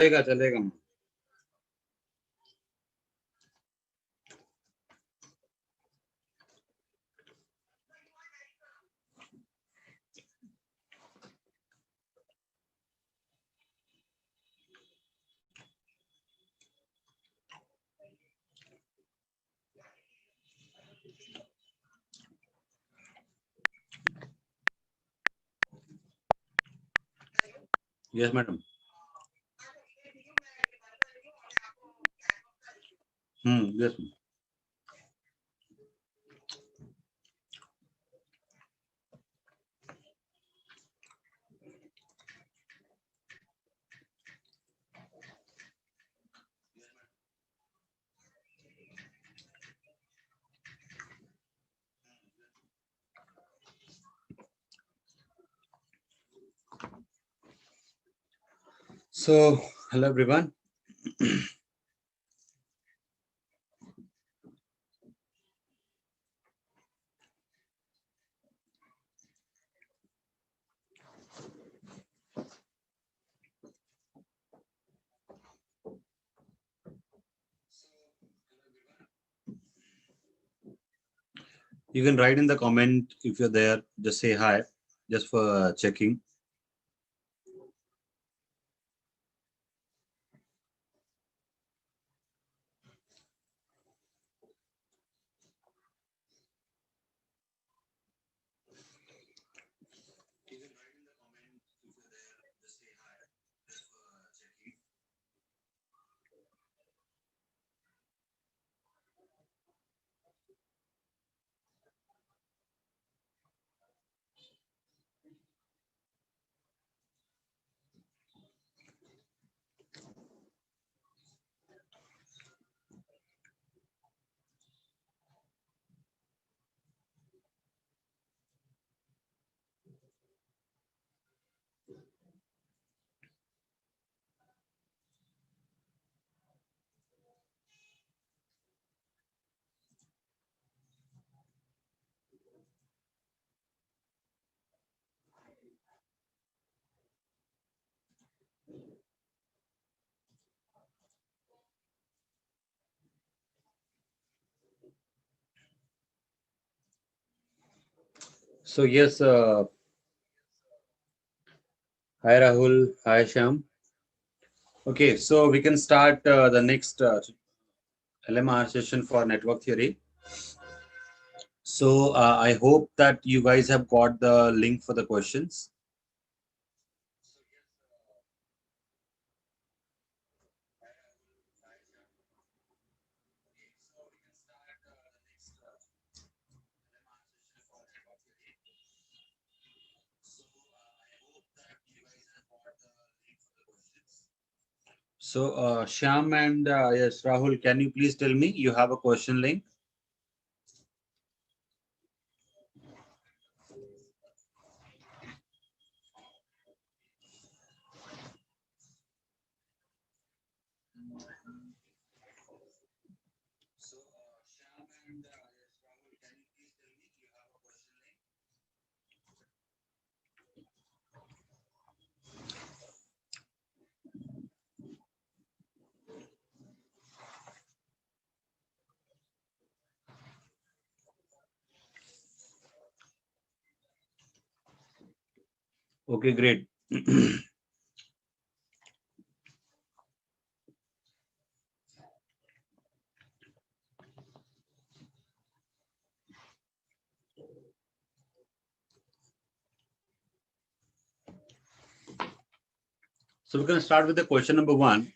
चलेगा चलेगा. Yes, madam. Yes. So, hello everyone. You can write in the comment if you're there. Just say hi, just for checking. So yes, hi Rahul, hi Sham. Okay, so we can start the next LMR session for network theory. So I hope that you guys have got the link for the questions. So Sham and yes, Rahul, can you please tell me you have a question link? Okay, great. So we're going to start with the question number 1.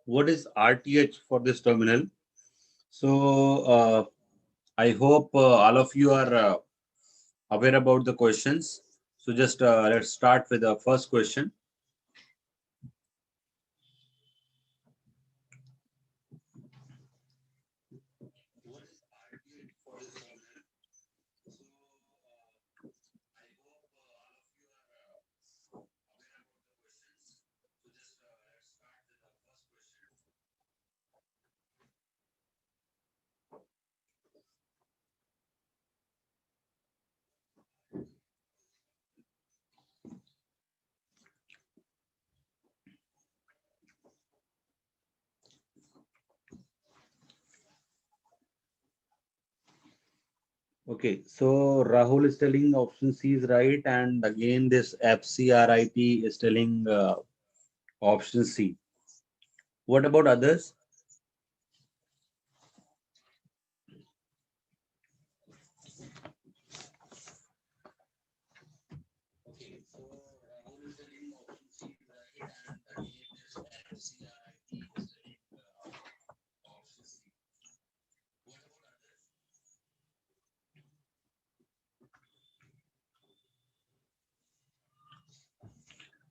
What is RTH for this terminal? So I hope all of you are aware about the questions. So just let's start with the first question. Okay, so Rahul is telling option C is right, and again this FCRIP is telling option C. What about others? Okay, so Rahul is telling option C is right, and again this FCRIP is telling option C. What about others?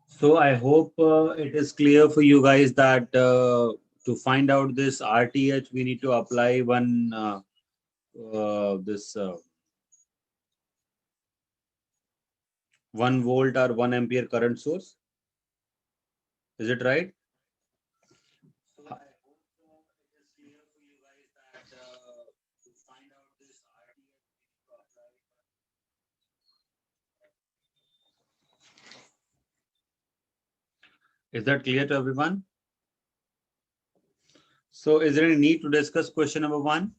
So I hope it is clear for you guys that to find out this RTH, we need to apply one this 1 volt or 1 ampere current source. Is it right? So I hope it is clear for you guys that to find out this RTH, we need to apply. Is that clear to everyone? So is there any need to discuss question number one?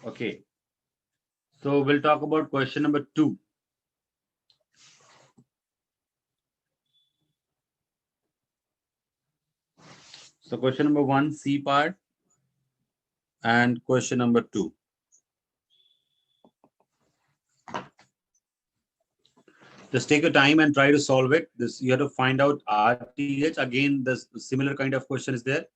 Okay. So we'll talk about question number two. So question number one, C part, and question number two. Just take your time and try to solve it. This you have to find out RTH. Again, the similar kind of question is there.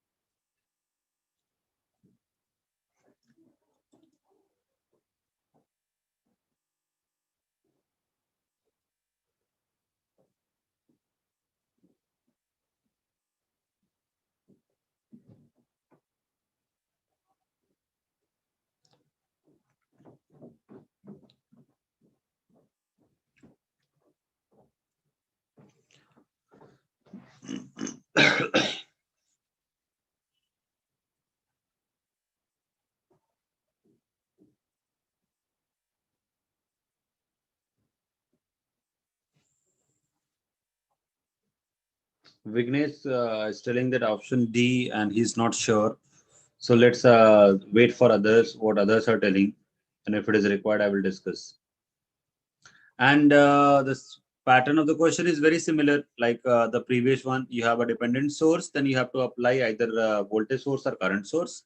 Vignesh is telling that option D, and he's not sure. So let's wait for others, what others are telling, and if it is required, I will discuss. And this pattern of the question is very similar, like the previous one. You have a dependent source, then you have to apply either voltage source or current source.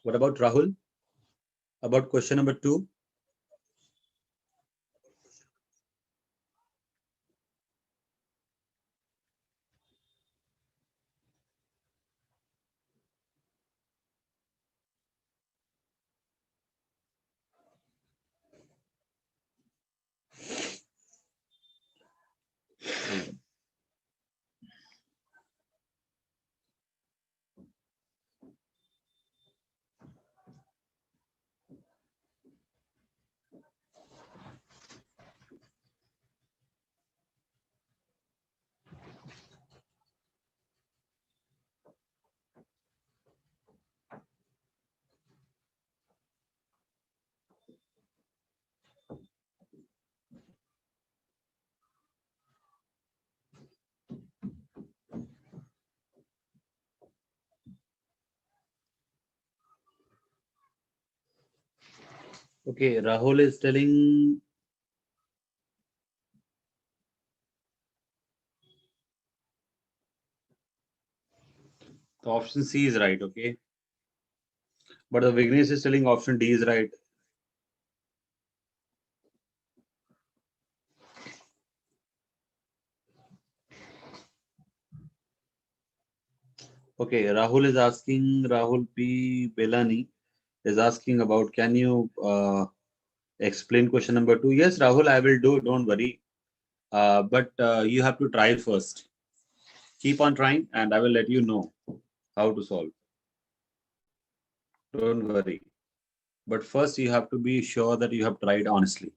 What about Rahul? About question number two? Okay, Rahul is telling the option C is right, okay? But the Vignesh is telling option D is right. Okay, Rahul P. Belani is asking about, can you explain question number 2? Yes, Rahul, I will do, don't worry. But you have to try first. Keep on trying and I will let you know how to solve. Don't worry. But first, you have to be sure that you have tried honestly.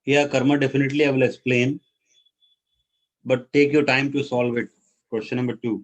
Yeah, Karma, definitely I will explain. But take your time to solve it. Question number 2.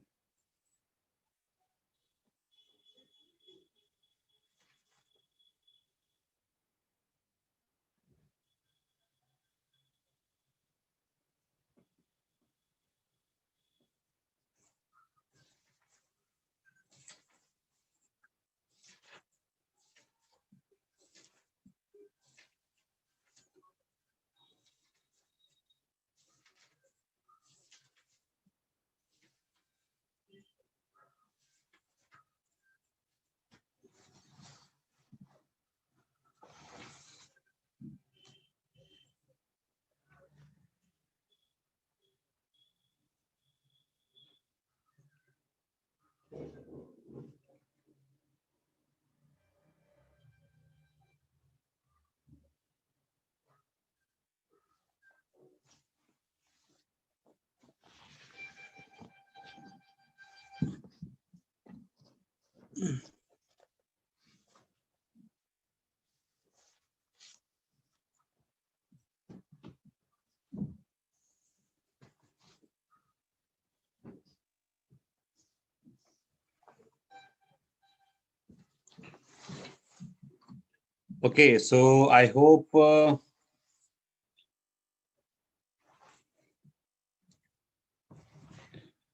Okay, so I hope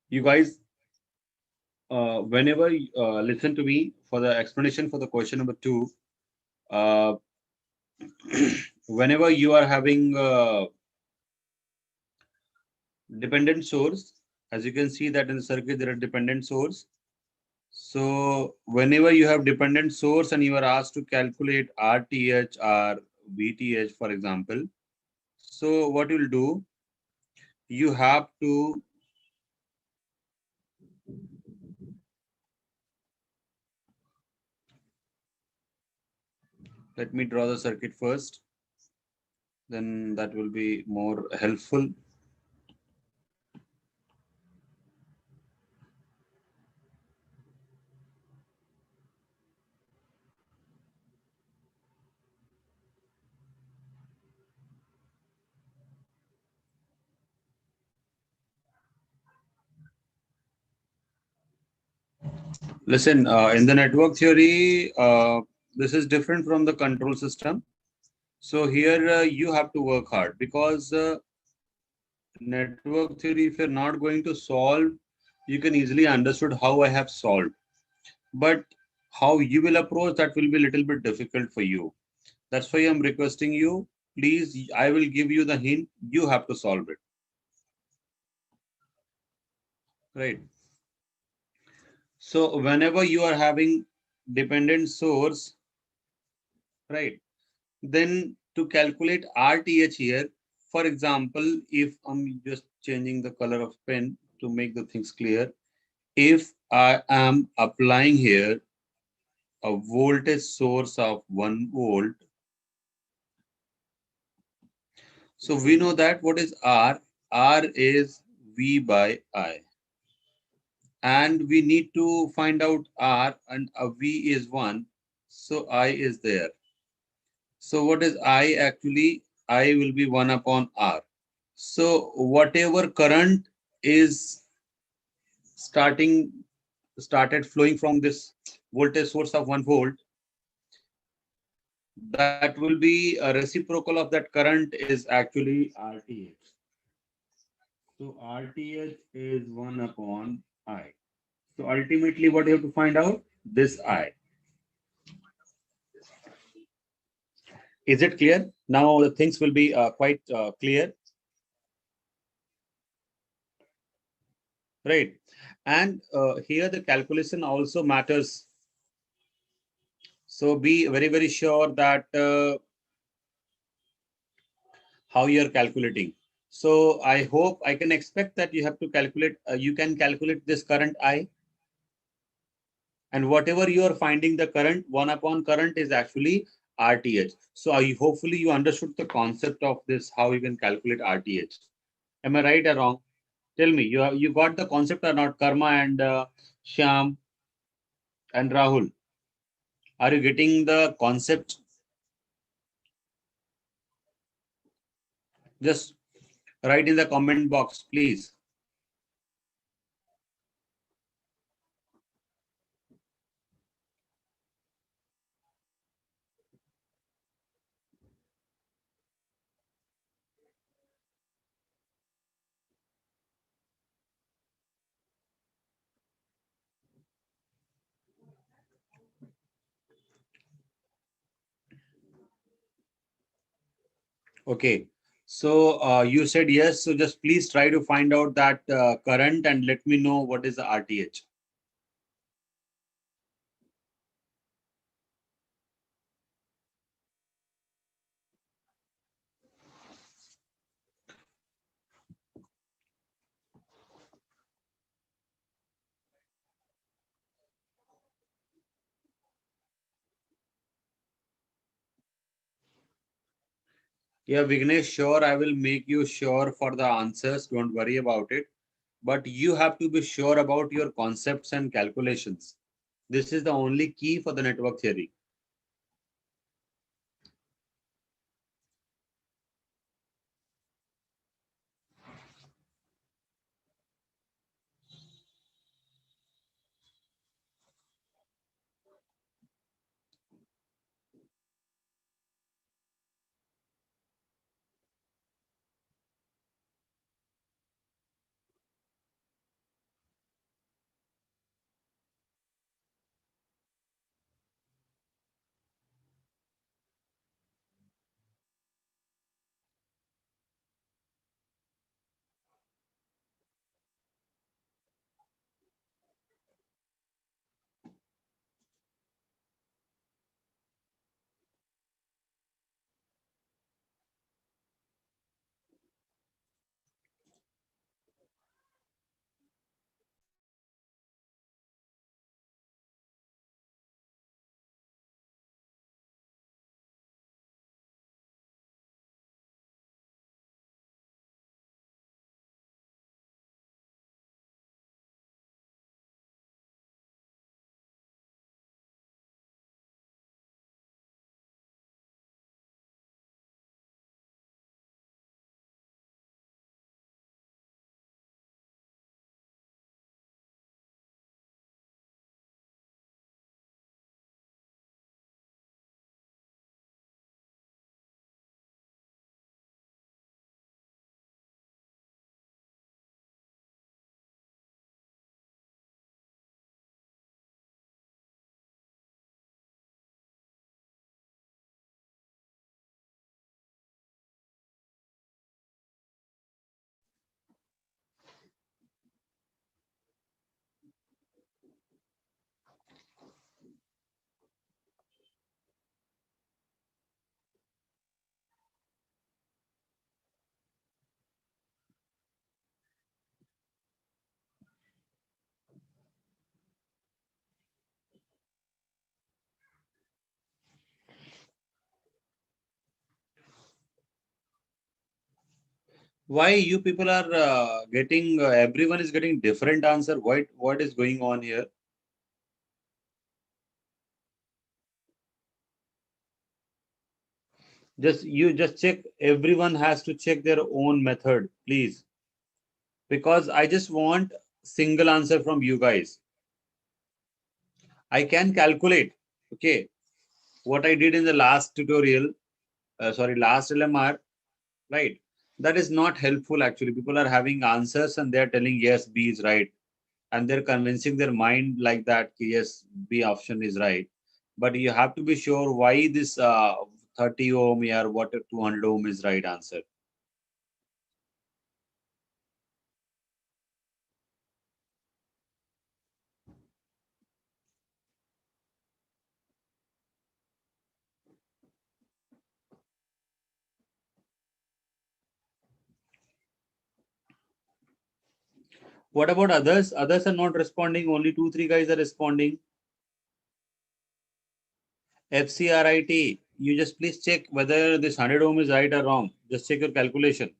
you guys, whenever listen to me for the explanation for the question number 2, uh, whenever you are having dependent source, as you can see that in the circuit there are dependent source. So whenever you have dependent source and you are asked to calculate RTH or VTH, for example, so what you'll do, you have to let me draw the circuit first, then that will be more helpful. Listen, in the network theory, this is different from the control system. So here you have to work hard because network theory, if you're not going to solve, you can easily understood how I have solved. But how you will approach that will be a little bit difficult for you. That's why I'm requesting you, please, I will give you the hint, you have to solve it. Right. So whenever you are having dependent source, right, then to calculate RTH here, for example, if I'm just changing the color of pen to make the things clear, if I am applying here a voltage source of 1 volt, so we know that what is R? R is V by I. And we need to find out R, and a V is 1. So I is there. So what is I actually? I will be 1 upon R. So whatever current is starting started flowing from this voltage source of 1 volt, that will be a reciprocal of that current is actually RTH. So RTH is 1 upon I. So ultimately what you have to find out? This I. Is it clear? Now the things will be quite clear, right? And here the calculation also matters. So be very, very sure that how you are calculating. So I hope I can expect that you have to calculate, you can calculate this current I, and whatever you are finding the current, 1 upon current is actually RTH. So hopefully you understood the concept of this, how you can calculate RTH. Am I right or wrong? Tell me, you got the concept or not, Karma and Shyam and Rahul? Are you getting the concept? Just write in the comment box, please. Okay. So you said yes. So just please try to find out that current and let me know what is the RTH. Yeah, Vignesh, sure. I will make you sure for the answers. Don't worry about it. But you have to be sure about your concepts and calculations. This is the only key for the network theory. Why you people are getting everyone is getting different answer? What is going on here? Just check. Everyone has to check their own method, please, because I just want single answer from you guys. I can calculate. Okay, what I did in the last tutorial, last LMR, right? That is not helpful actually. People are having answers and they're telling yes, B is right, and they're convincing their mind like that. Yes, B option is right, but you have to be sure why this 30 ohm or what 200 ohm is right answer. What about others? Others are not responding. Only two, three guys are responding. FCRIT. You just please check whether this 100 ohm is right or wrong. Just check your calculation.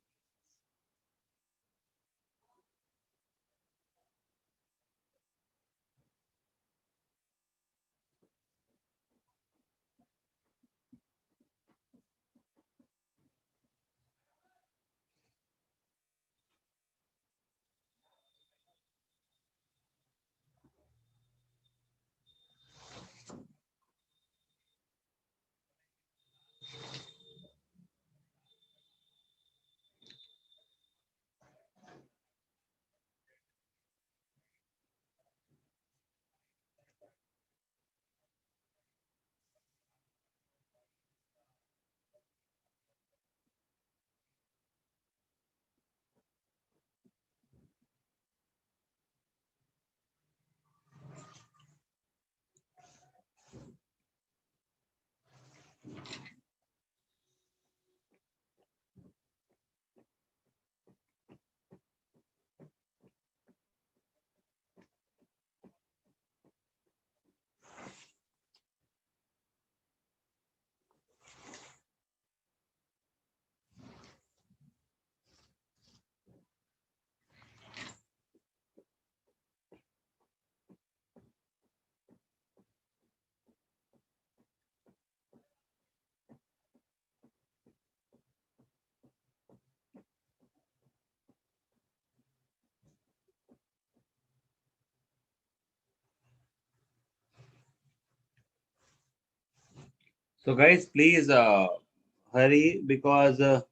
So guys, please hurry because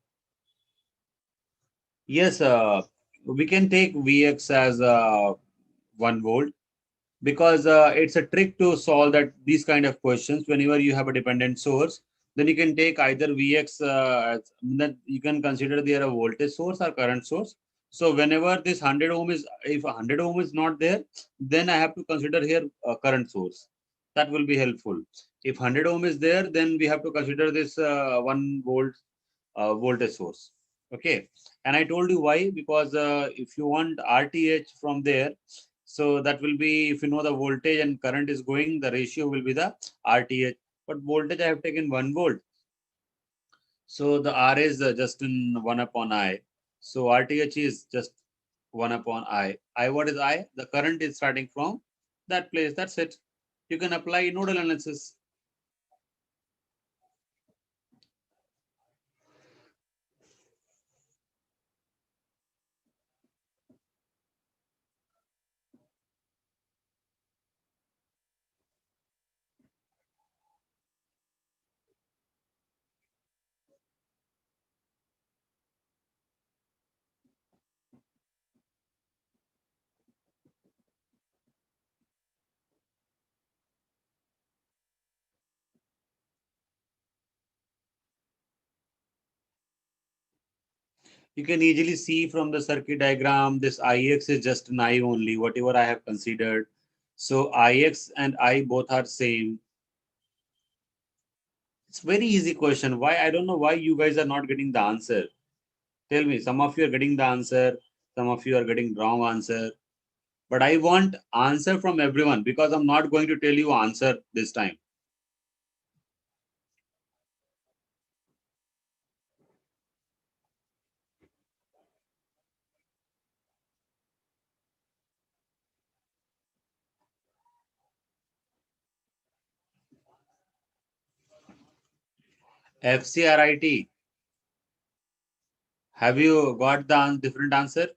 yes, we can take Vx as 1 volt because it's a trick to solve that these kind of questions. Whenever you have a dependent source, then you can take either Vx that you can consider there a voltage source or current source. So whenever this 100 ohm is, if 100 ohm is not there, then I have to consider here a current source. That will be helpful. If 100 ohm is there, then we have to consider this 1 volt voltage source. Okay, and I told you why, because if you want RTH from there, so that will be, if you know the voltage and current is going, the ratio will be the RTH. But voltage I have taken 1 volt, so the R is just in 1 upon I. So RTH is just 1 upon I. I, what is I? The current is starting from that place. That's it. You can apply nodal analysis. You can easily see from the circuit diagram, this Ix is just an I only, whatever I have considered. So Ix and I both are same. It's very easy question. Why? I don't know why you guys are not getting the answer. Tell me, some of you are getting the answer, some of you are getting wrong answer. But I want answer from everyone because I'm not going to tell you answer this time. FCRIT. Have you got the different answer?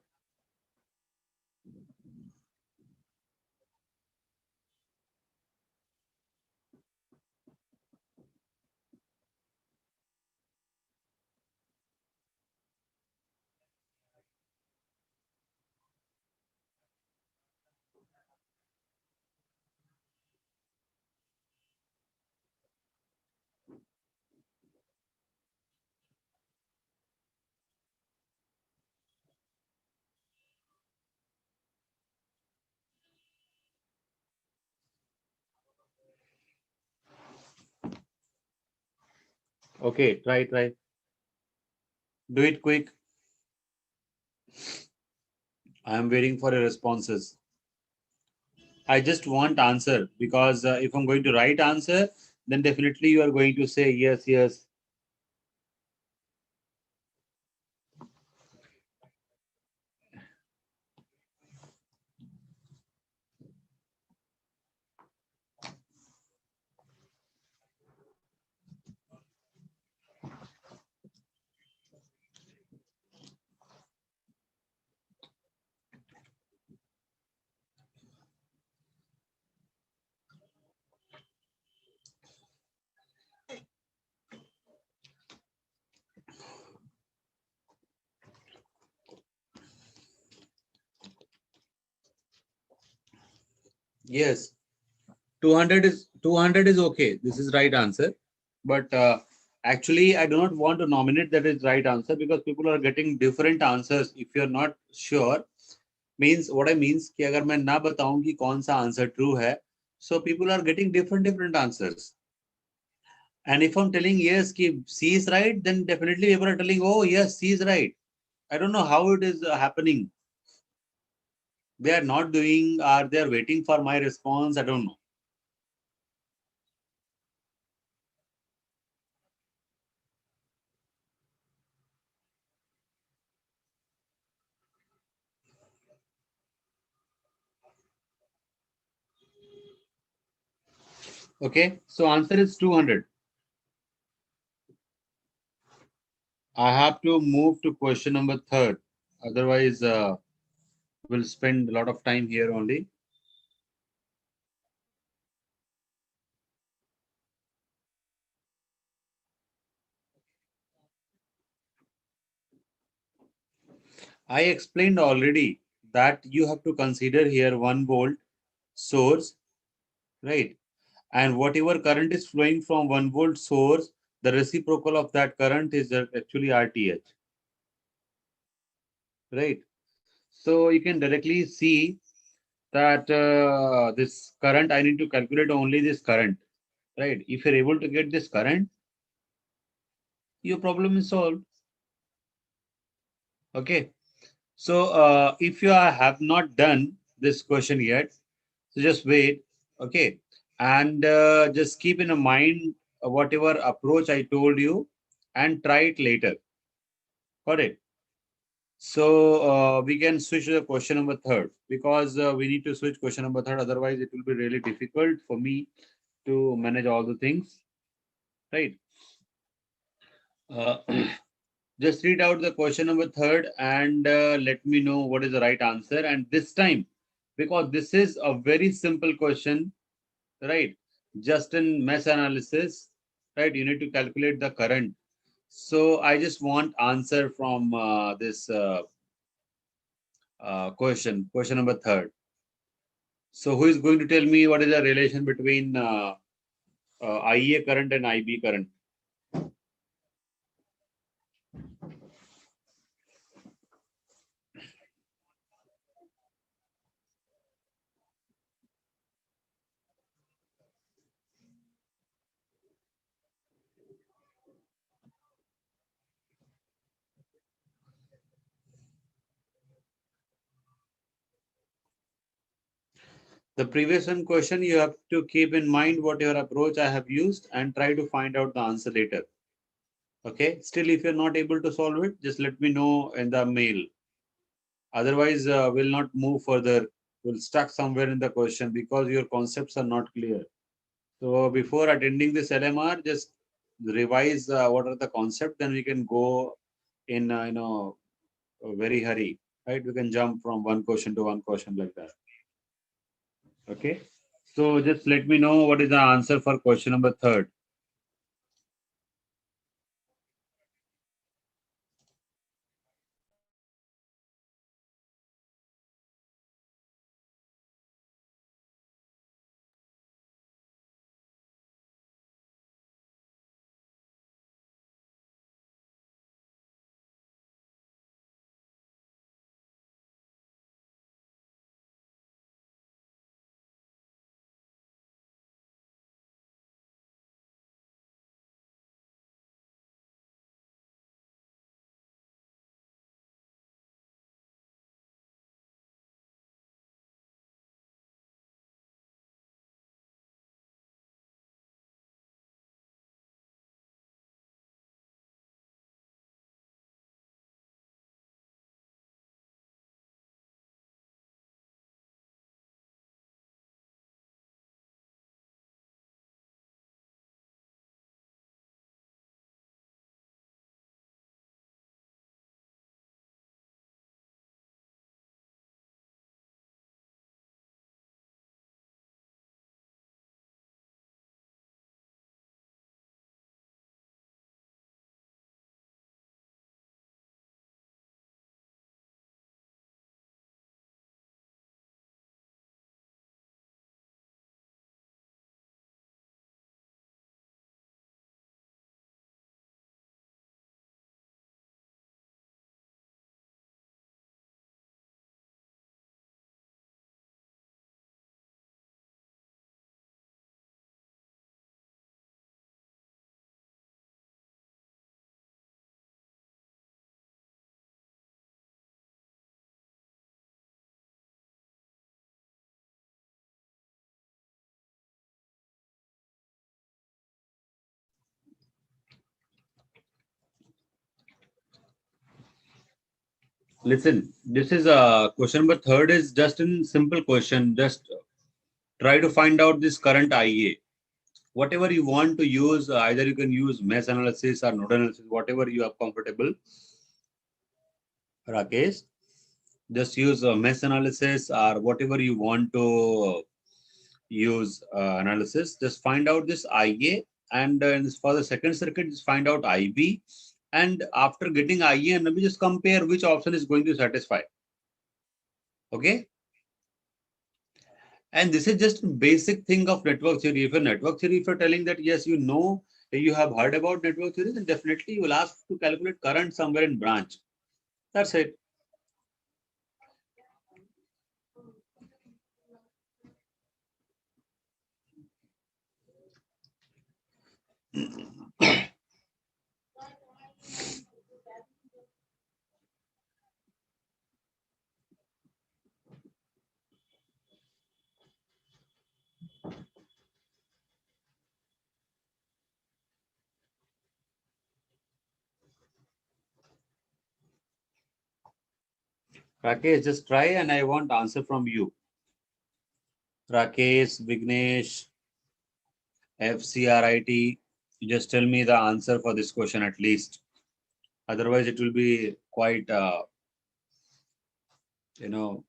Okay, try. Do it quick. I am waiting for your responses. I just want answer because if I'm going to write answer, then definitely you are going to say yes, yes. Yes, 200 is okay. This is right answer. But actually, I do not want to nominate that is right answer because people are getting different answers. If you are not sure, means what I means कि अगर मैं ना बताऊं कि कौन सा answer true है, so people are getting different answers. And if I'm telling yes, कि C is right, then definitely people are telling, oh yes, C is right. I don't know how it is happening. They are not doing, or they are waiting for my response. I don't know. Okay, so answer is 200. I have to move to question number third. Otherwise, we'll spend a lot of time here only. I explained already that you have to consider here 1 volt source, right? And whatever current is flowing from 1 volt source, the reciprocal of that current is actually RTH, right? So you can directly see that this current, I need to calculate only this current, right? If you're able to get this current, your problem is solved. Okay. So if you have not done this question yet, so just wait. Okay. And just keep in mind whatever approach I told you and try it later. Got it? So we can switch to the question number third because we need to switch question number third. Otherwise, it will be really difficult for me to manage all the things. Right. Uh, just read out the question number third and let me know what is the right answer. And this time, because this is a very simple question, right? Just in mesh analysis, right? You need to calculate the current. So I just want answer from this question number third. So who is going to tell me what is the relation between IA current and IB current? The previous one question, you have to keep in mind what your approach I have used and try to find out the answer later. Okay. Still, if you're not able to solve it, just let me know in the mail. Otherwise, we'll not move further. We'll stuck somewhere in the question because your concepts are not clear. So before attending this LMR, just revise what are the concept, then we can go in a very hurry, right? We can jump from one question to one question like that. Okay. So just let me know what is the answer for question number third. Listen, this is question number third is just a simple question. Just try to find out this current IA. Whatever you want to use, either you can use mesh analysis or node analysis, whatever you are comfortable. Rakesh, just use mesh analysis or whatever you want to use analysis. Just find out this IA, and for the second circuit, just find out IB. And after getting IA and IB, just compare which option is going to satisfy. Okay. And this is just basic thing of network theory. If a network theory, if you're telling that yes, you have heard about network theory, then definitely you will ask to calculate current somewhere in branch. That's it. Rakesh, just try and I want answer from you. Rakesh, Vignesh, FCRIT, you just tell me the answer for this question at least. Otherwise, it will be quite, you know,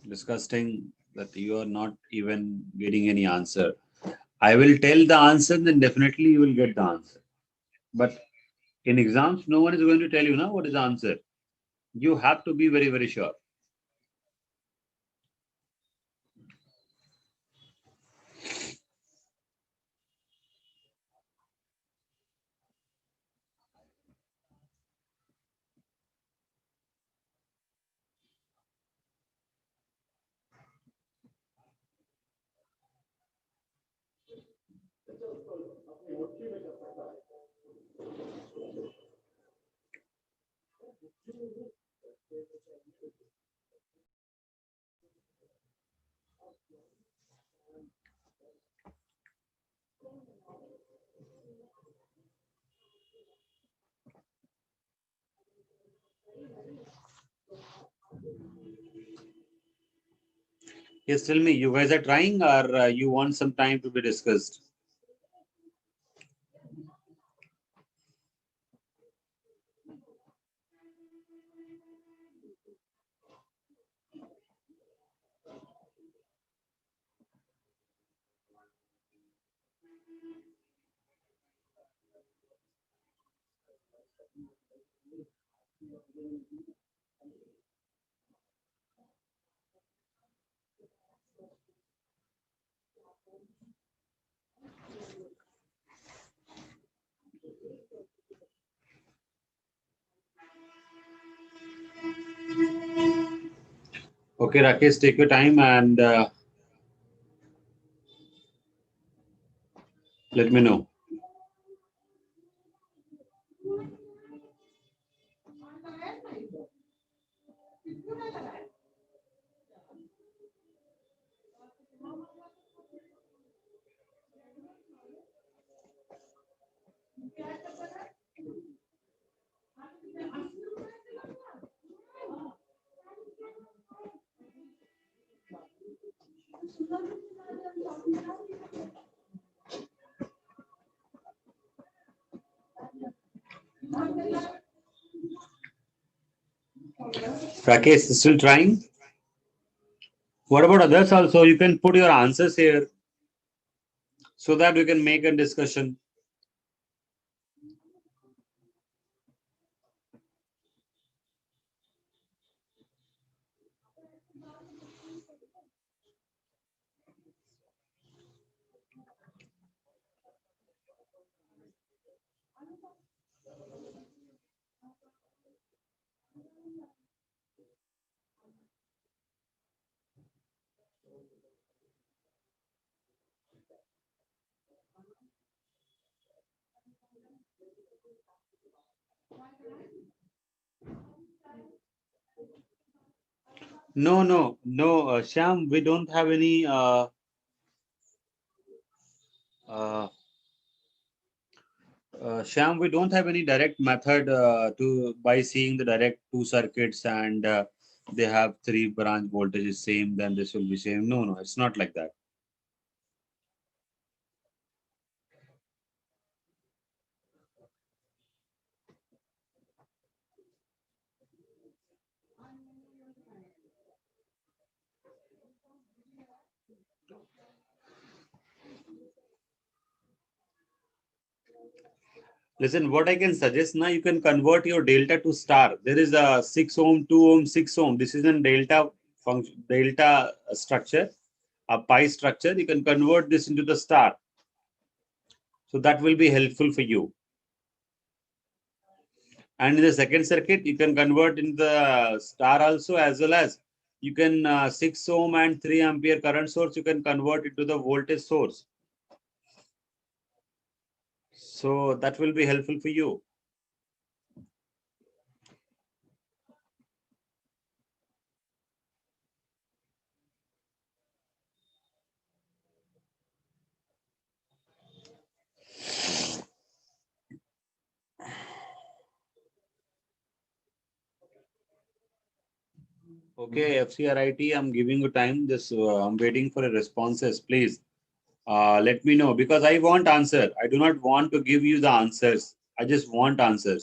disgusting that you are not even getting any answer. I will tell the answer, then definitely you will get the answer. But in exams, no one is going to tell you now what is the answer. You have to be very, very sure. Yes, tell me, you guys are trying or you want some time to be discussed? Okay, Rakesh, take your time and let me know. Rakesh is still trying. What about others also? You can put your answers here so that we can make a discussion. No, no, no, Shyam, we don't have any uh, Shyam, we don't have any direct method to by seeing the direct two circuits and they have three branch voltages same, then this will be same. No, no, it's not like that. Listen, what I can suggest now, you can convert your delta to star. There is a 6 ohm, 2 ohm, 6 ohm. This is a delta function, delta structure, a pi structure. You can convert this into the star. So that will be helpful for you. And in the second circuit, you can convert in the star also, as well as you can 6 ohm and 3 ampere current source, you can convert it to the voltage source. So that will be helpful for you. Okay, FCRIT, I'm giving you time. Just I'm waiting for a responses. Please let me know because I want answer. I do not want to give you the answers. I just want answers.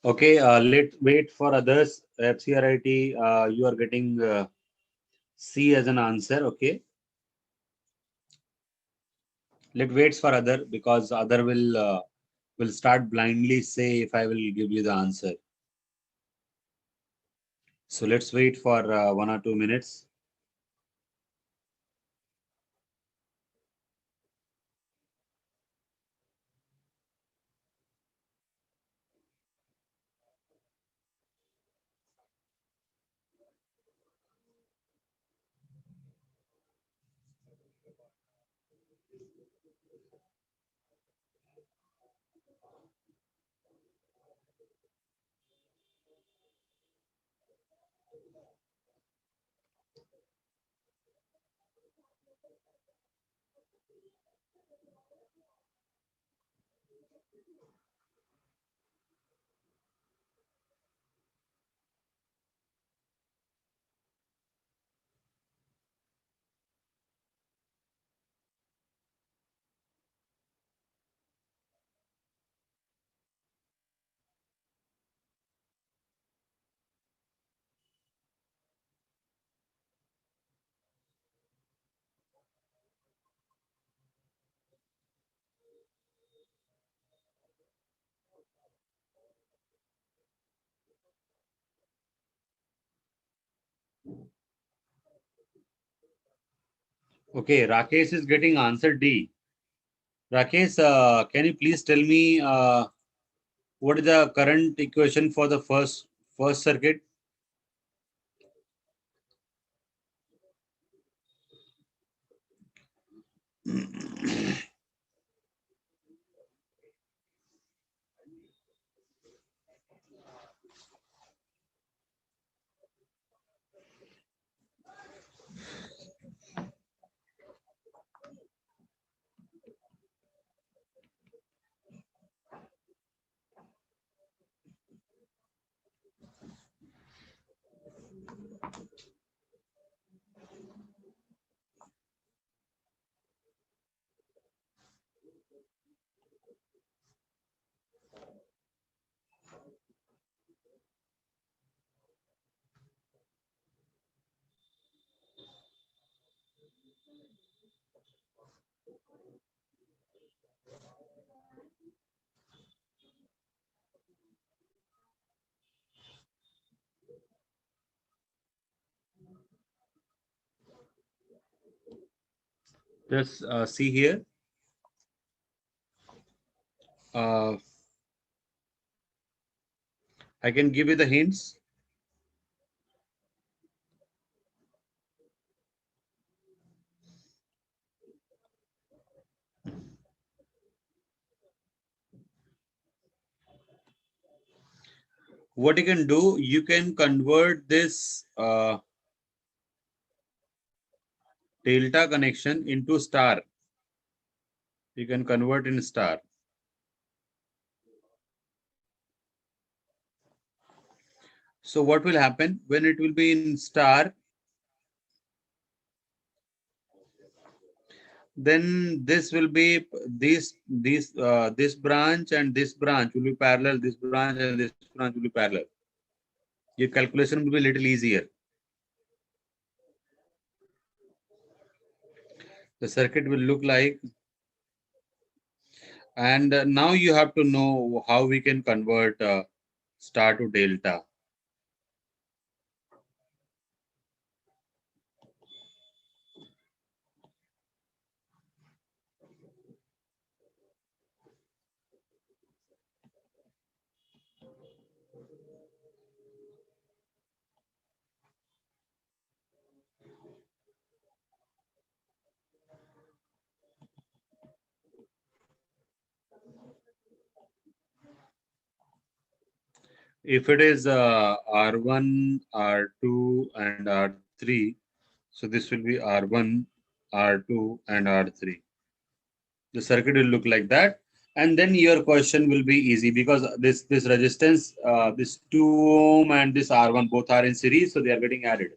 Okay, let wait for others. FCRIT, you are getting C as an answer. Okay, let waits for other because other will start blindly say if I will give you the answer. So let's wait for 1 or 2 minutes. Okay, Rakesh is getting answer D. Rakesh, can you please tell me what is the current equation for the first circuit? Just see here. Uh, I can give you the hints. What you can do, you can convert this delta connection into star. You can convert in star. So what will happen when it will be in star? Then this will be this branch and this branch will be parallel. This branch and this branch will be parallel. Your calculation will be a little easier. The circuit will look like, and now you have to know how we can convert star to delta. If it is R1, R2, and R3, so this will be R1, R2, and R3. The circuit will look like that. And then your question will be easy because this resistance, this 2 ohm and this R1 both are in series, so they are getting added.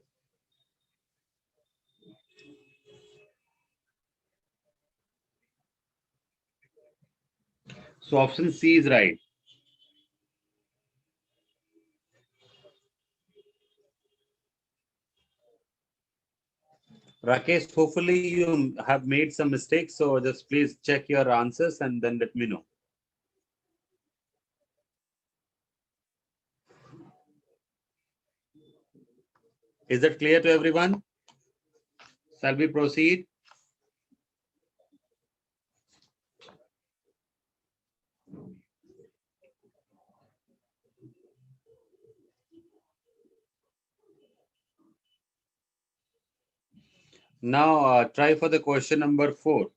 So option C is right. Rakesh, hopefully you have made some mistakes, so just please check your answers and then let me know. Is that clear to everyone? Shall we proceed? Now try for the question number 4.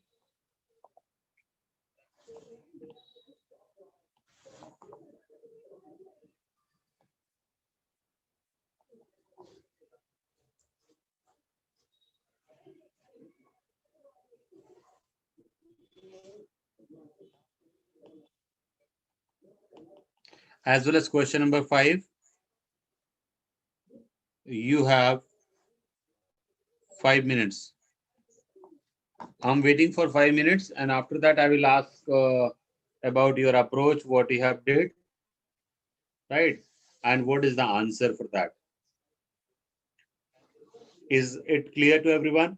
As well as question number 5. You have 5 minutes. I'm waiting for 5 minutes, and after that I will ask about your approach, what you have did, right? And what is the answer for that? Is it clear to everyone?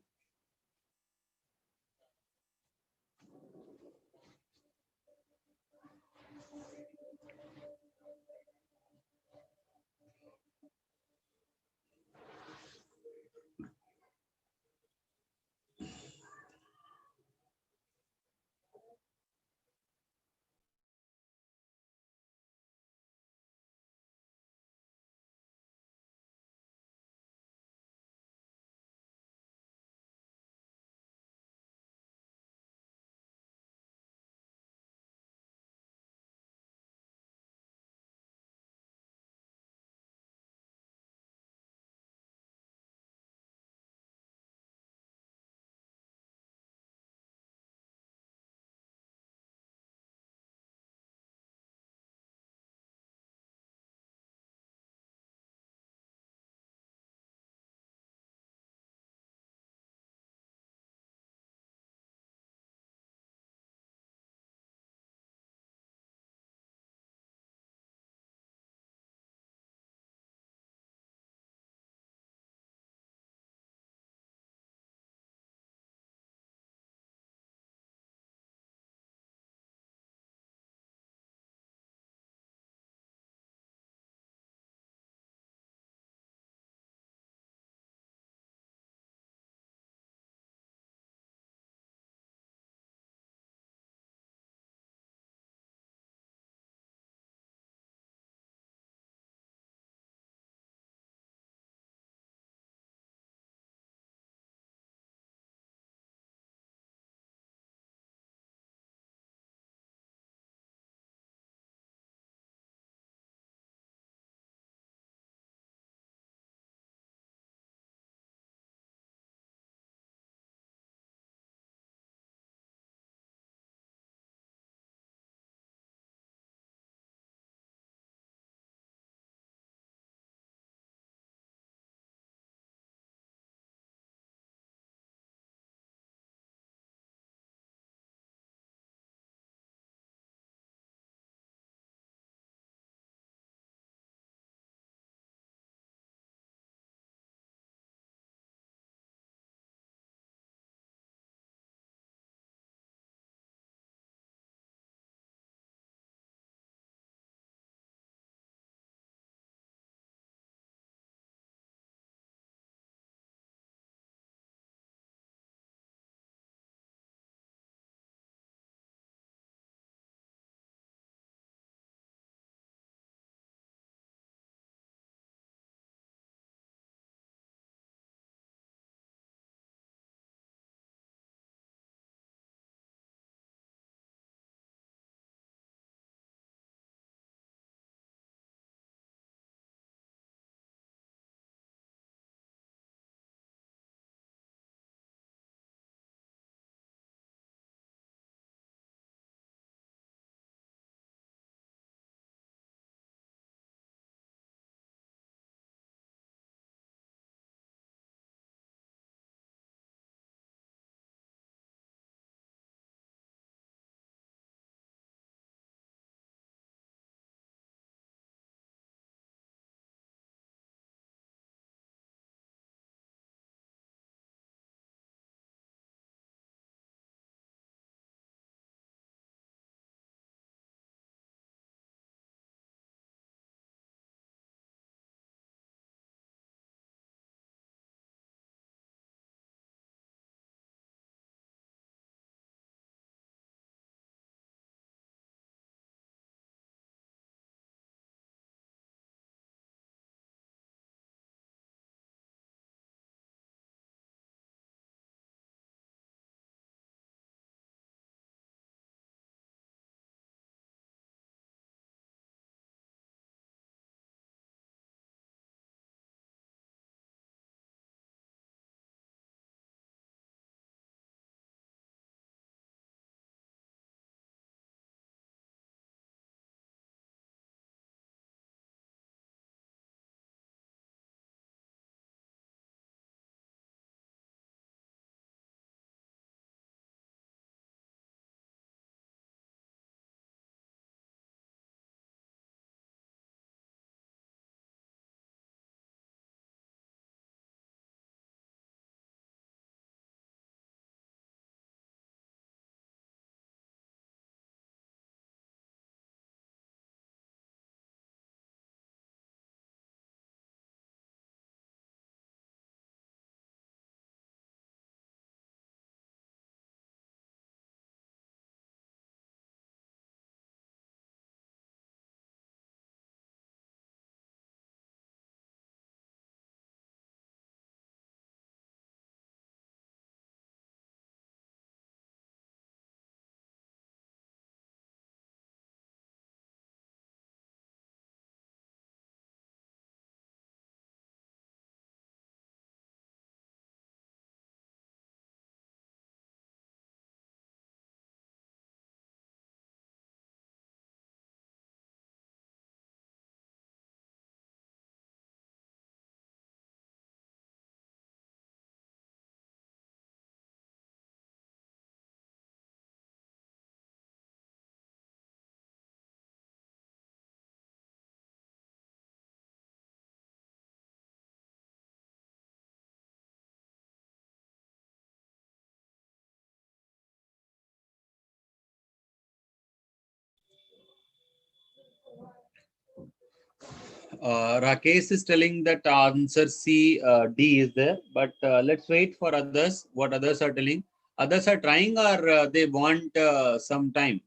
Rakesh is telling that answer C, D is there, but let's wait for others. What others are telling? Others are trying or they want some time?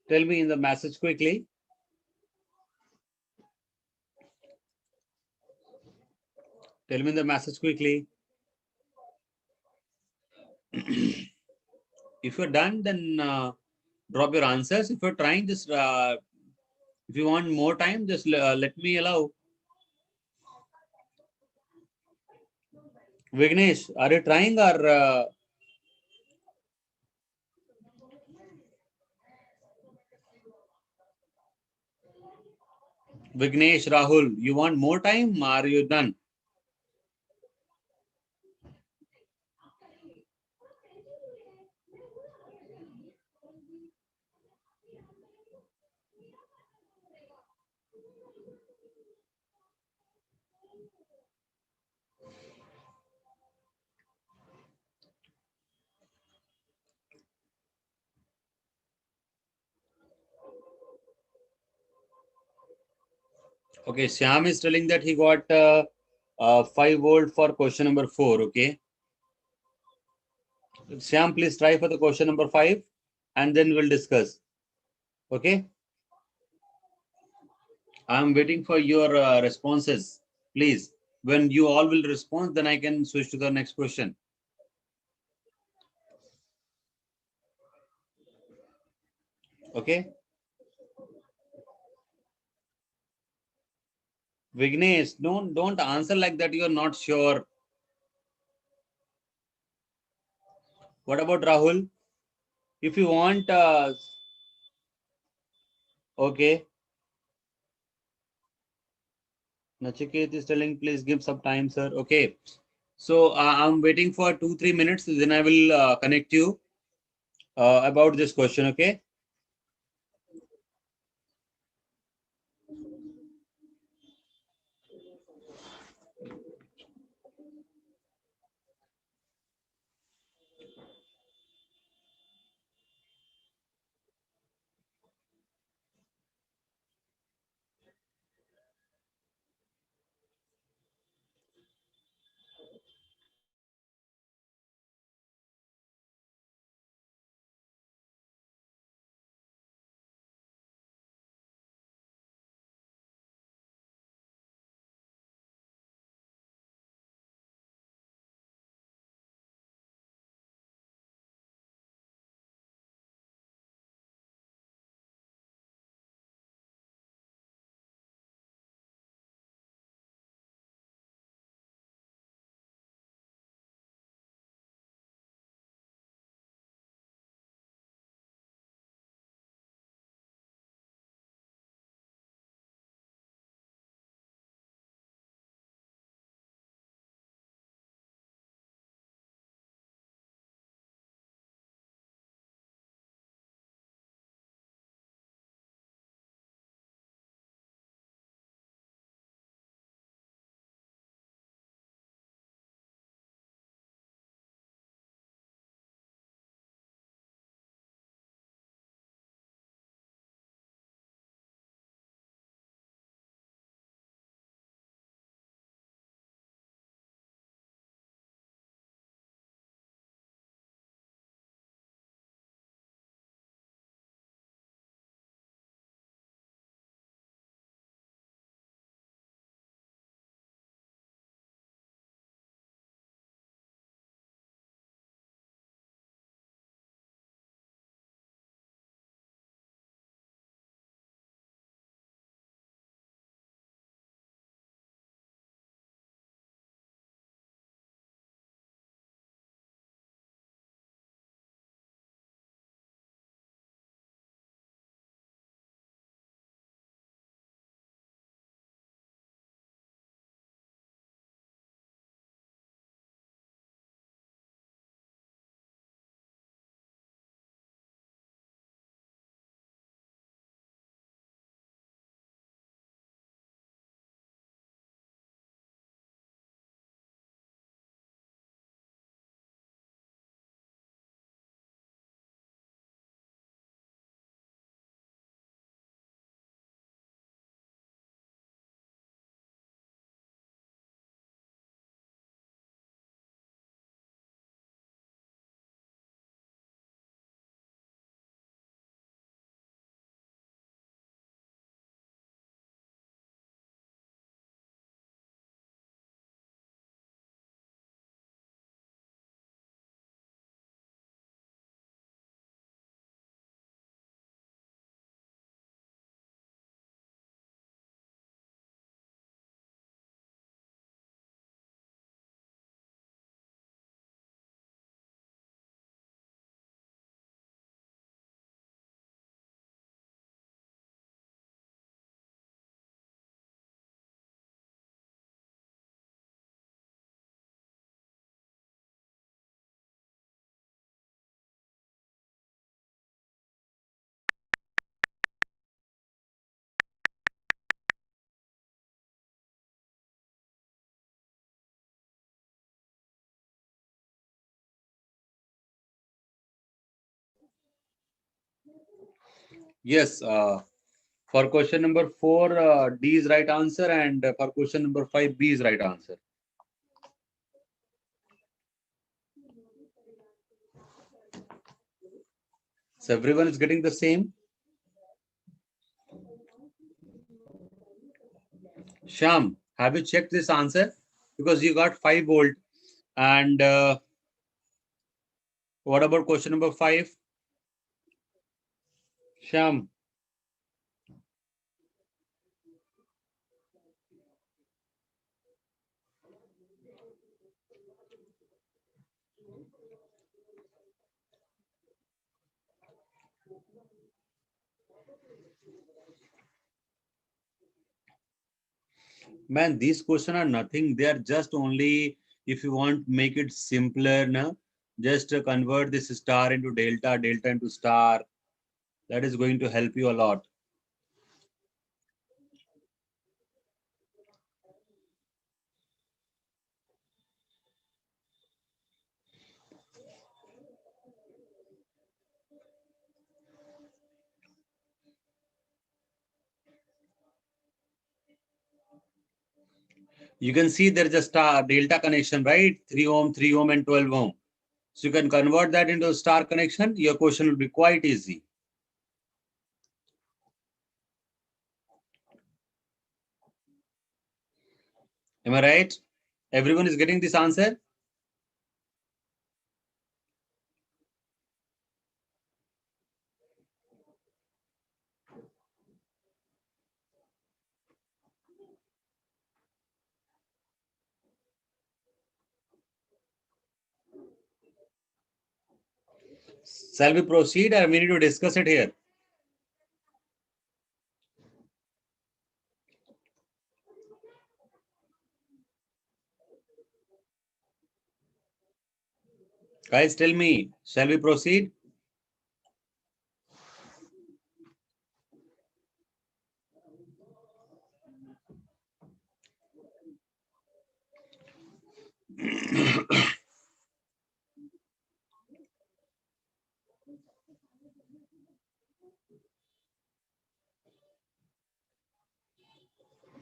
Tell me in the message quickly. Tell me in the message quickly. If you're done, then drop your answers. If you're trying, just if you want more time, just let me allow. Vignesh, are you trying or Vignesh, Rahul, you want more time? Or are you done? Okay, Syam is telling that he got 5 volt for question number 4. Okay, Syam, please try for the question number 5 and then we'll discuss. Okay, I'm waiting for your responses. Please, when you all will respond, then I can switch to the next question. Okay, Vignesh, don't answer like that. You are not sure. What about Rahul? If you want, okay. Nachiket is telling, please give some time, sir. Okay. So I'm waiting for 2-3 minutes. Then I will connect you about this question. Okay. Yes. For question number 4, D is right answer, and for question number 5, B is right answer. So everyone is getting the same. Sham, have you checked this answer? Because you got 5 volt. And what about question number 5? Sham. Man, these questions are nothing. They are just only, if you want make it simpler, na, just convert this star into delta, delta into star. That is going to help you a lot. You can see there is a star delta connection, right? 3 ohm, 3 ohm, and 12 ohm. So you can convert that into a star connection. Your question will be quite easy. Am I right? Everyone is getting this answer? Shall we proceed or we need to discuss it here? Guys, tell me, shall we proceed?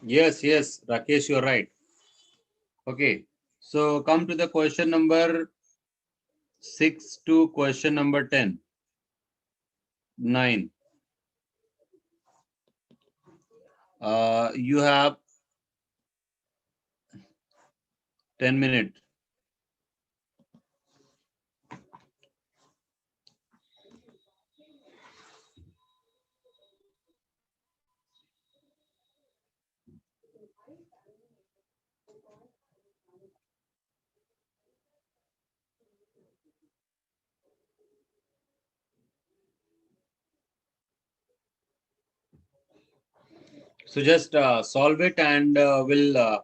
Yes, yes, Rakesh, you're right. Okay, so come to the question number 6 to question number 10. 9. You have 10 minutes. So just solve it, and we'll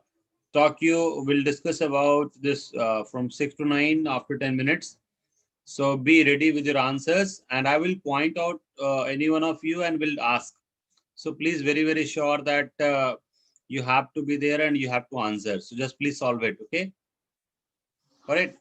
discuss about this from 6 to 9 after 10 minutes. So be ready with your answers, and I will point out any one of you and will ask. So please, very, very sure that you have to be there and you have to answer. So just please solve it. Okay. All right.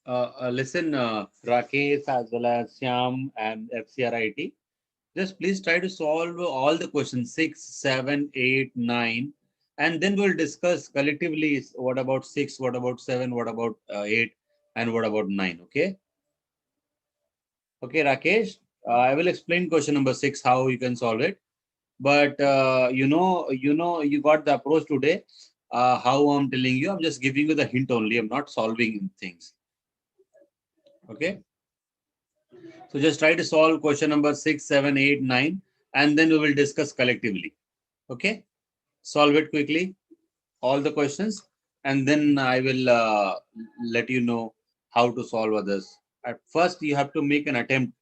Listen, Rakesh as well as Syam and FCRIT. Just please try to solve all the questions 6, 7, 8, 9, and then we'll discuss collectively what about 6, what about 7, what about 8, and what about 9. Okay. Okay, Rakesh. I will explain question number 6 how you can solve it. But you got the approach today. How I'm telling you, I'm just giving you the hint only. I'm not solving things. Okay. So just try to solve question number 6, 7, 8, 9, and then we will discuss collectively. Okay. Solve it quickly, all the questions, and then I will let you know how to solve others. At first, you have to make an attempt.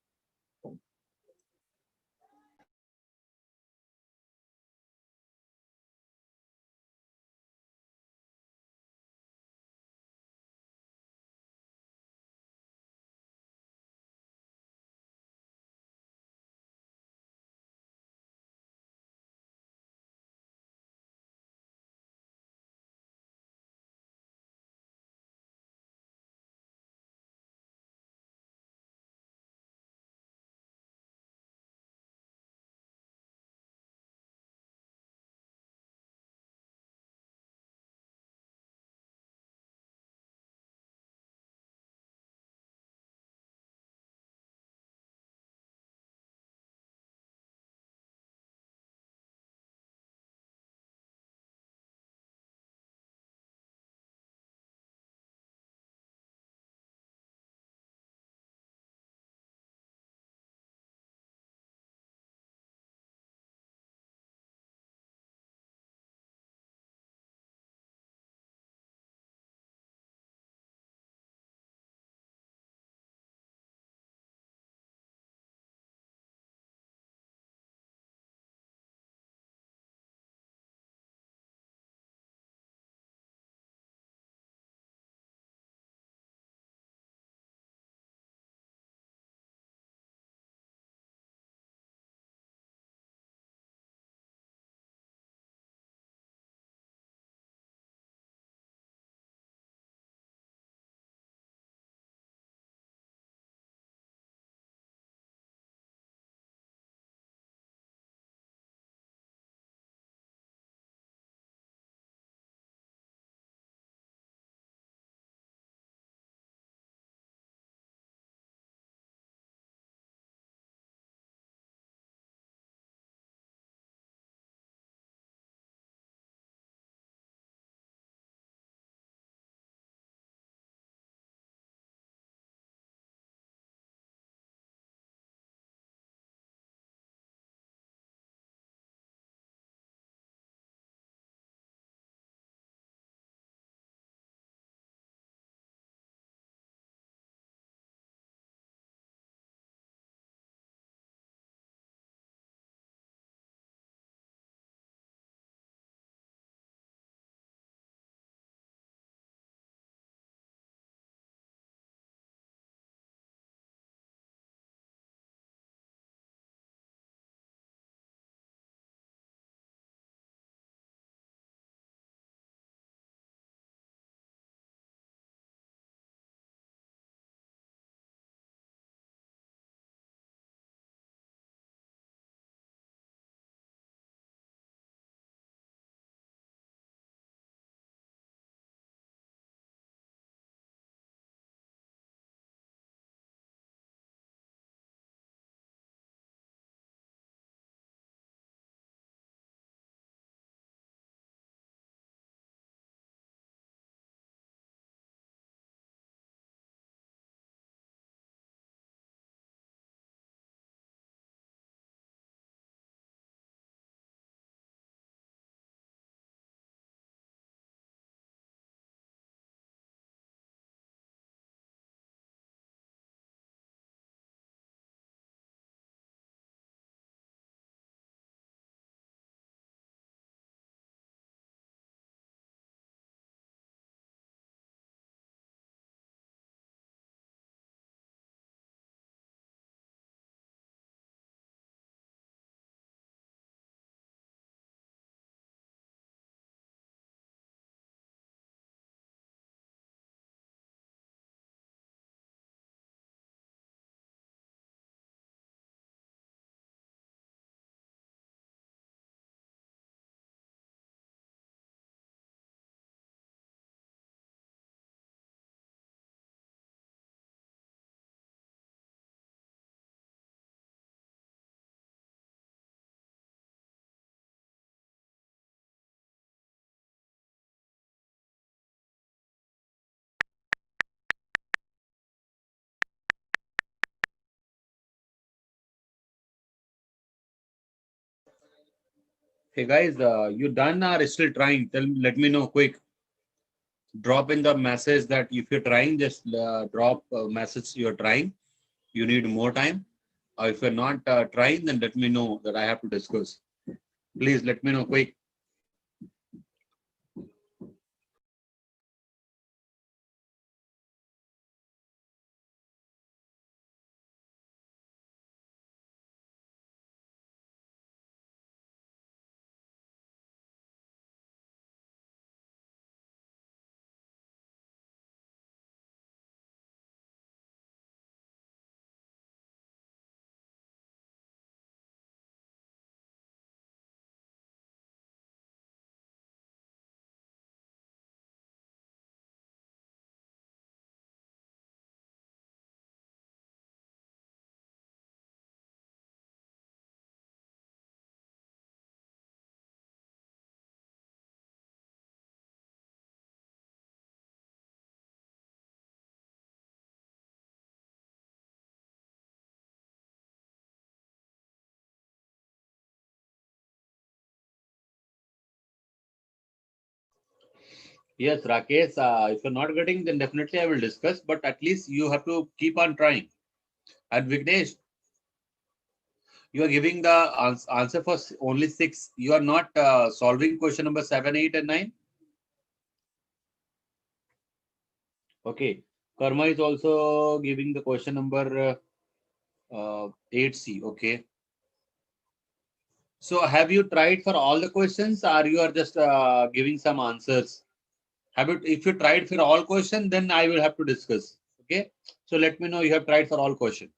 Hey guys, you done or still trying? Let me know quick. Drop in the message that if you're trying, just drop a message you're trying. You need more time. Or if you're not trying, then let me know that I have to discuss. Please let me know quick. Yes, Rakesh, if you're not getting, then definitely I will discuss, but at least you have to keep on trying. And Vignesh, you are giving the answer for only six. You are not solving question number 7, 8, and 9. Okay. Karma is also giving the question number 8C. Okay. So have you tried for all the questions or you are just giving some answers? Have you, if you tried for all questions, then I will have to discuss. Okay. So let me know you have tried for all questions.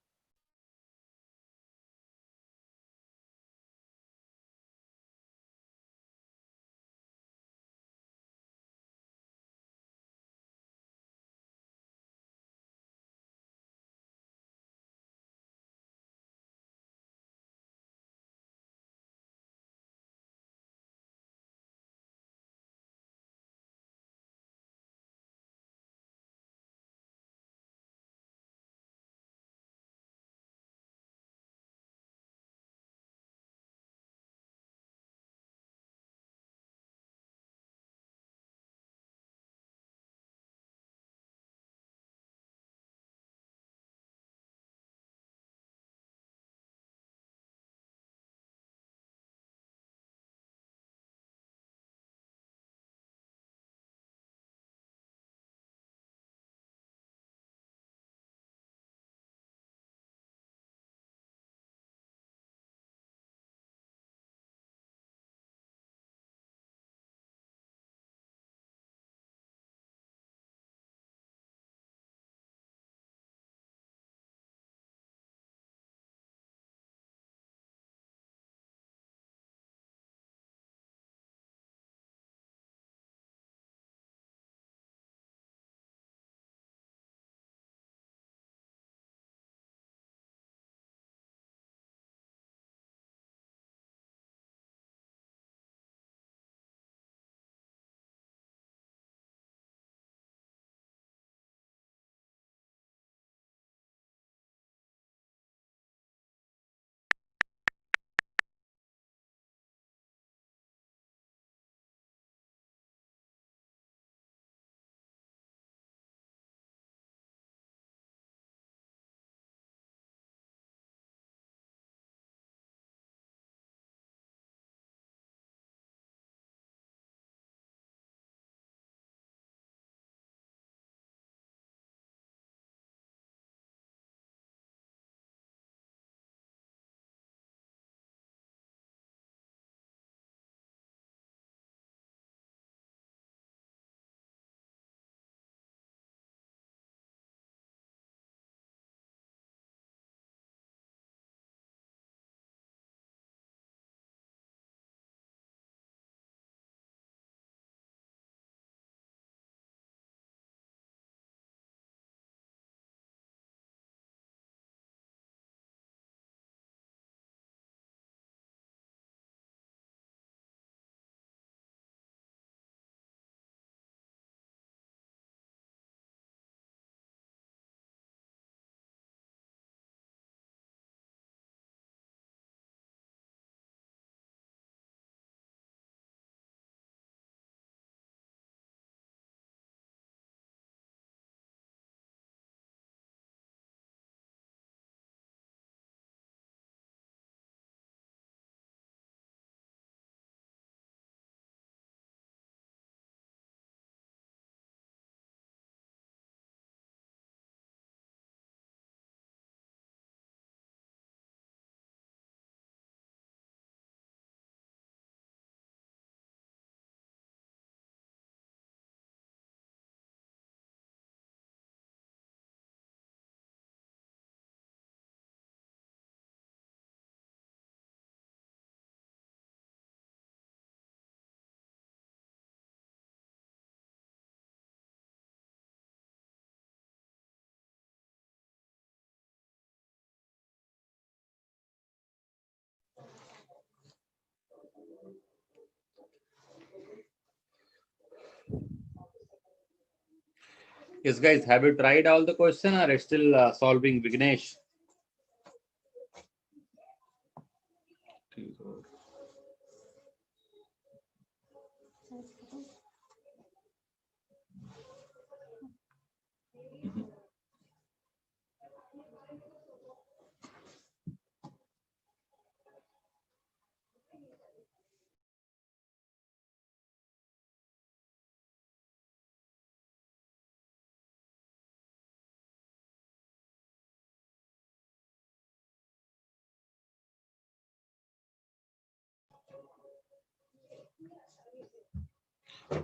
Yes, guys, have you tried all the question or still solving, Vignesh?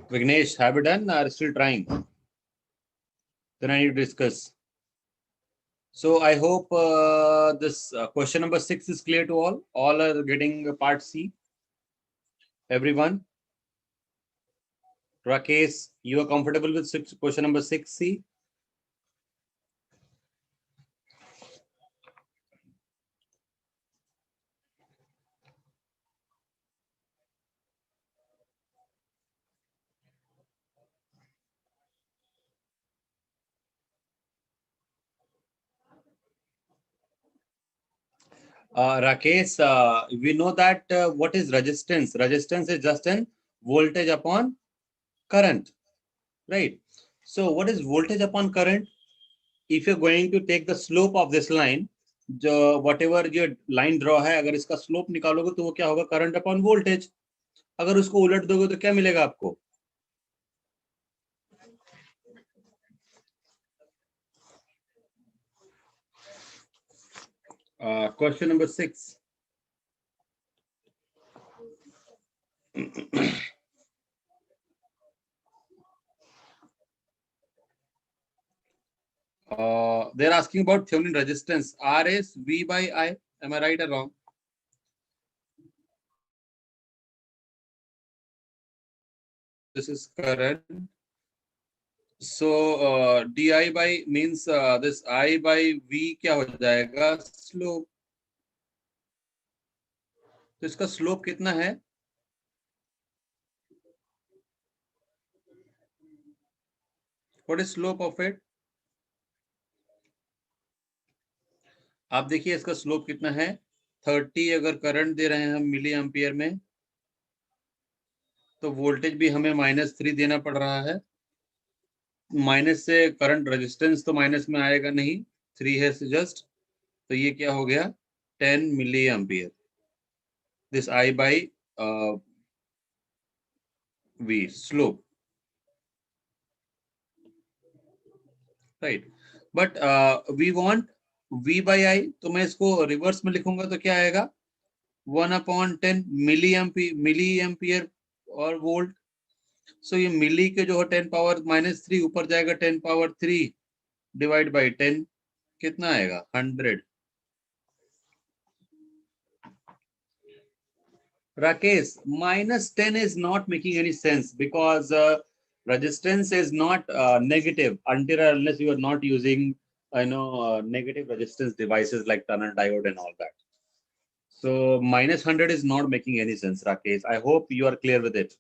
Vignesh, have you done or still trying? Then I need to discuss. So I hope this question number 6 is clear to all. All are getting part C. Everyone. Rakesh, you are comfortable with question number 6C? Rakesh, we know that what is resistance? Resistance is just an voltage upon current, right? So what is voltage upon current? If you're going to take the slope of this line, जो whatever your line draw है, अगर इसका slope निकालोगे तो वो क्या होगा? Current upon voltage. अगर उसको उलट दोगे तो क्या मिलेगा आपको? Question number 6. They're asking about Thevenin resistance. R is V by I. Am I right or wrong? This is current. So di by means this I by V क्या हो जाएगा? Slope. तो इसका slope कितना है? What is slope of it? आप देखिए इसका स्लोप कितना है? 30 अगर करंट दे रहे हैं हम मिली एम्पियर में, तो वोल्टेज भी हमें -3 देना पड़ रहा है. माइनस से करंट रेजिस्टेंस तो माइनस में आएगा नहीं, 3 है जस्ट, तो ये क्या हो गया? 10 milli ampere. This I by V slope, right. But we want V by I, तो मैं इसको रिवर्स में लिखूंगा तो क्या आएगा? 1/10 मिली एम्पियर और वोल्ट. सो ये मिली के जो है 10 पावर -3 ऊपर जाएगा 10 पावर 3 डिवाइड बाई 10, कितना आएगा? 100. Rakesh, -10 is not making any sense because resistance is not negative until unless you are not using negative resistance devices like tunnel diode and all that. So -100 is not making any sense, Rakesh. I hope you are clear with it.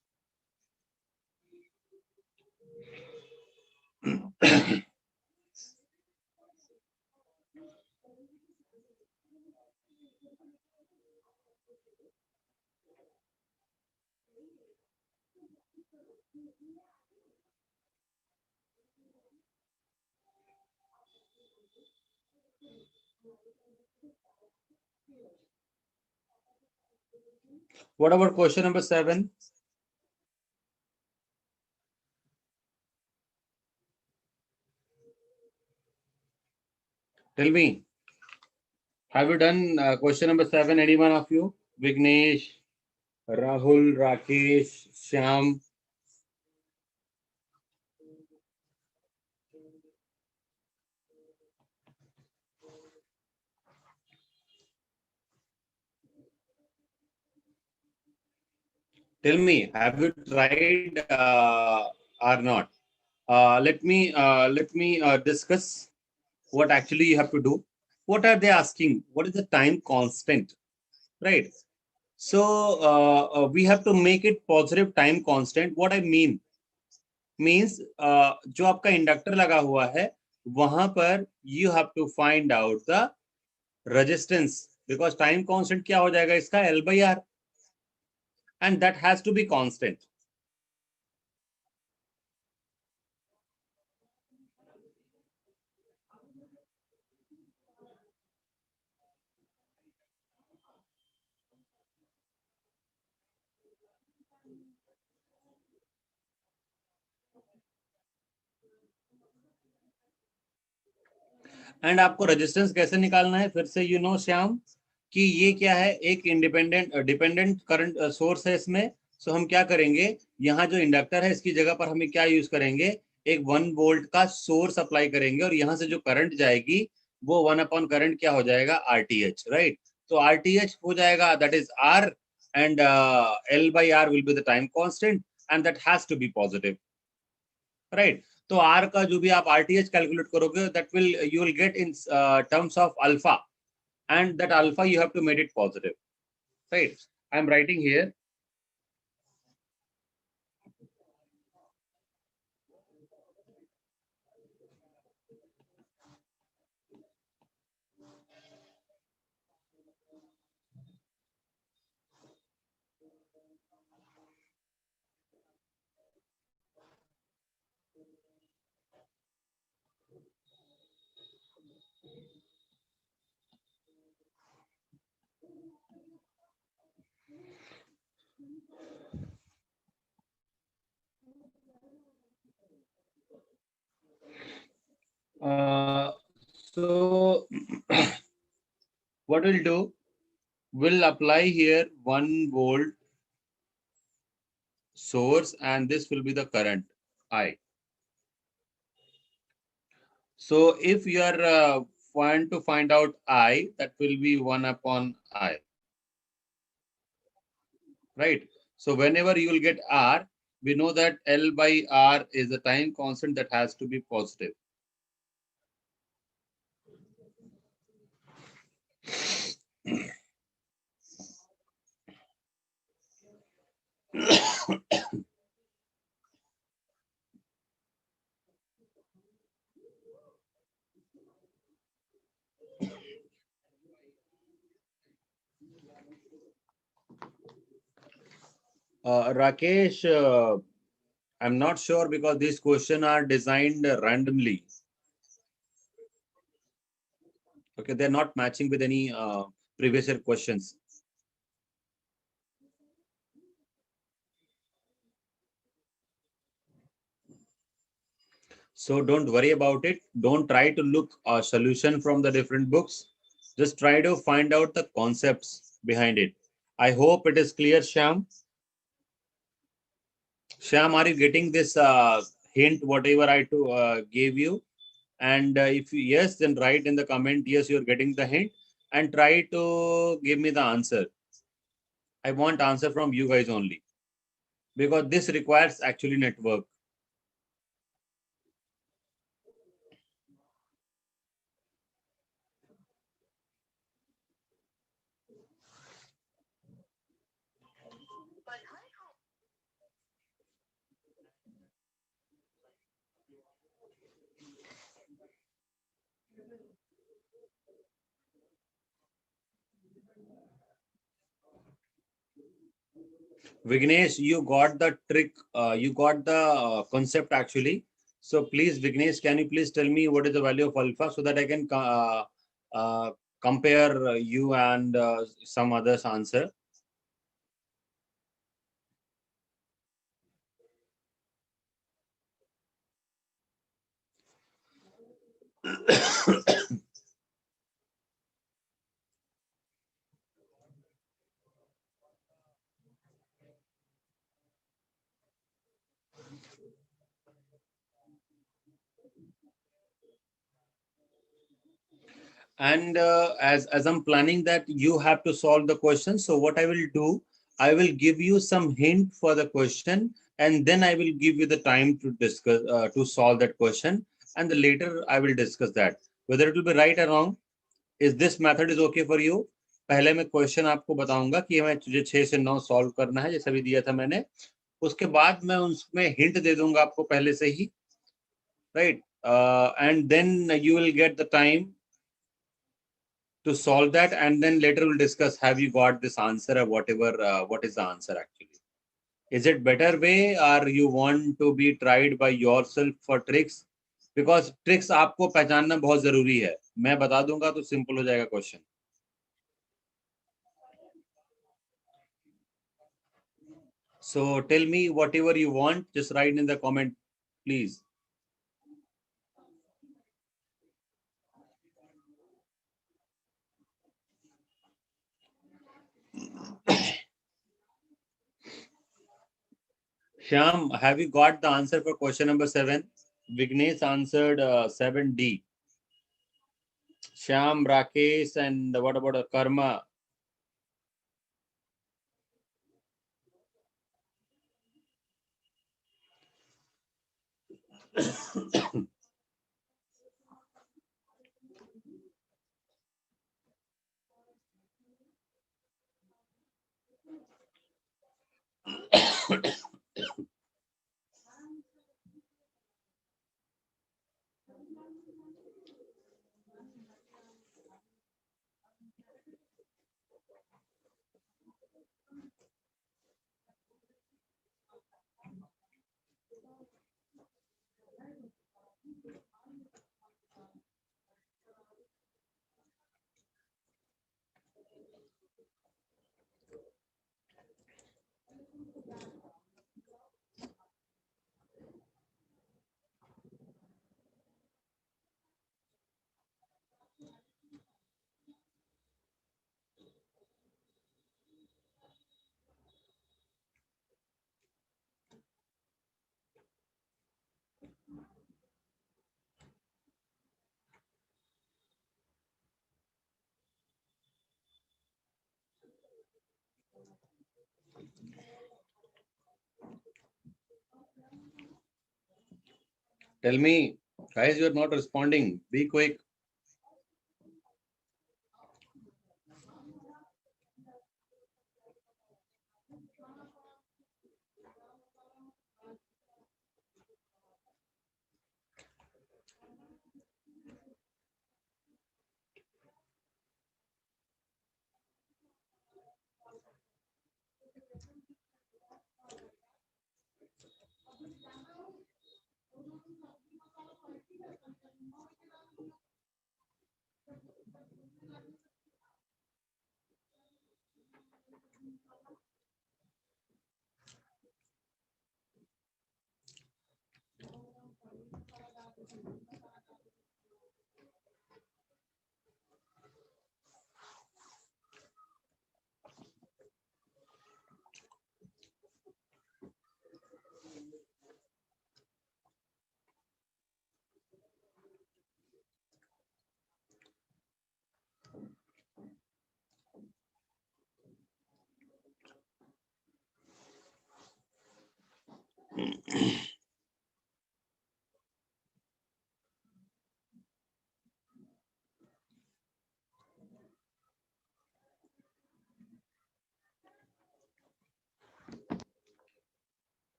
What about question number 7? Tell me, have you done question number 7? Any one of you? Vignesh, Rahul, Rakesh, Shyam. Tell me, have you tried or not? Let me discuss what actually you have to do. What are they asking? What is the time constant? Right. So we have to make it positive time constant. What I mean, means जो आपका inductor लगा हुआ है वहां पर you have to find out the resistance, because time constant क्या हो जाएगा इसका, L by R, and that has to be constant. And आपको रेजिस्टेंस कैसे निकालना है फिर से, यू नो श्याम, कि ये क्या है, एक इंडिपेंडेंट डिपेंडेंट करंट सोर्स है इसमें. सो हम क्या करेंगे, यहाँ जो इंडक्टर है इसकी जगह पर हमें क्या यूज करेंगे, एक 1 वोल्ट का सोर्स अप्लाई करेंगे, और यहाँ से जो करंट जाएगी वो 1/करंट क्या हो जाएगा, RTH, राइट. तो RTH हो जाएगा, that is R, and L by R will be the time constant, and that has to be positive, right. तो R का जो भी आप RTH कैलकुलेट करोगे, that will you will get in terms of alpha, and that alpha you have to make it positive, right. I'm writing here. So what we'll do, we'll apply here 1 volt source, and this will be the current I. So if you are want to find out I, that will be 1/I, right. So whenever you will get R, we know that L by R is the time constant that has to be positive. Rakesh, I'm not sure because these questions are designed randomly. Okay, they're not matching with any previous year questions. So don't worry about it. Don't try to look a solution from the different books. Just try to find out the concepts behind it. I hope it is clear, Sham. Sham, are you getting this hint, whatever I gave you? And if you, yes, then write in the comment, yes, you're getting the hint, and try to give me the answer. I want answer from you guys only, because this requires actually network. Vignesh, you got the trick, you got the concept actually. So please, Vignesh, can you please tell me what is the value of alpha so that I can compare you and some others answer? And as I'm planning that you have to solve the question, so what I will do, I will give you some hint for the question, and then I will give you the time to discuss to solve that question, and the later I will discuss that whether it will be right or wrong. Is this method is okay for you? पहले मैं question आपको बताऊंगा कि हमें तुझे 6 से 9 solve करना है, जैसा भी दिया था मैंने. उसके बाद मैं उसमें हिंट दे दूंगा आपको पहले से ही, right, and then you will get the time to solve that, and then later we'll discuss have you got this answer or whatever, what is the answer actually. Is it better way or you want to be tried by yourself for tricks? Because tricks आपको पहचानना बहुत जरूरी है, मैं बता दूंगा तो simple हो जाएगा question. So tell me whatever you want, just write in the comment please. Shyam, have you got the answer for question number 7? Vignesh answered 7D. Shyam, Rakesh, and what about Karma? Tell me, guys, you're not responding. Be quick.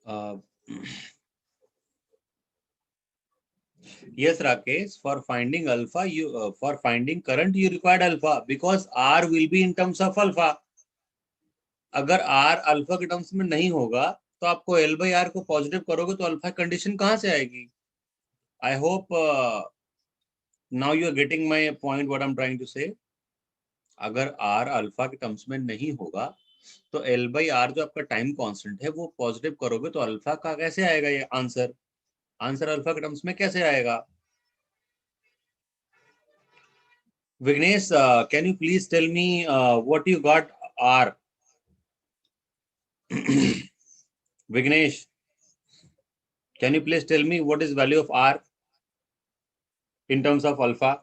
Uh, yes, Rakesh. For finding alpha, you for finding current, you required alpha because R will be in terms of alpha. अगर R alpha के terms में नहीं होगा तो आपको L by R को positive करोगे तो अल्फा कंडीशन कहाँ से आएगी? I hope now you are getting my point what I am trying to say. अगर R अल्फा के टर्म्स में नहीं होगा तो L by R जो आपका टाइम कांस्टेंट है वो पॉजिटिव करोगे तो अल्फा का कैसे आएगा ये आंसर? आंसर अल्फा के टर्म्स में कैसे आएगा? Vignesh, can you please tell me what you got R? Vignesh, can you please tell me what is value of R in terms of alpha?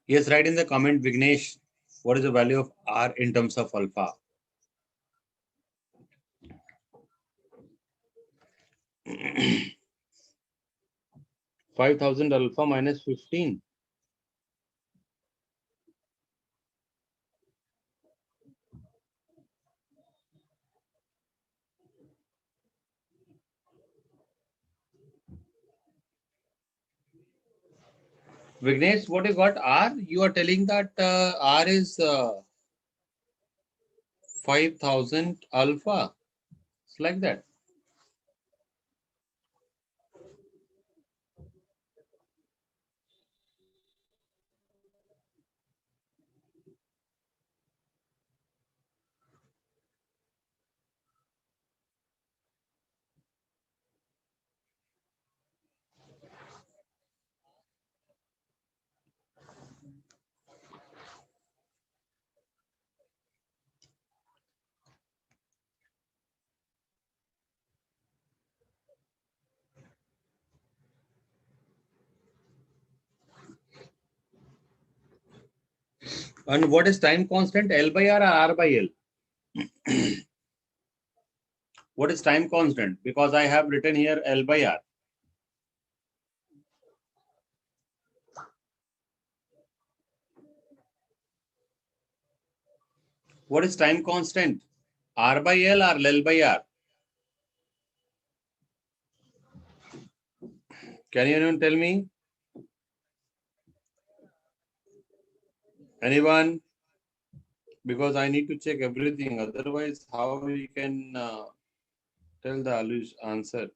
Yes, write in the comment, Vignesh, what is the value of R in terms of alpha? 5000 alpha minus 15. Vignesh, what you got R? You are telling that R is 5000 alpha. It's like that. And what is time constant? L by R or R by L? What is time constant? Because I have written here L by R. What is time constant? R by L or L by R? Can anyone tell me? Anyone? Because I need to check everything. Otherwise, how we can tell the answer?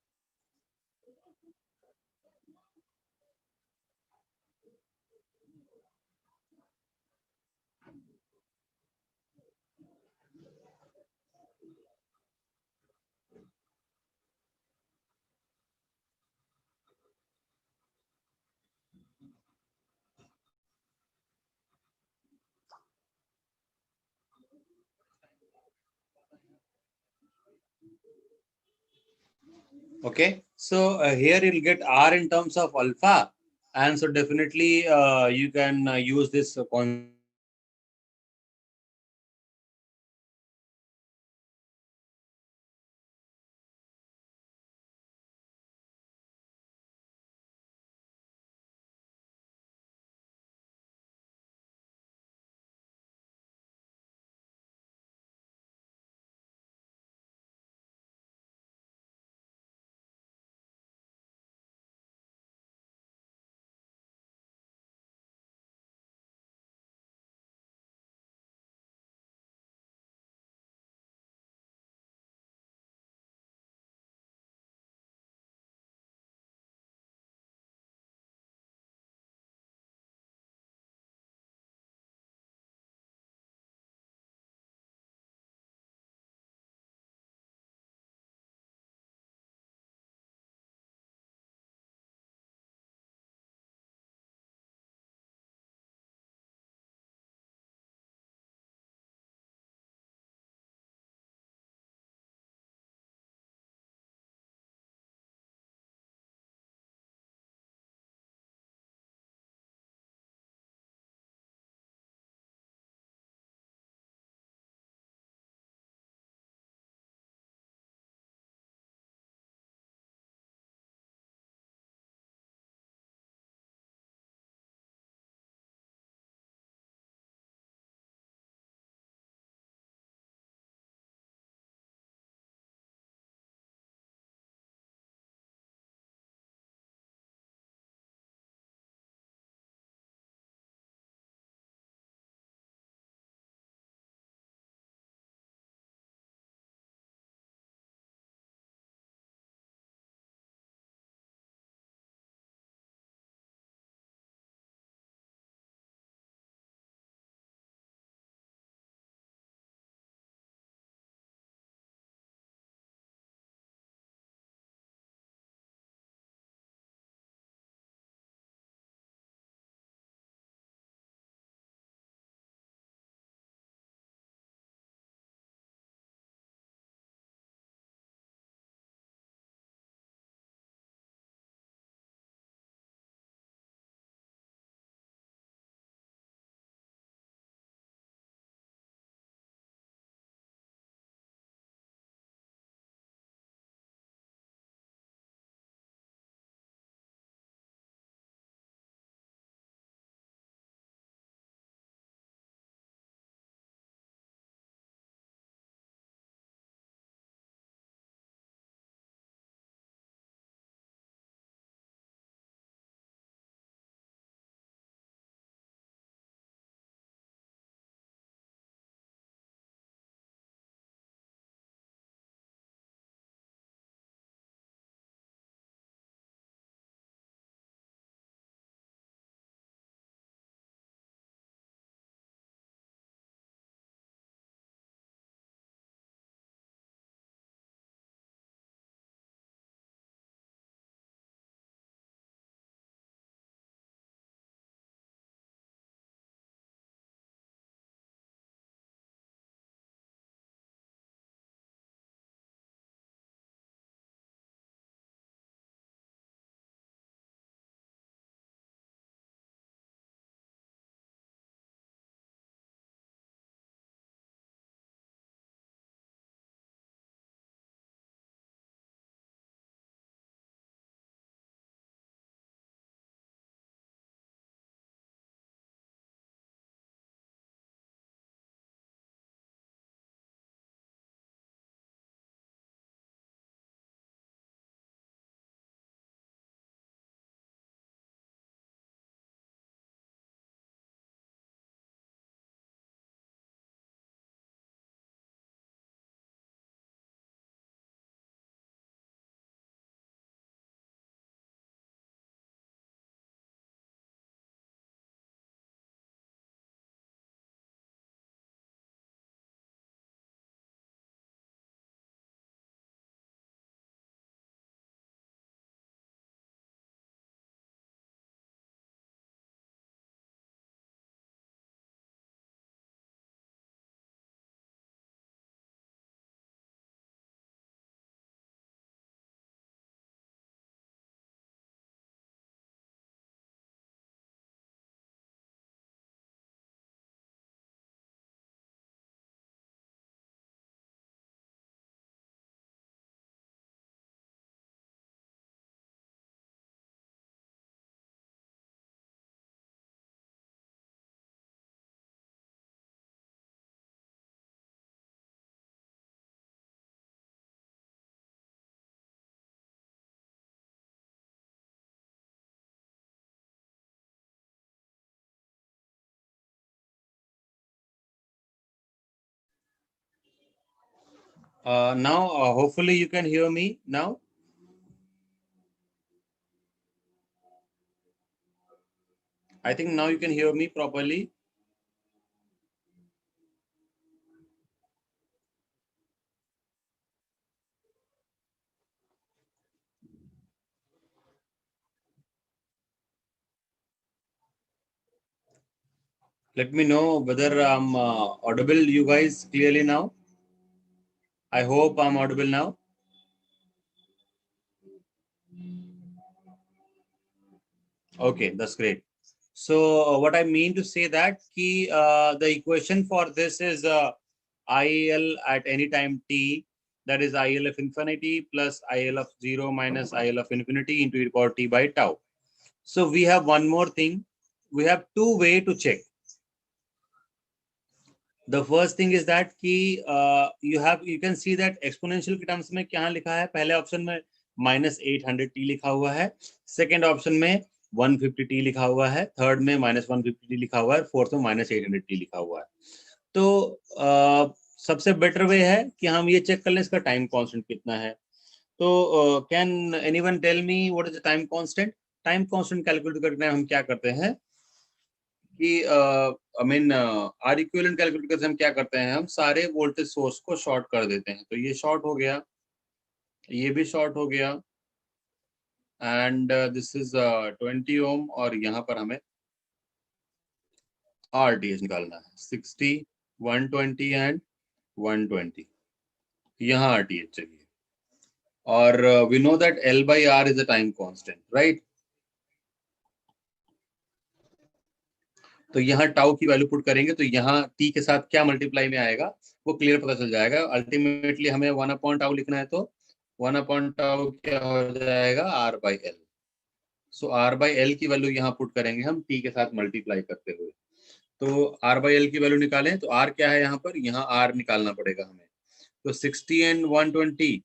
Okay. So here you'll get R in terms of alpha. And so definitely you can use this Now, hopefully you can hear me now. I think now you can hear me properly. Let me know whether I'm audible, you guys, clearly now. I hope I'm audible now. Okay, that's great. So what I mean to say that the equation for this is IL at any time t, that is IL of infinity plus IL of 0 minus IL of infinity into e power t by tau. So we have one more thing. We have two ways to check. The first thing is that you can see that exponential के terms में क्या लिखा है. पहले option में -800t लिखा हुआ है, सेकेंड ऑप्शन में 150t लिखा हुआ है, थर्ड में -150t लिखा हुआ है, फोर्थ में -800t लिखा हुआ है. तो सबसे बेटर वे है कि हम ये चेक कर लें इसका टाइम कांस्टेंट कितना है. तो can anyone tell me what is the time constant. Time constant calculate करने हम क्या करते हैं कि I mean R equivalent calculate करते हम क्या करते हैं, हम सारे वोल्टेज सोर्स को शॉर्ट कर देते हैं. तो ये शॉर्ट हो गया, ये भी शॉर्ट हो गया, एंड दिस इज 20 ओम, और यहाँ पर हमें आरटीएच निकालना है 60, 120 एंड 120. यहाँ आरटीएच चाहिए, और we know that L by R is a time constant, right. तो यहाँ टाउ की वैल्यू पुट करेंगे तो यहाँ टी के साथ क्या मल्टीप्लाई में आएगा वो क्लियर पता चल जाएगा. अल्टीमेटली हमें 1 अपॉन टाउ लिखना है, तो 1 अपॉन टाउ क्या हो जाएगा, R by L. So R by L की वैल्यू यहाँ पुट करेंगे हम टी के साथ मल्टीप्लाई करते हुए. तो आर बाई एल की वैल्यू निकालें तो आर क्या है यहाँ पर, यहाँ आर निकालना पड़ेगा हमें. तो 60 एंड 120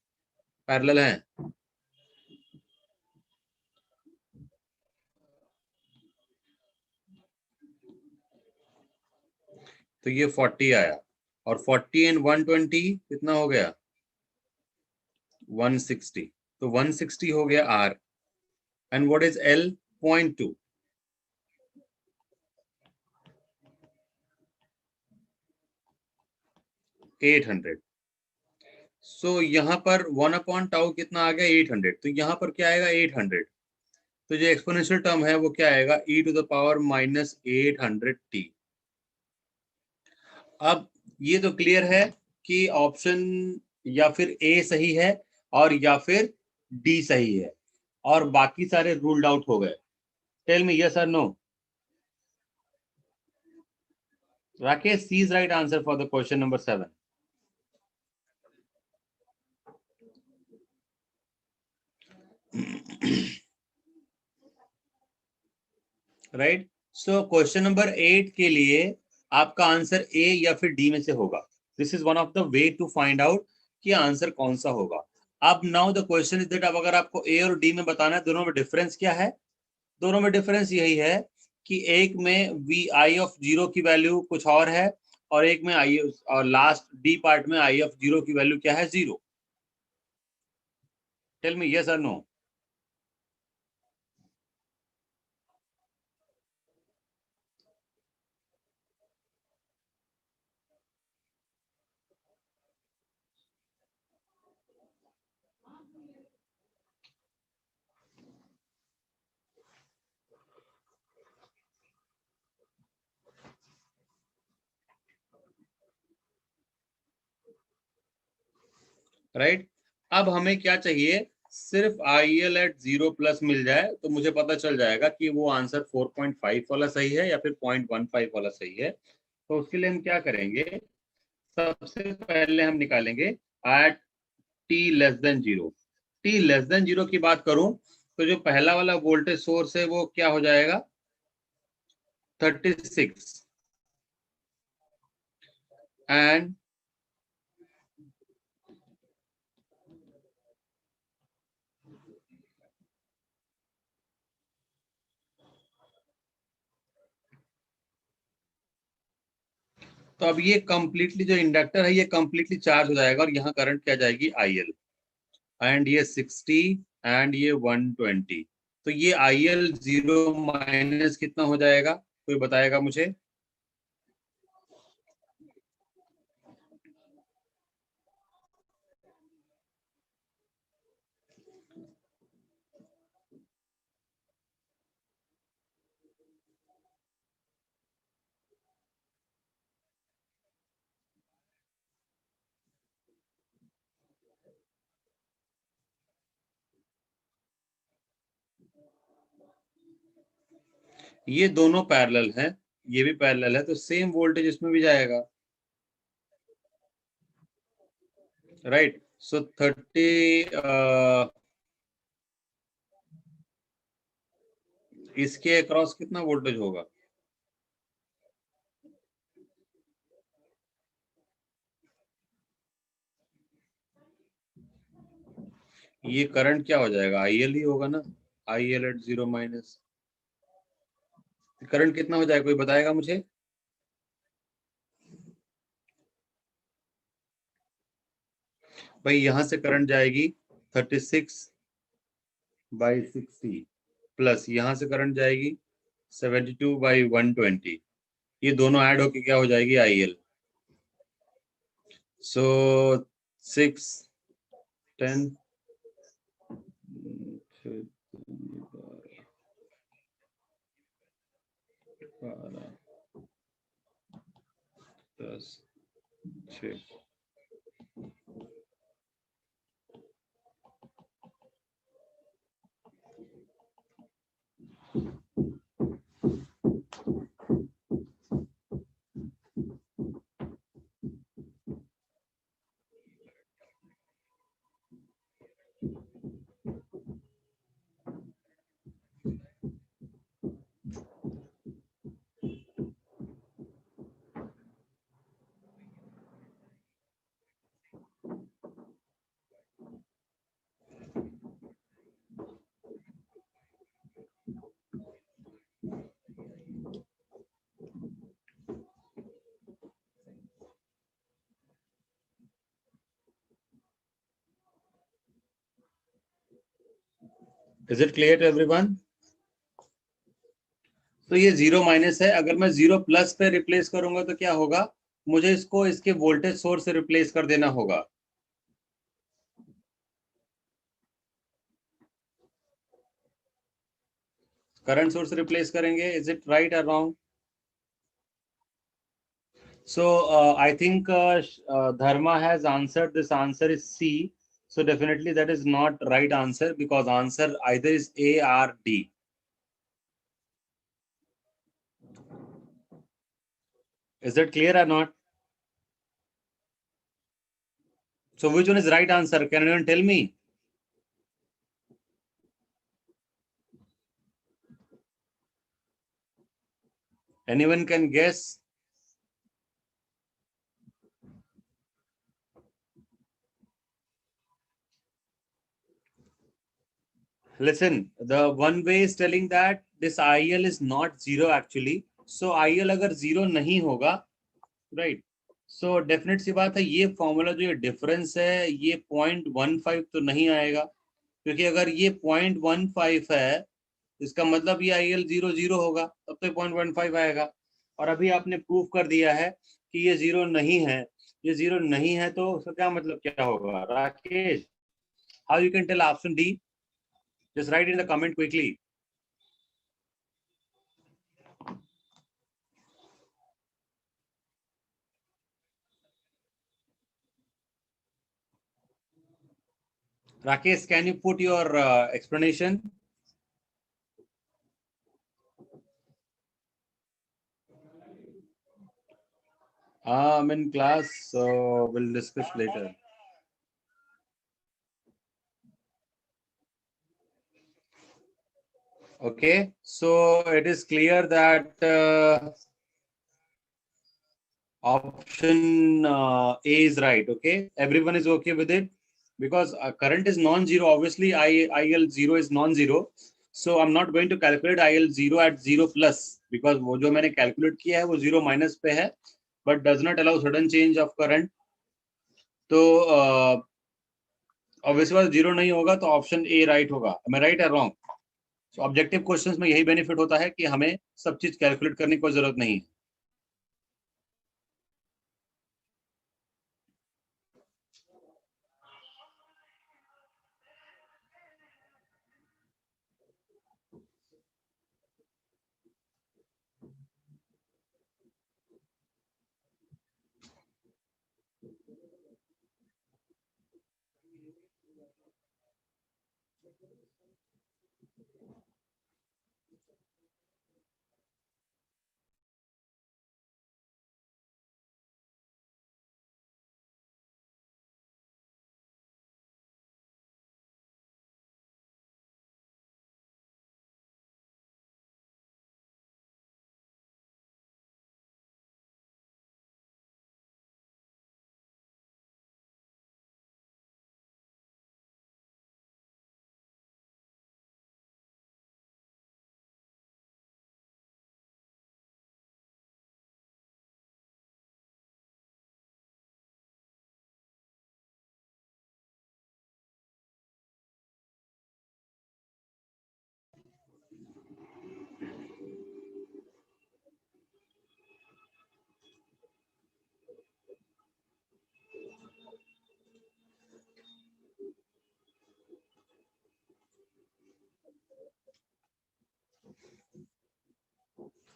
पैरेलल हैं, तो ये 40 आया, और 40 एंड 120 कितना हो गया, 160. तो 160 हो गया R. And what is L, 0.2. 800. So यहाँ पर 1 अपॉन टाउ कितना आ गया, 800. तो यहाँ पर क्या आएगा, 800. तो जो एक्सपोनेंशियल टर्म है वो क्या आएगा, e to the power -800t. अब ये तो क्लियर है कि ऑप्शन या फिर ए सही है और या फिर डी सही है, और बाकी सारे रूल्ड आउट हो गए. टेल मी यस और no. Rakesh, C is right answer for the question number 7. Right. So question number 8 के लिए आपका आंसर ए या फिर डी में से होगा. This is one of the way to find out कि आंसर कौन सा होगा. अब now the question is that, अब अगर आपको ए और डी में बताना है दोनों में डिफरेंस क्या है. दोनों में डिफरेंस यही है कि एक में वी आई ऑफ जीरो की वैल्यू कुछ और है, और एक में आई, और लास्ट डी पार्ट में आई ऑफ जीरो की वैल्यू क्या है, 0. टेल मी यस और नो. राइट. अब हमें क्या चाहिए, सिर्फ आई एल एट 0+ मिल जाए तो मुझे पता चल जाएगा कि वो आंसर 4.5 वाला सही है या फिर 0.15 वाला सही है. तो उसके लिए हम क्या करेंगे, सबसे पहले हम निकालेंगे at T less than 0. T less than 0 की बात करूं तो जो पहला वाला वोल्टेज सोर्स है वो क्या हो जाएगा, 36. एंड तो अब ये कंप्लीटली जो इंडक्टर है ये कंप्लीटली चार्ज हो जाएगा और यहाँ करंट क्या जाएगी IL, एंड ये 60 एंड ये 120। तो ये IL 0 माइनस कितना हो जाएगा, कोई बताएगा मुझे? ये दोनों पैरेलल है, ये भी पैरेलल है, तो सेम वोल्टेज इसमें भी जाएगा, राइट? सो 30 इसके अक्रॉस कितना वोल्टेज होगा? ये करंट क्या हो जाएगा, IL ही होगा ना, IL एट 0 माइनस। करंट कितना हो जाएगा, कोई बताएगा मुझे? भाई यहां से करंट जाएगी 36/60 प्लस यहां से करंट जाएगी 72/120। ये दोनों ऐड होके क्या हो जाएगी, IL। So 6 10 12 10 6। Is it clear to everyone? तो ये 0 माइनस है, अगर मैं 0 प्लस पे रिप्लेस करूंगा तो क्या होगा, मुझे इसको इसके वोल्टेज सोर्स से रिप्लेस कर देना होगा। करंट सोर्स रिप्लेस करेंगे, इज इट राइट और wrong? So I think Dharma has answered. This answer is C. So definitely that is not right answer, because answer either is A or D. Is that clear or not? So which one is right answer? Can anyone tell me? Anyone can guess? Listen, the one way is telling that this IL is not zero actually. So IL अगर zero नहीं होगा, right? So definite सी बात है, ये formula जो ये difference है ये 0.15 तो नहीं आएगा, क्योंकि अगर ये 0.15 है इसका मतलब ये IL 0 होगा, तब तो 0.15 आएगा। और अभी आपने प्रूफ कर दिया है कि ये 0 नहीं है, ये 0 नहीं है, तो उसका क्या मतलब क्या होगा Rakesh? How you can tell option D? Just write in the comment quickly. Rakesh, can you put your explanation? I'm in class, so we'll discuss later. Okay, so it is clear that option A is right. Okay, everyone is okay with it, because current is non-zero. Obviously, IL 0 is non-zero. So I'm not going to calculate IL 0 at 0 plus, because वो जो मैंने calculate किया है वो 0 minus पे है. but does not allow sudden change of current, तो obviously बात जीरो नहीं होगा, तो ऑप्शन ए राइट होगा. एम आई राइट और रॉन्ग? सो ऑब्जेक्टिव क्वेश्चंस में यही बेनिफिट होता है कि हमें सब चीज कैलकुलेट करने की कोई जरूरत नहीं है.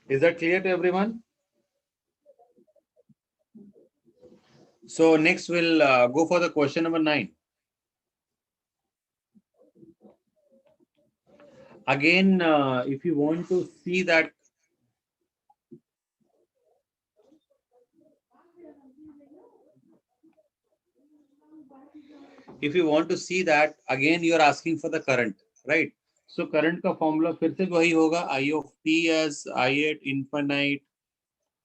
Is that clear to everyone? So next we'll go for the question number 9. Again, if you want to see that, again you are asking for the current, right? So current का formula फिर से वही होगा, I of t as I at infinite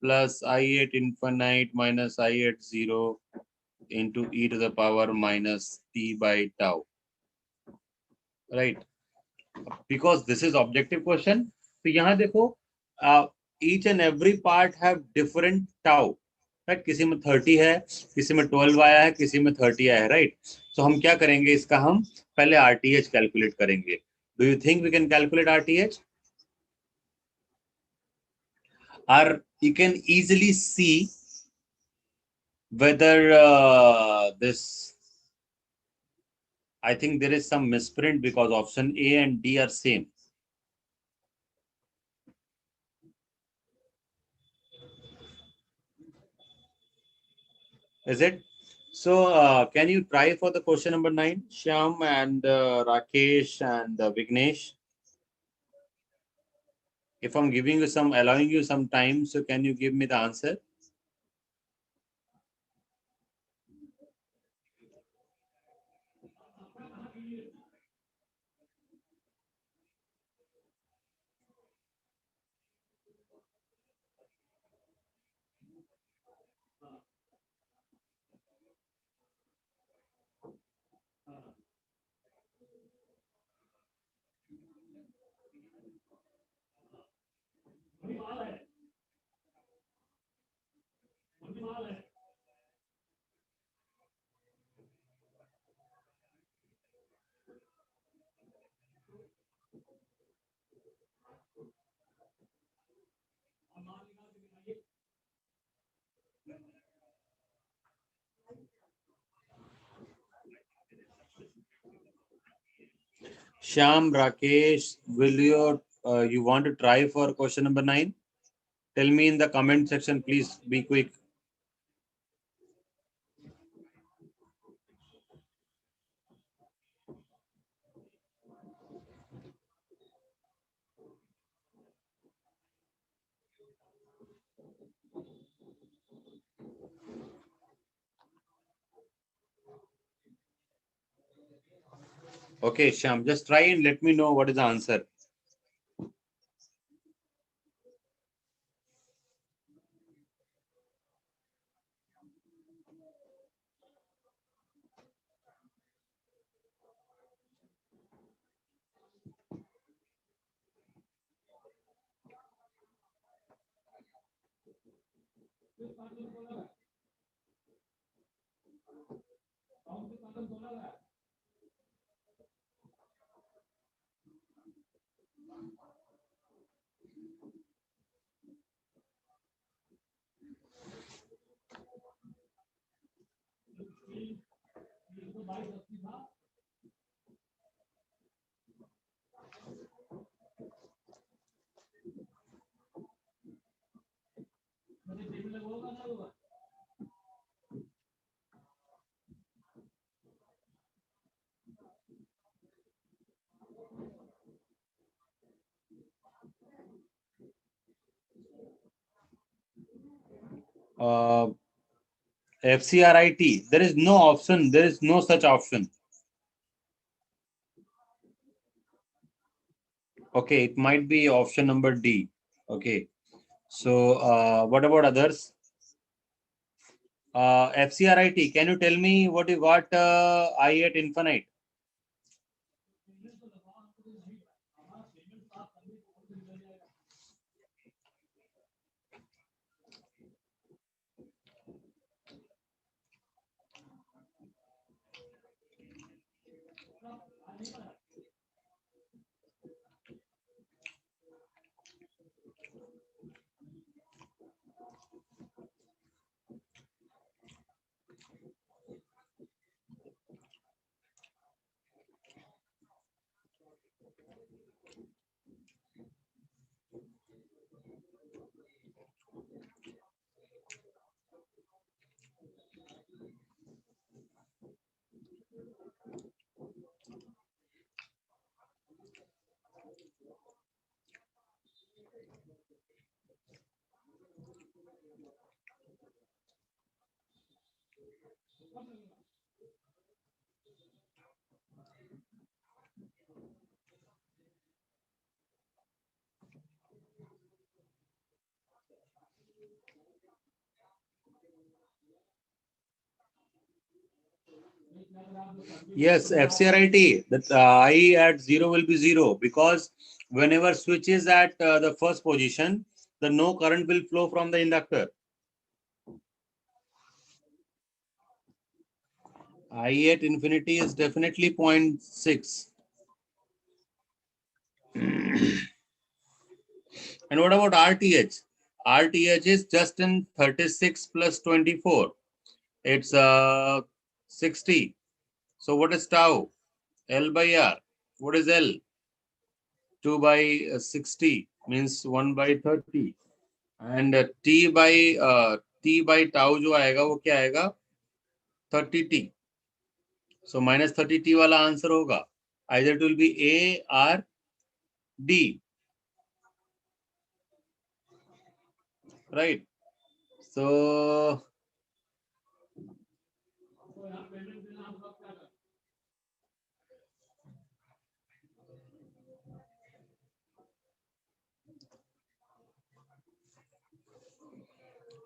plus I at infinite minus I at 0 into e to the power minus t by tau, right? Because this is objective question, तो यहाँ देखो, each and every part have different tau, right? किसी में 30 है, किसी में 12 आया है, किसी में 30 आया है, right? So हम क्या करेंगे, इसका हम पहले RTH कैलकुलेट करेंगे. Do you think we can calculate RTH? Or you can easily see whether this, I think there is some misprint because option A and D are same. Is it? So can you try for the question number 9, Shyam and Rakesh and Vignesh? If I'm giving you some, allowing you some time, so can you give me the answer? Shyam, Rakesh, will you want to try for question number 9? Tell me in the comment section, please be quick. Okay, Shyam, just try and let me know what is the answer. FCRIT. There is no option. There is no such option. Okay, it might be option number D. Okay. So, what about others? FCRIT. Can you tell me what you got I at infinite? Yes, FCRIT. That I at 0 will be 0 because whenever switch is at the first position, the no current will flow from the inductor. I at infinity is definitely 0.6. And what about RTH? RTH is just in 36 plus 24. It's 60. So what is tau? L by R. What is L? 2 by 60 means 1 by 30. And T by tau जो आएगा वो क्या आएगा 30T. So minus 30T वाला answer होगा. Either it will be A or D. Right.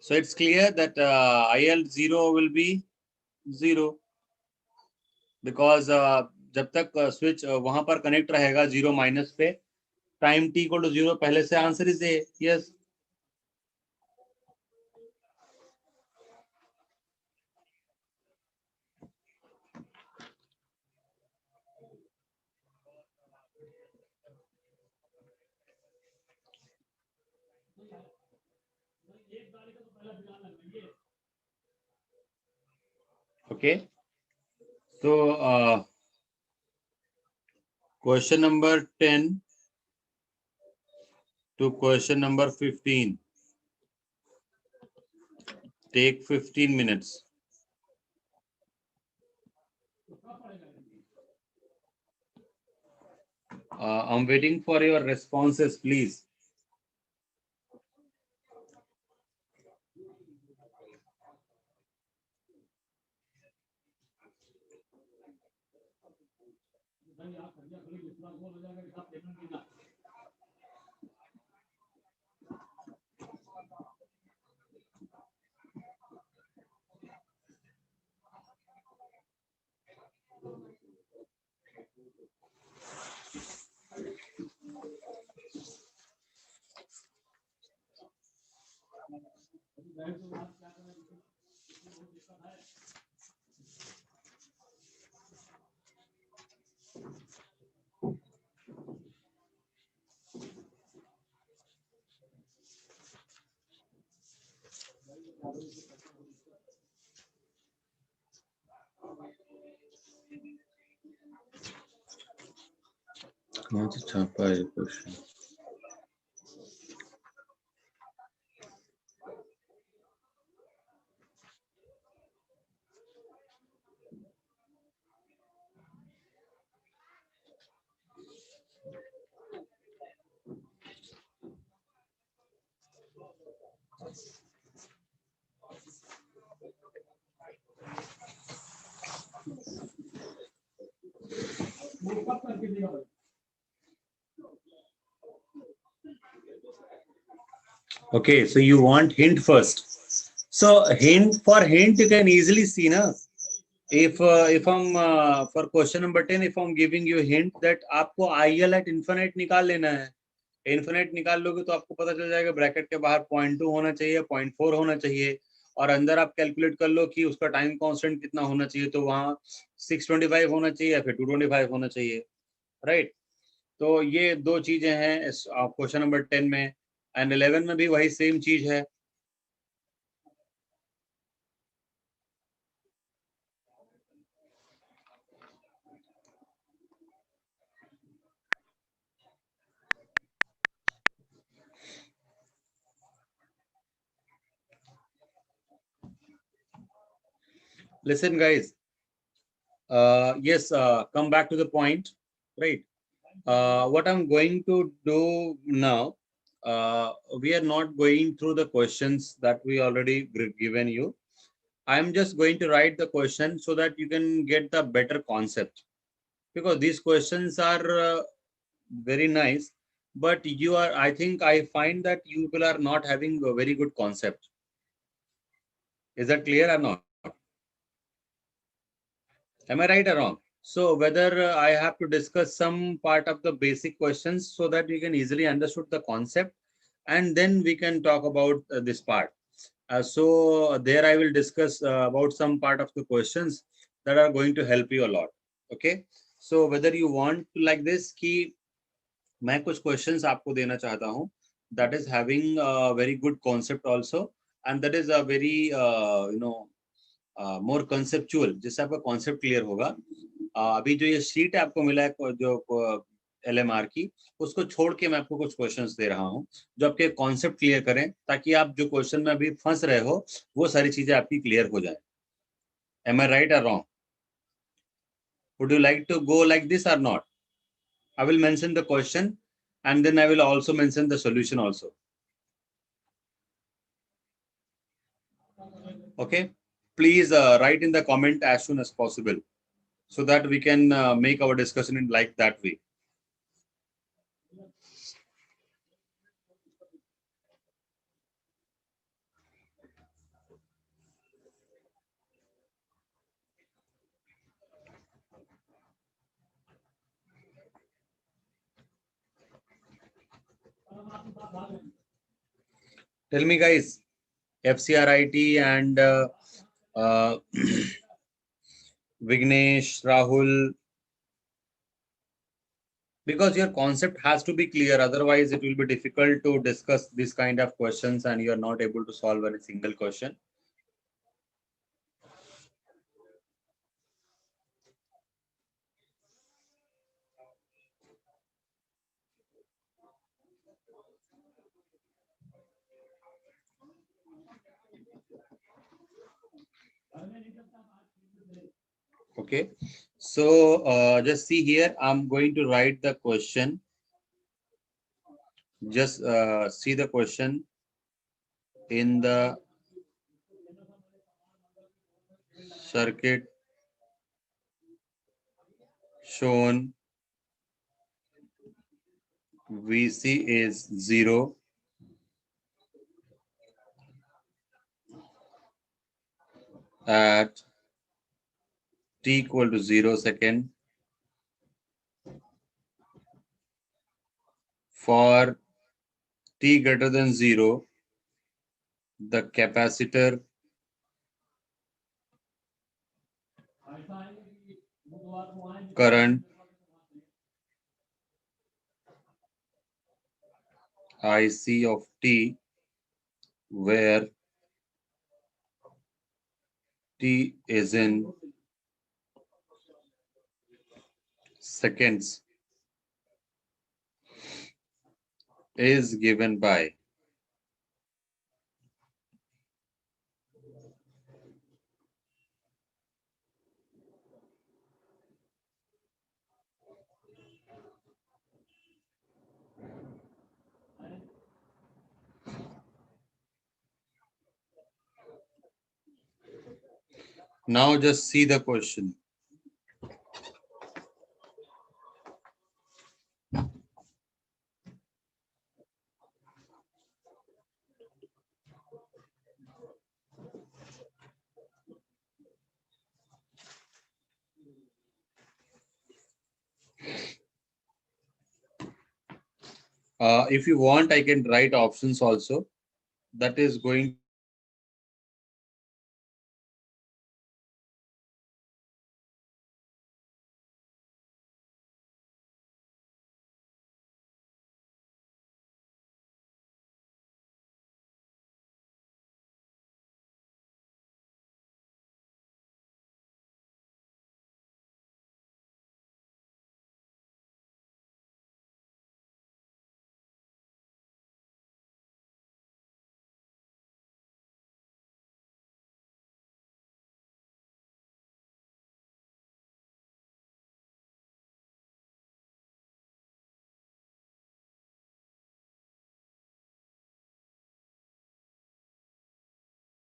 So it's clear that IL0 will be 0 because जब तक switch वहां पर कनेक्ट रहेगा 0 माइनस पे टाइम t इक्वल टू 0 पहले से answer is a yes. Okay. So question number 10 to question number 15 take 15 minutes. I'm waiting for your responses, please. छापा है question. Okay, so you want hint first. So hint you can easily see na. If I'm for question number 10, if I'm giving you a hint that आपको IL at infinite निकाल लेना है, infinite निकाल लोगे तो आपको पता चल जाएगा ब्रैकेट के बाहर 0.2 होना चाहिए, 0.4 होना चाहिए, और अंदर आप कैलकुलेट कर लो कि उसका टाइम कांस्टेंट कितना होना चाहिए, तो वहाँ 625 होना चाहिए या फिर 225 होना चाहिए, राइट। तो ये दो चीजें हैं क्वेश्चन नंबर 10 में, एंड 11 में भी वही सेम चीज है। Listen guys, yes, come back to the point, right? What I'm going to do now, we are not going through the questions that we already given you. I'm just going to write the question so that you can get the better concept, because these questions are very nice, but I think I find that you people are not having a very good concept. Is that clear or not? Am I right or wrong? So whether I have to discuss some part of the basic questions so that you can easily understood the concept, and then we can talk about this part. So there I will discuss about some part of the questions that are going to help you a lot. Okay. So whether you want to like this कि मैं कुछ questions आपको देना चाहता हूँ that is having a very good concept also, and that is a very more conceptual, जिससे आपका concept clear होगा। अभी जो ये शीट आपको मिला है जो LMR की, उसको छोड़ के मैं आपको कुछ क्वेश्चंस दे रहा हूं जो आपके कॉन्सेप्ट क्लियर करें, ताकि आप जो क्वेश्चन में अभी फंस रहे हो वो सारी चीजें आपकी क्लियर हो जाए। Am I right or wrong? Would you like to go like this or not? I will mention the question and then I will also mention the solution also. Okay, please write in the comment as soon as possible so that we can make our discussion in like that way. Tell me guys, FCRIT and Vignesh, Rahul, because your concept has to be clear, otherwise it will be difficult to discuss this kind of questions and you are not able to solve a single question. Okay, so just see here, I'm going to write the question. Just see the question in the circuit shown. VC is 0 at t equal to 0 second for t greater than 0, the capacitor current IC of t, where t is in seconds, is given by. Now just see the question. If you want, I can write options also. That is going to be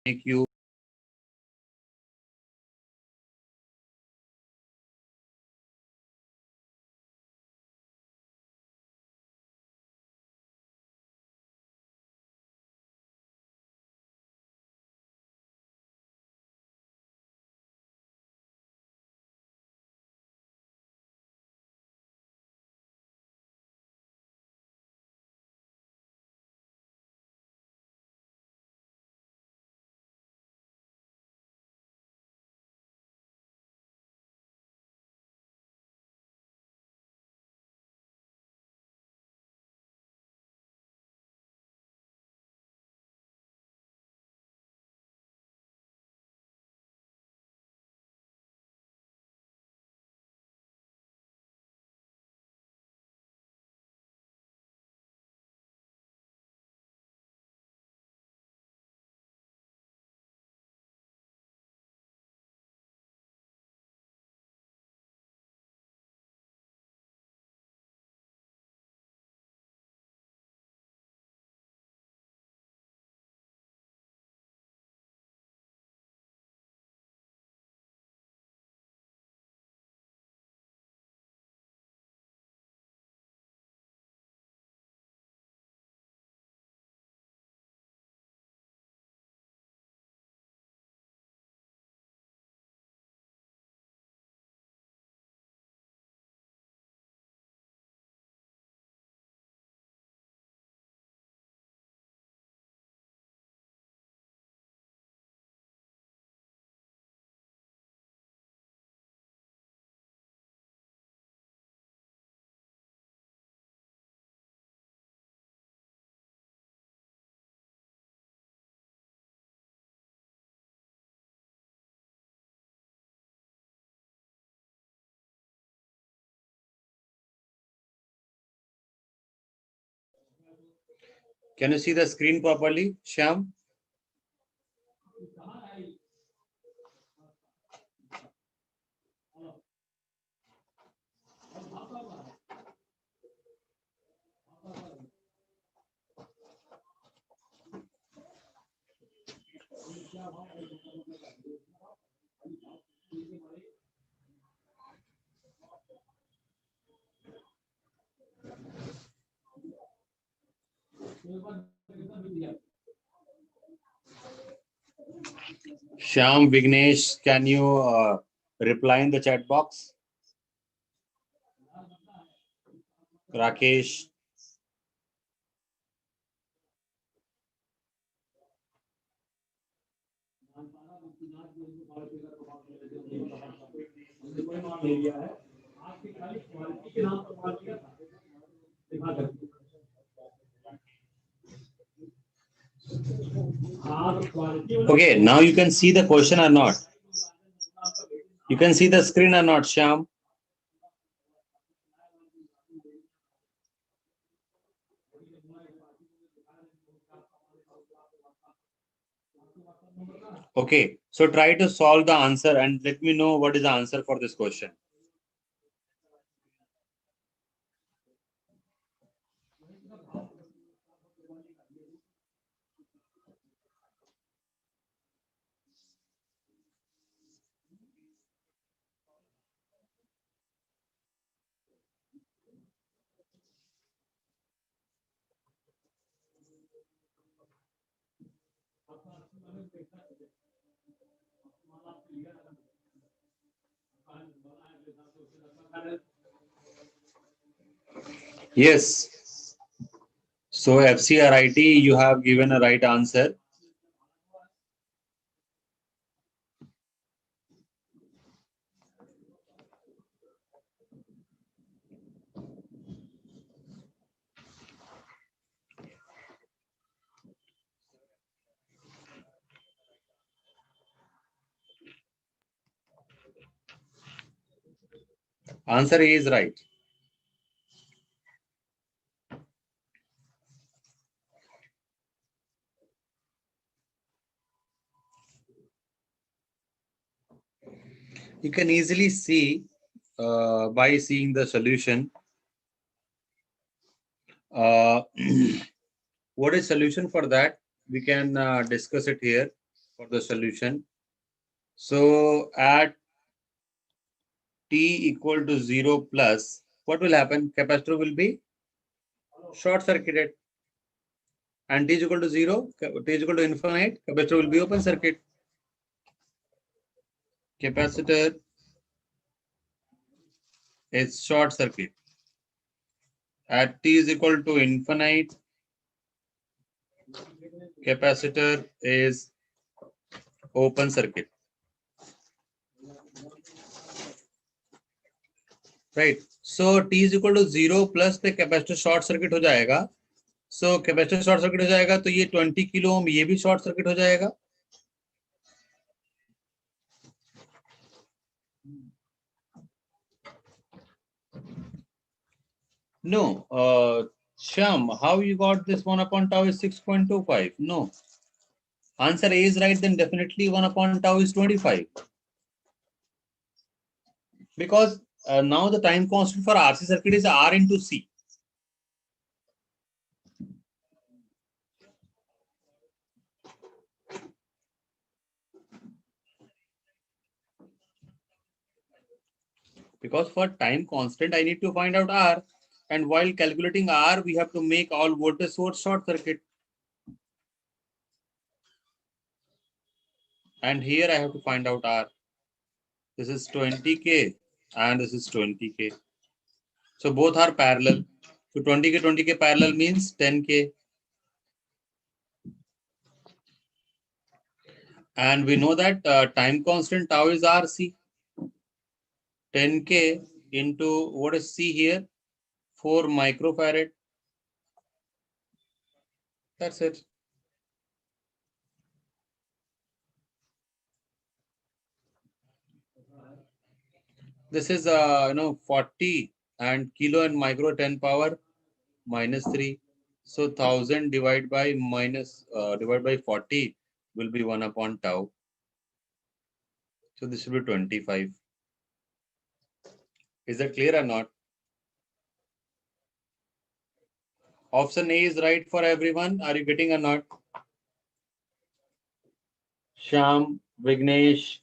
make you Can you see the screen properly, Shyam? Shyam, Vignesh, can you reply in the chat box? Rakesh. Okay, now you can see the question or not? You can see the screen or not, Shyam? Okay, so try to solve the answer and let me know what is the answer for this question. Yes. So FCRIT, you have given a right answer. Answer A is right. You can easily see by seeing the solution. Uh, what is solution for that? We can discuss it here for the solution. So at t equal to 0 plus, what will happen? Capacitor will be short circuited. And t is equal to 0, t is equal to infinite, capacitor will be open circuit. Capacitor is short circuit. At t is equal to infinite, capacitor is open circuit. Right. So t is equal to 0 plus the capacitor short circuit हो जाएगा. So capacitor short circuit हो जाएगा तो ये 20 kilo ohm ये भी short circuit हो जाएगा. No, Shyam, how you got this 1 upon tau is 6.25? No. Answer A is right, then definitely 1 upon tau is 25. Because now the time constant for RC circuit is R into C. Because for time constant, I need to find out R. And while calculating R, we have to make all voltage source short circuit. And here I have to find out R. This is 20K and this is 20K. So both are parallel. So 20K parallel means 10K. And we know that time constant tau is RC. 10K into what is C here? 4 microfarad. That's it. This is 40 and kilo and micro 10 power minus 3. So 1000 divided by 40 will be 1 upon tau. So this will be 25. Is that clear or not? Option A is right for everyone. Are you getting or not? Sham, Vignesh,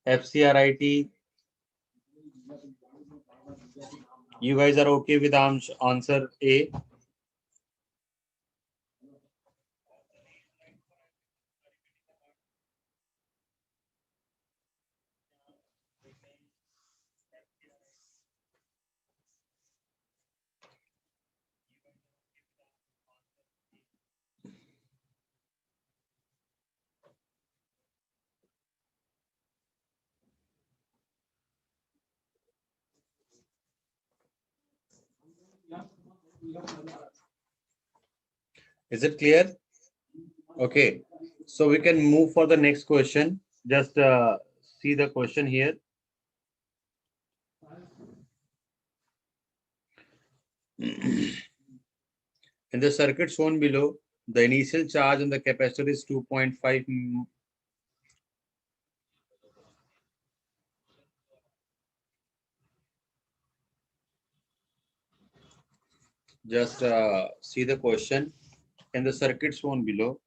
FCRIT. You guys are okay with answer A? Is it clear? Okay. So we can move for the next question. Just see the question here. In the circuit shown below, the initial charge on the capacitor is 2.5. Just see the question. In the circuit shown below,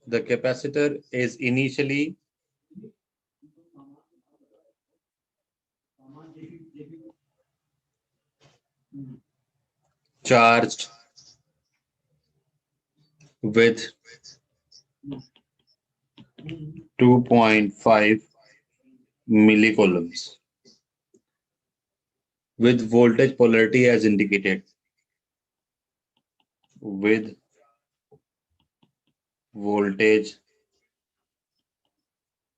the capacitor is initially charged with 2.5 millicoulombs with voltage polarity as indicated. With voltage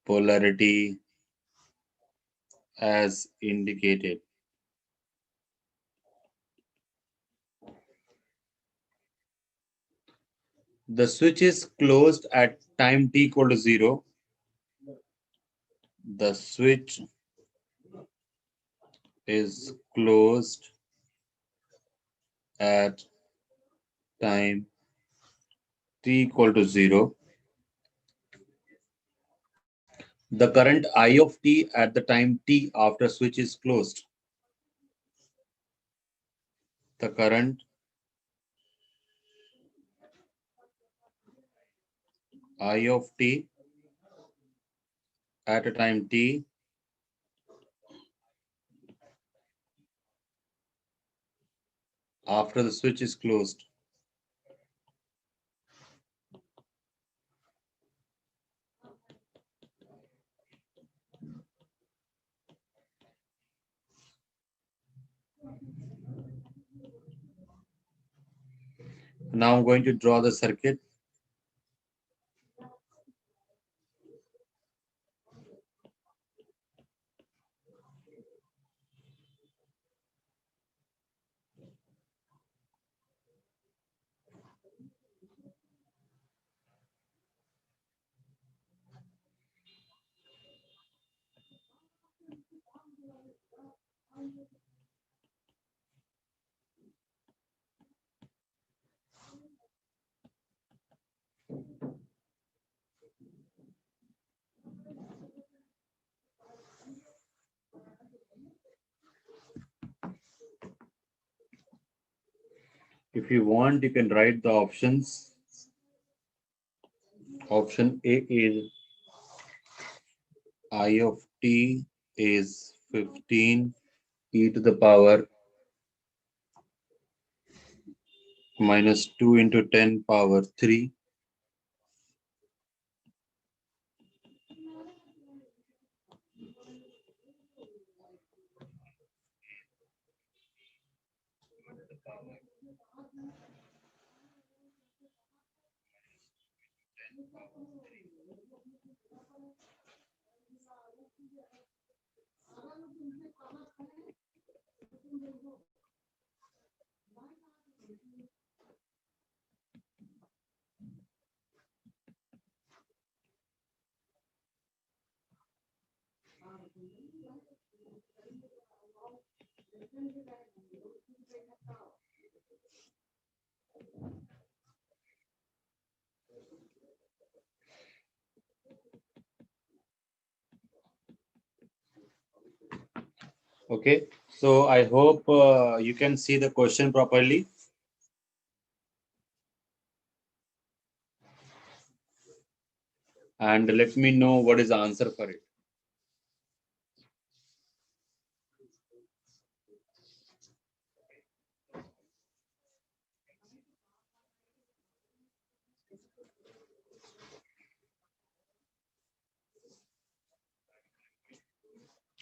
polarity as indicated. The switch is closed at time t equal to 0. The switch is closed at time t equal to 0. The current I of t at the time t after switch is closed. The current I of t at a time t after the switch is closed. Now I'm going to draw the circuit. If you want, you can write the options. Option A is I of t is 15 e to the power minus 2 into 10 power 3. Okay, so I hope you can see the question properly. And let me know what is the answer for it.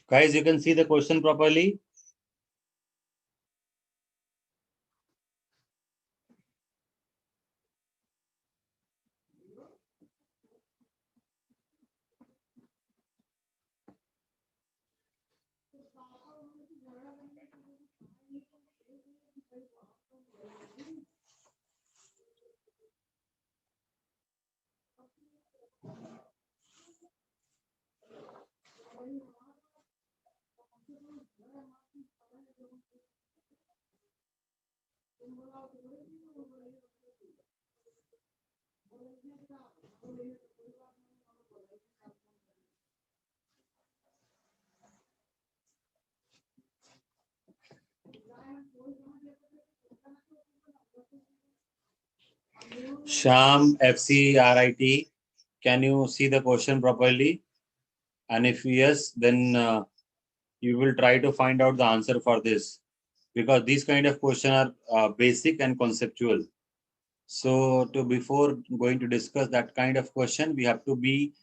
Guys, you can see the question properly. Sham FCRIT, can you see the question properly? And if yes, then you will try to find out the answer for this, because these kind of questions are basic and conceptual. So to before going to discuss that kind of question, we have to be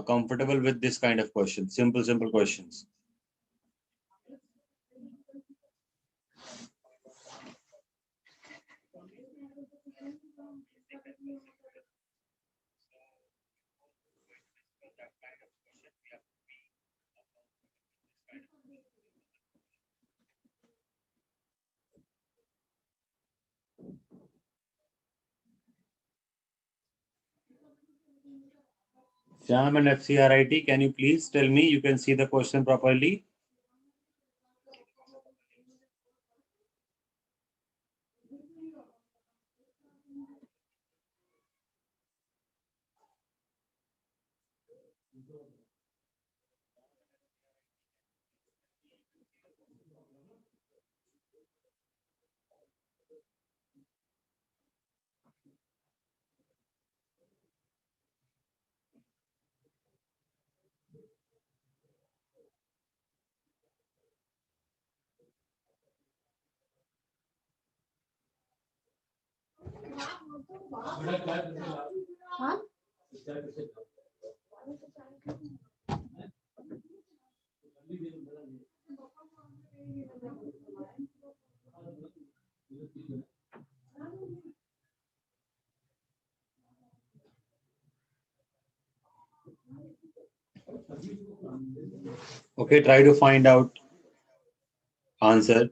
comfortable with this kind of question, simple questions. Sham and FCRIT, can you please tell me you can see the question properly? Okay, try to find out answer.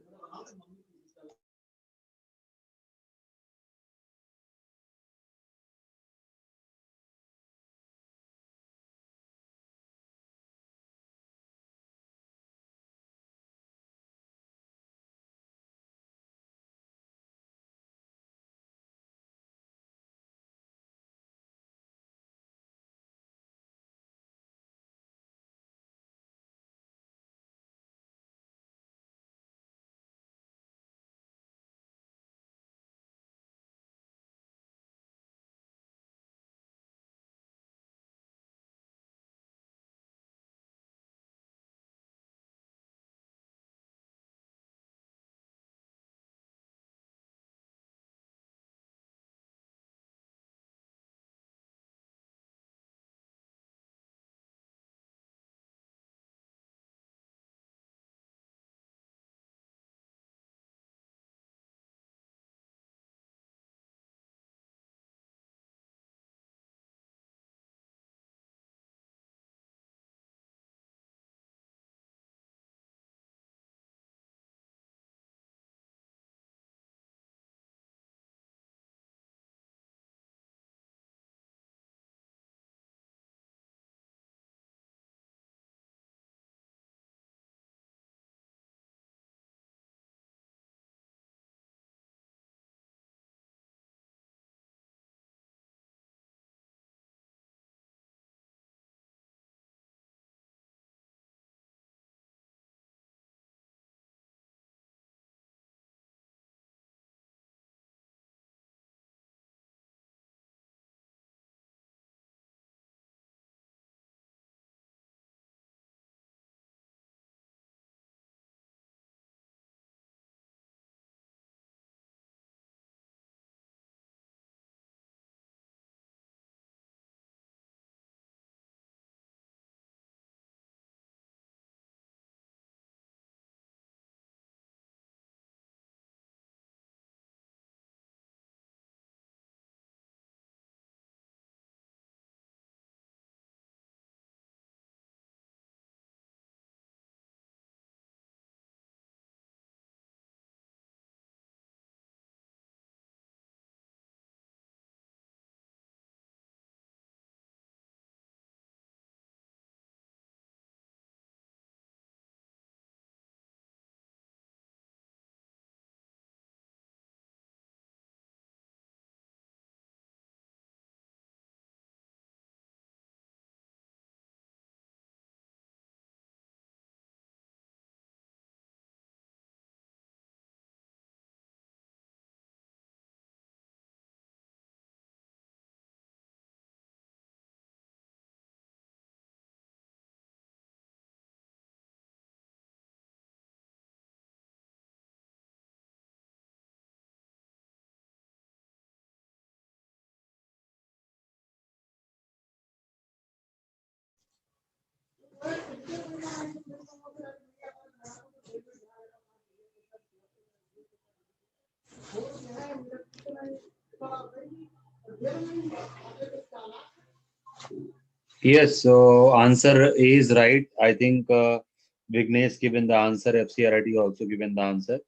Yes, so answer A is right. I think Vignesh given the answer, FCRIT also given the answer.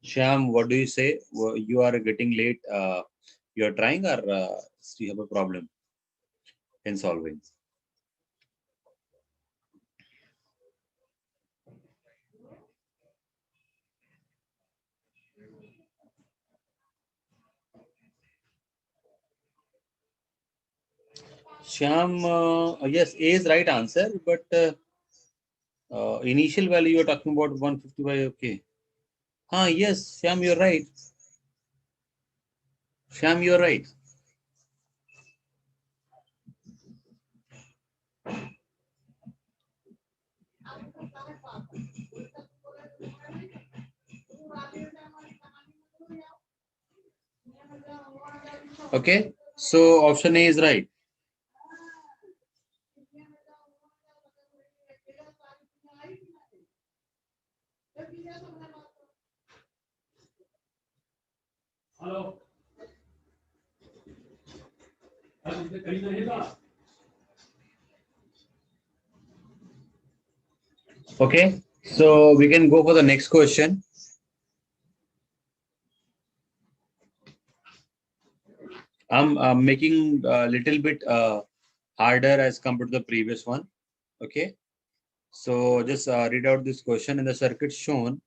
Shyam, what do you say? You are getting late. You are trying or you have a problem in solving? Shyam, yes, A is right answer, but initial value you are talking about 155. Okay. Yes, Shyam, you're right. Shyam, you're right. Okay. So option A is right. Okay. So we can go for the next question. I'm making a little bit harder as compared to the previous one. Okay. So just read out this question. In the circuit shown,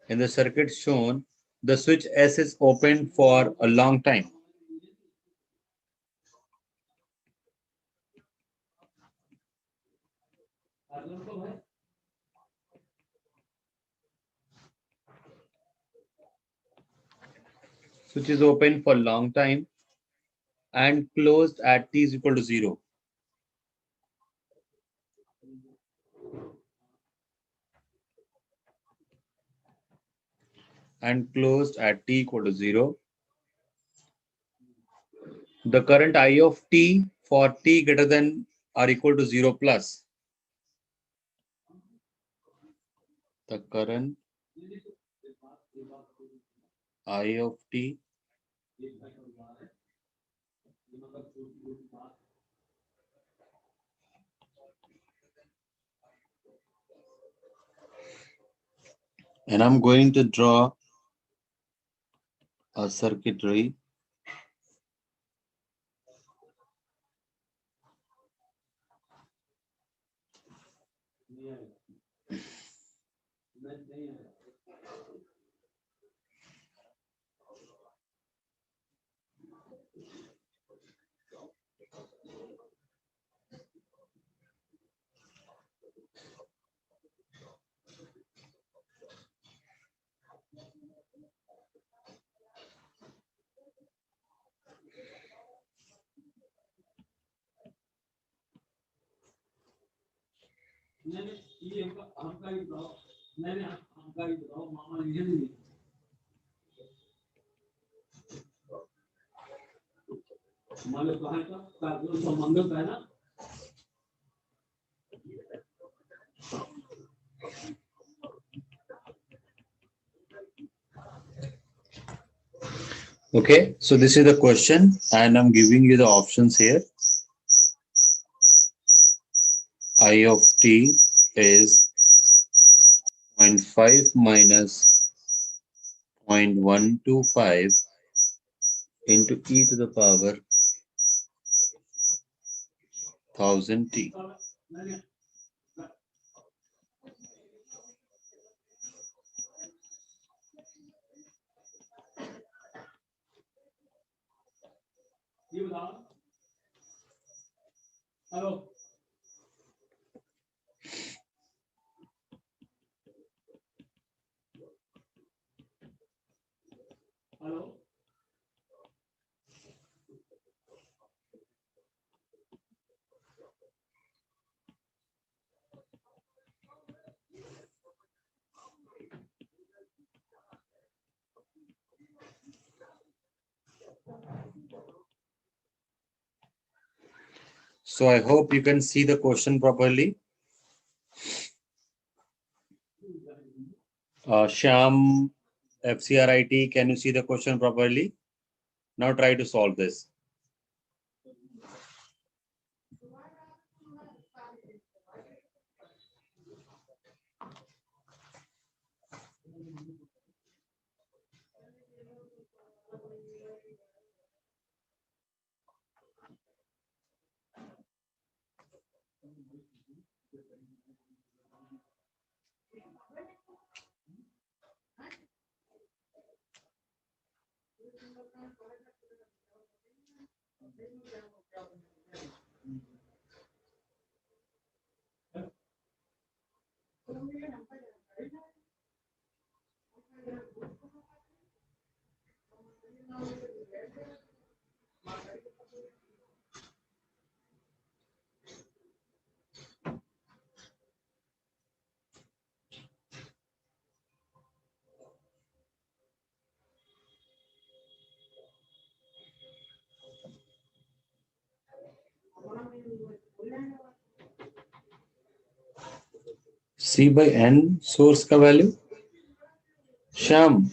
in the circuit shown, the switch S is open for a long time. Switch is open for a long time and closed at t is equal to 0. And closed at t equal to 0. The current I of t for t greater than or equal to 0 plus. The current I of t and I'm going to draw a circuitry. Okay, so this is the question, and I'm giving you the options here. I of t is 0.5 minus 0.125 into e to the power 1000 t. So I hope you can see the question properly. Sham, FCRIT, can you see the question properly? Now try to solve this. C by N source का value. Sham,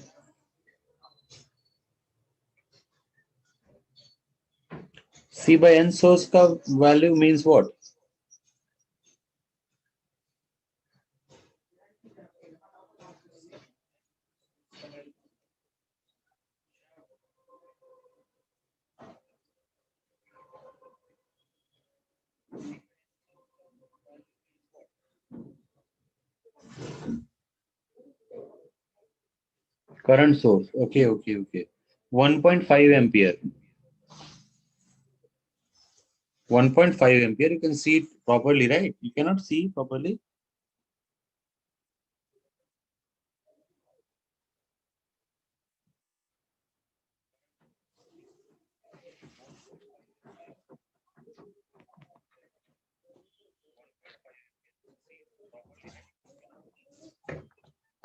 C by N source का value means what? Current source. Okay. 1.5 ampere. 1.5 ampere. You can see it properly, right? You cannot see properly.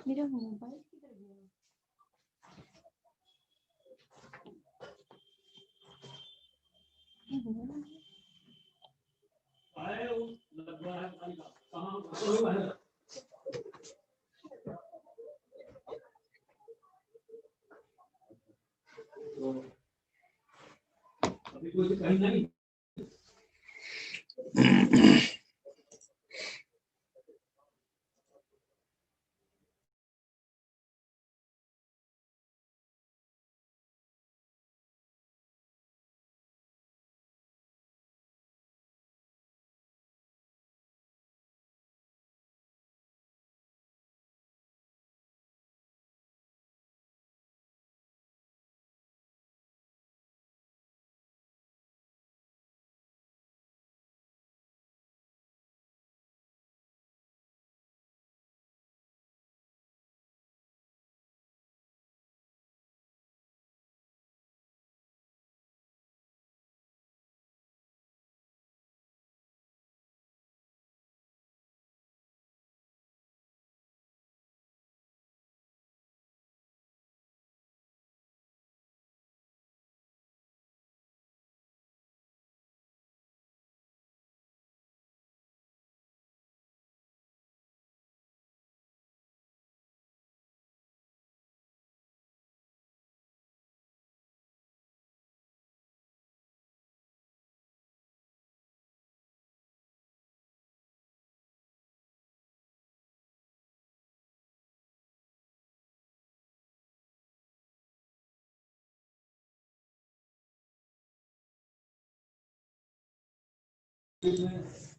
मेरा mobile किधर गया?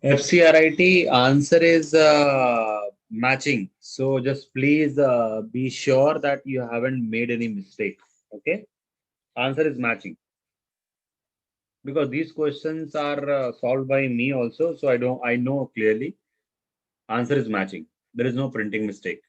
FCRIT answer is matching. So just please be sure that you haven't made any mistake. Okay. Answer is matching. Because these questions are solved by me also. So I know clearly. Answer is matching. There is no printing mistake.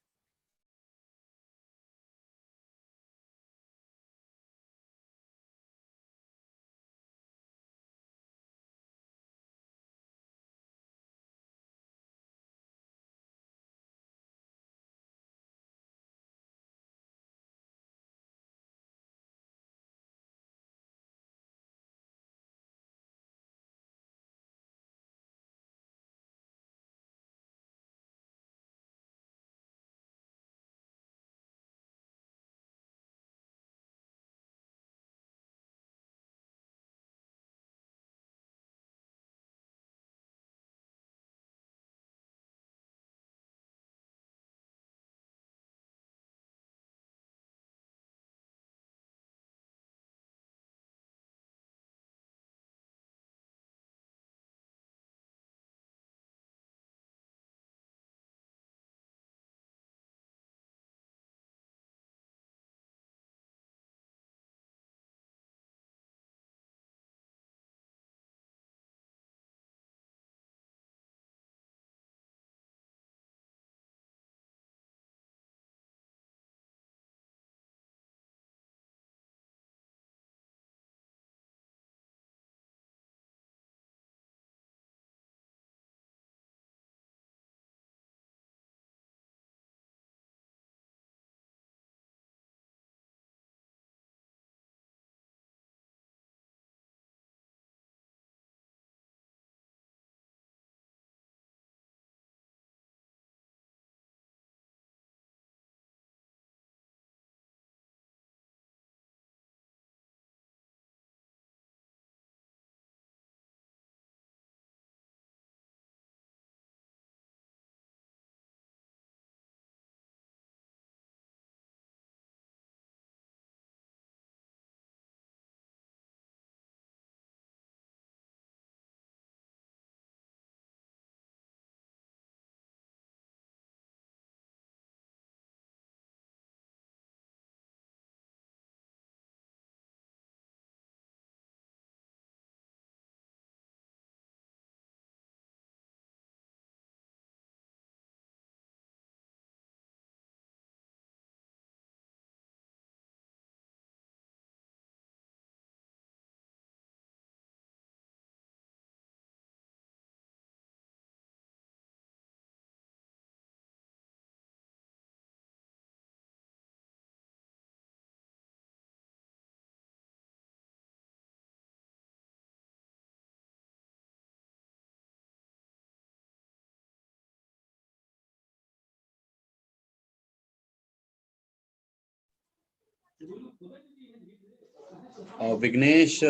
Vignesh,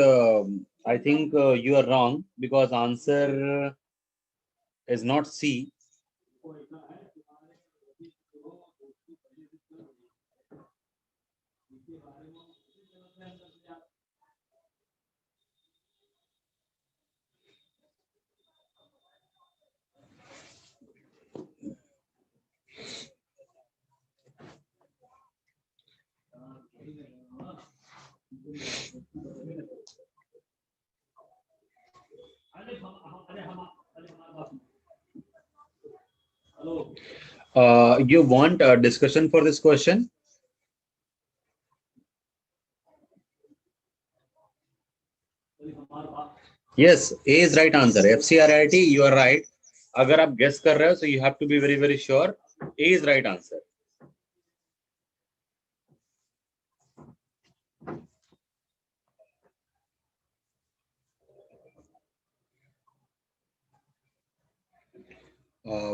I think you are wrong because answer is not C. You want a discussion for this question? Yes, A is right answer. FCRIT, you are right. अगर आप guess कर रहे हो, so you have to be very very sure. A is right answer.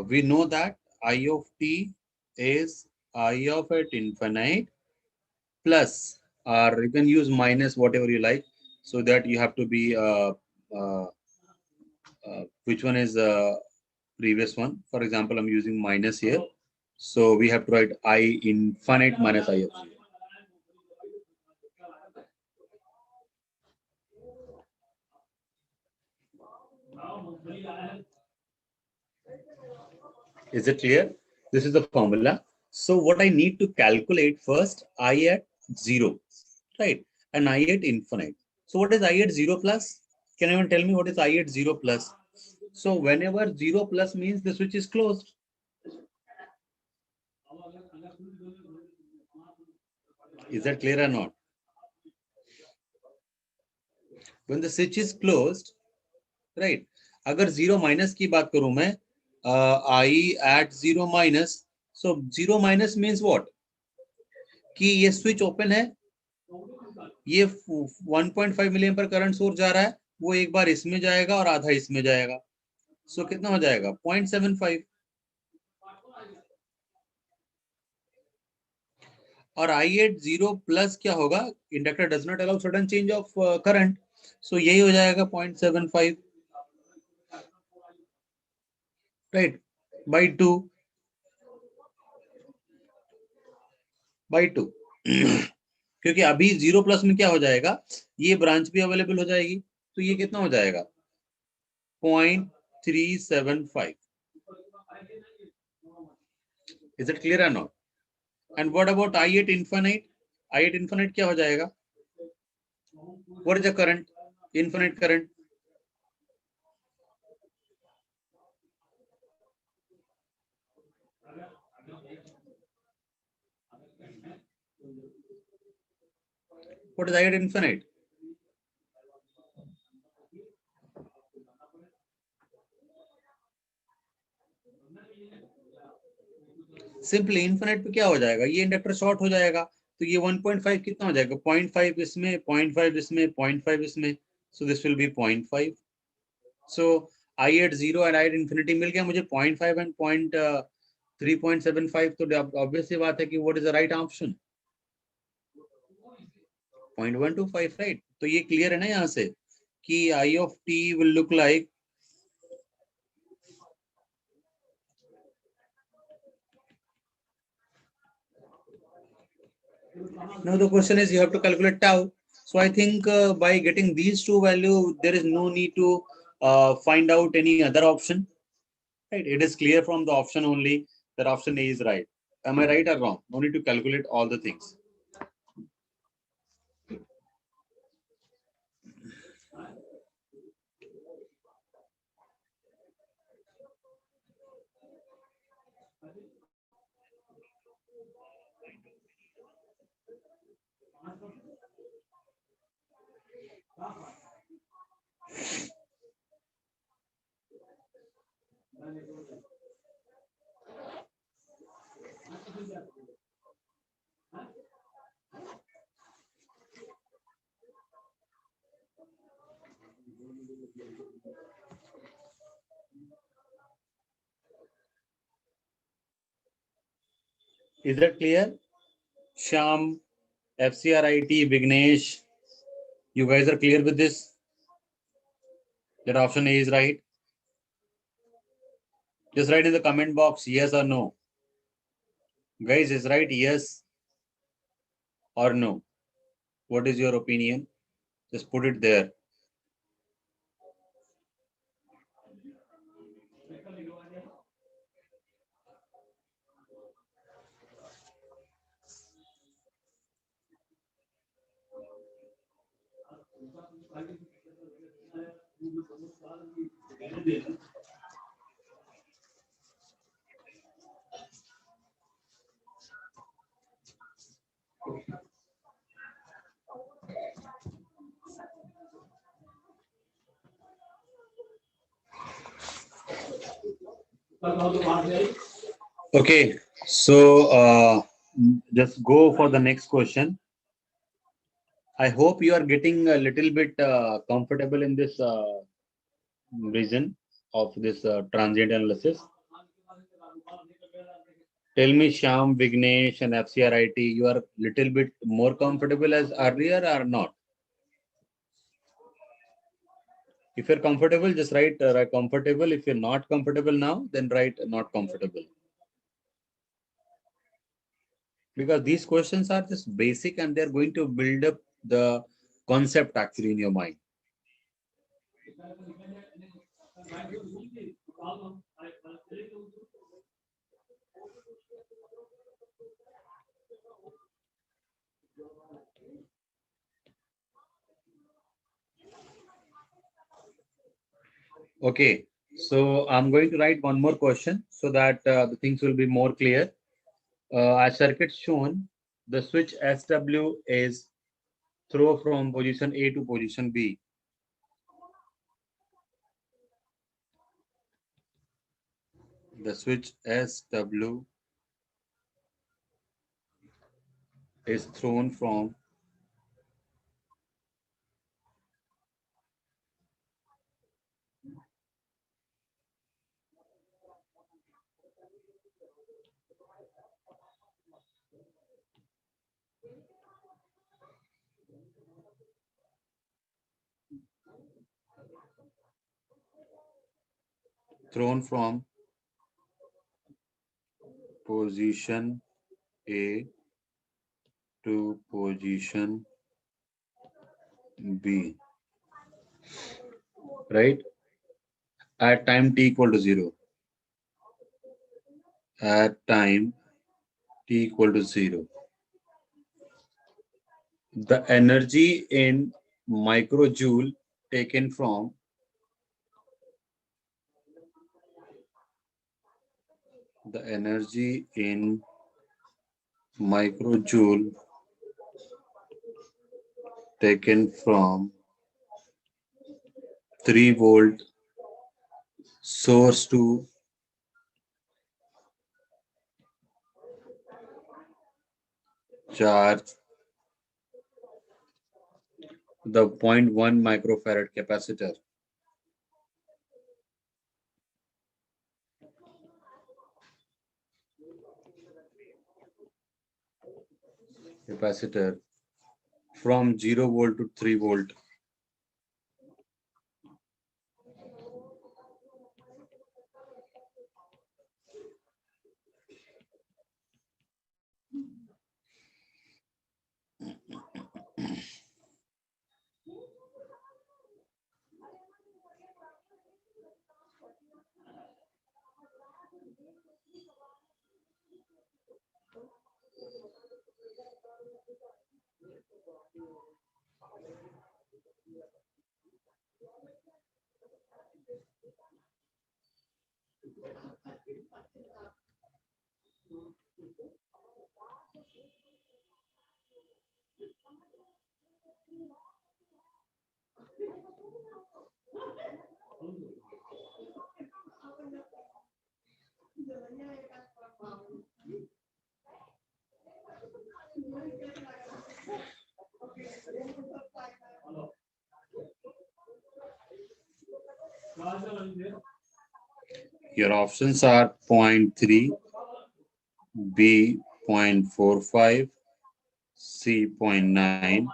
We know that I of t is I of at infinite plus, or you can use minus, whatever you like, so that you have to be uh, which one is previous one. For example, I'm using minus here, so we have to write I infinite minus I of 0. Is it clear? This is the formula. So what I need to calculate first, I at 0, right? And I at infinite. So what is I at 0 plus? Can anyone tell me what is I at 0 plus? So whenever 0 plus means the switch is closed. Is that clear or not? When the switch is closed, right? अगर 0 minus की बात करूं मैं, I at 0 minus. So 0 minus means what? कि ये switch open है, ये 1.5 million पर करंट सोर्स जा रहा है, वो एक बार इसमें जाएगा और आधा इसमें जाएगा. सो कितना हो जाएगा? 0.75. और आई एट 0 प्लस क्या होगा? Inductor does not allow sudden change of current, so यही हो जाएगा 0.75, राइट, बाई 2 बाई 2. क्योंकि अभी 0 प्लस में क्या हो जाएगा, ये ब्रांच भी अवेलेबल हो जाएगी, तो ये कितना हो जाएगा? 0.375. इज इट क्लियर और not? And what about I at infinite? I at infinite क्या हो जाएगा? What is the current, infinite current? What is I at infinite? Simply infinite पे क्या हो जाएगा? ये इंडक्टर शॉर्ट हो जाएगा, तो ये 1.5 कितना हो जाएगा? 0.5 इसमें, 0.5 इसमें, 0.5 इसमें, so this will be 0.5. So I at 0 and I at infinity मिल गया मुझे 0.5 एंड 3.75. तो ऑब्वियस सी बात है कि what is the right option? 0.125, right. तो ये क्लियर है ना यहाँ से कि I of T will look like, now the question is you have to calculate tau. So I think by getting these two value, there is no need to find out any other option. Right? It is clear from the option only that option A is right. Am I right or wrong? No need to calculate all the things. Is that clear? Sham, FCRIT, Vignesh, you guys are clear with this? That option A is right. Just write in the comment box yes or no. Guys, is right yes or no? What is your opinion? Just put it there. Okay, so just go for the next question. I hope you are getting a little bit comfortable in this region of this transient analysis. Tell me, Sham, Vignesh, and FCRIT, you are little bit more comfortable as earlier or not? If you're comfortable, just write comfortable. If you're not comfortable now, then write not comfortable. Because these questions are just basic and they're going to build up the concept actually in your mind. Okay, so I'm going to write one more question so that the things will be more clear. As circuit shown, the switch SW is throw from position A to position B. The switch SW is thrown from position A to position B, right? At time t equal to 0. At time t equal to 0. The energy in microjoule taken from the energy in microjoule taken from 3-volt source to charge the 0.1 microfarad capacitor. From 0 volt to 3 volt. Your options are 0.3, B 0.45, C 0.9,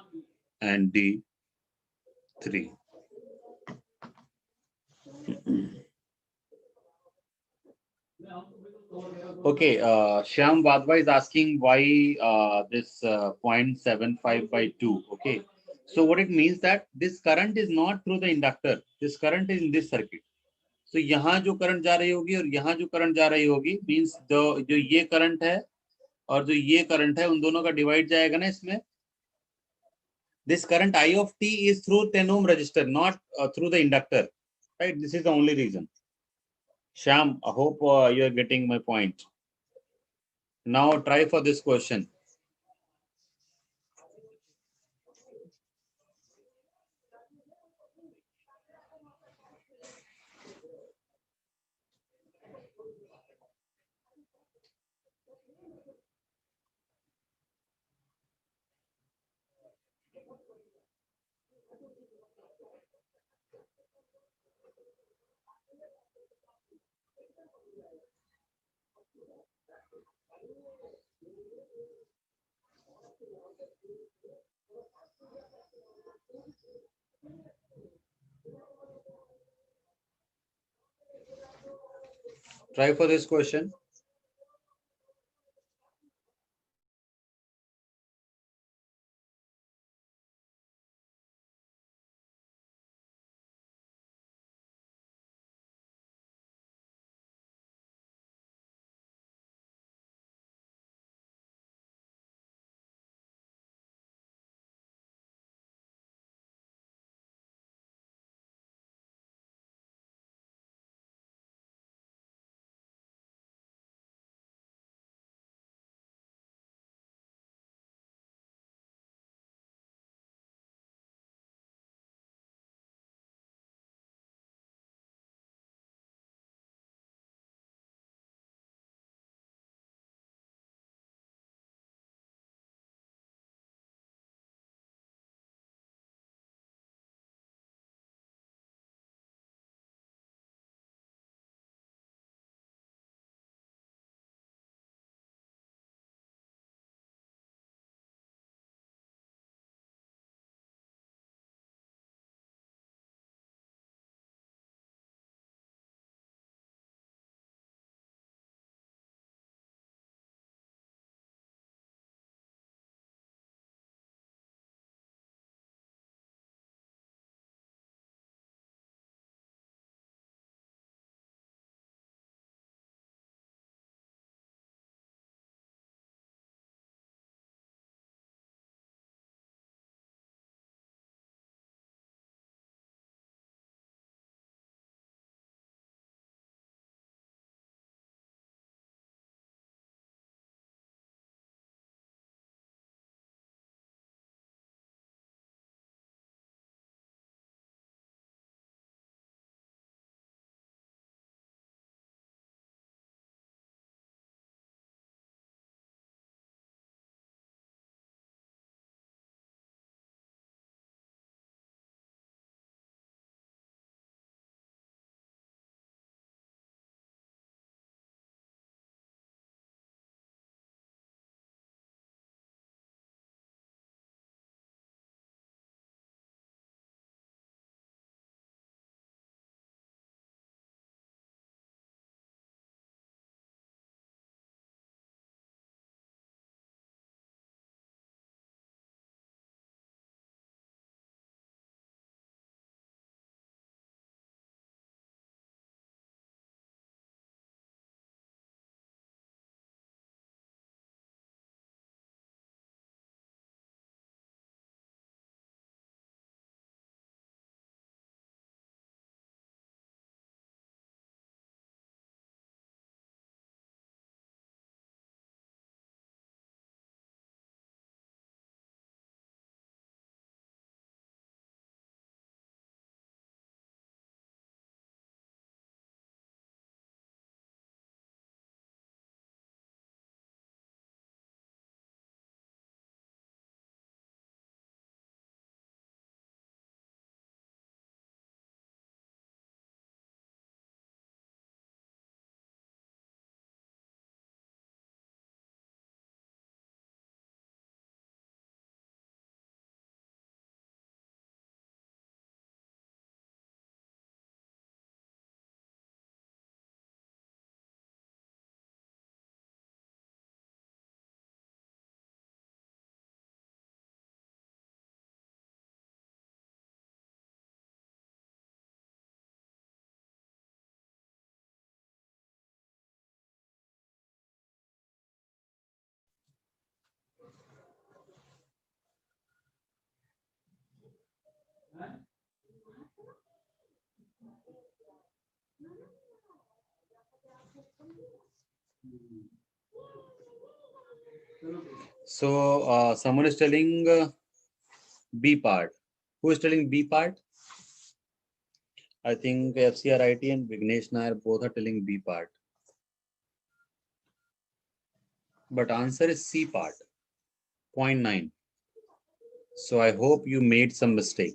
and D 3. Okay, Shyam Vadva is asking why this 0.75 by 2. Okay, so what it means that this current is not through the inductor. This current is in this circuit. So यहाँ जो current जा रही होगी और यहाँ जो current जा रही होगी मीन्स जो ये करंट है और जो ये करंट है उन दोनों का डिवाइड जाएगा ना इसमें. This current I of t is through 10 ohm resistor, not through the inductor. Right? This is the only reason. Sham, I hope you are getting my point. Now try for this question. Try for this question. So someone is telling B part. Who is telling B part? I think FCRIT and Vignesh Nair both are telling B part. But answer is C part, 0.9. So I hope you made some mistake.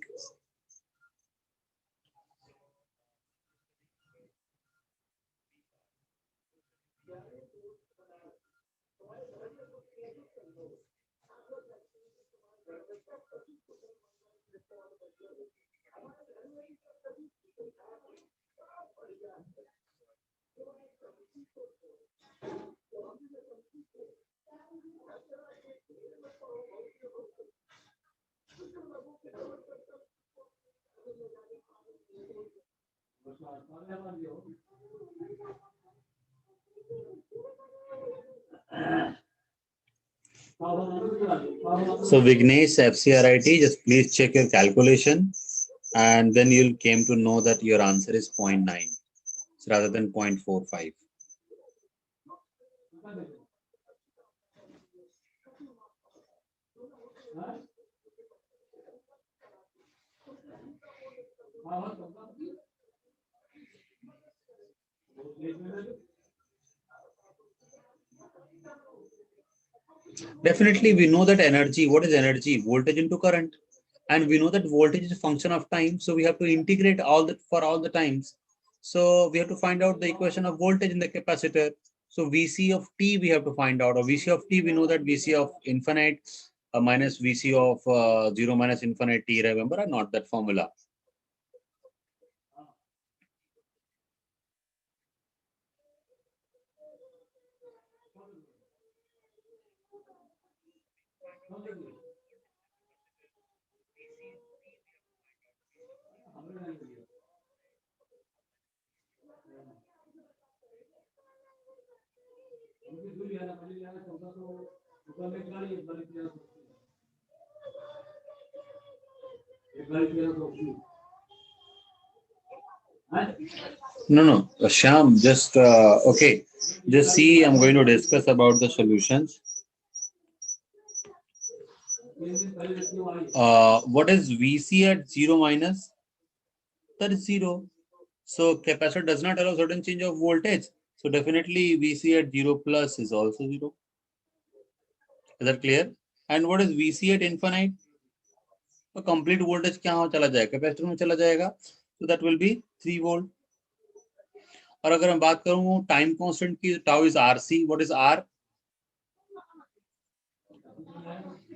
So Vignesh, FCRIT, just please check your calculation and then you'll came to know that your answer is 0.9 rather than 0.45. Definitely, we know that energy, what is energy? Voltage into current. And we know that voltage is a function of time. So we have to integrate all that for all the times. So we have to find out the equation of voltage in the capacitor. So VC of T we have to find out. Or VC of T, we know that VC of infinite minus VC of 0 minus infinite T. Remember or not that formula? No, no, Sham, just okay. Just see, I'm going to discuss about the solutions. What is VC at 0 minus? That is 0. So capacitor does not allow certain change of voltage. So definitely VC at 0 plus is also 0. Is that clear? And what is VC at infinite? तो complete voltage क्या चला जाएगा? Capacitor में चला जाएगा. So that will be 3 volt. और अगर मैं बात करूं टाइम कांस्टेंट की, tau is RC. What is R?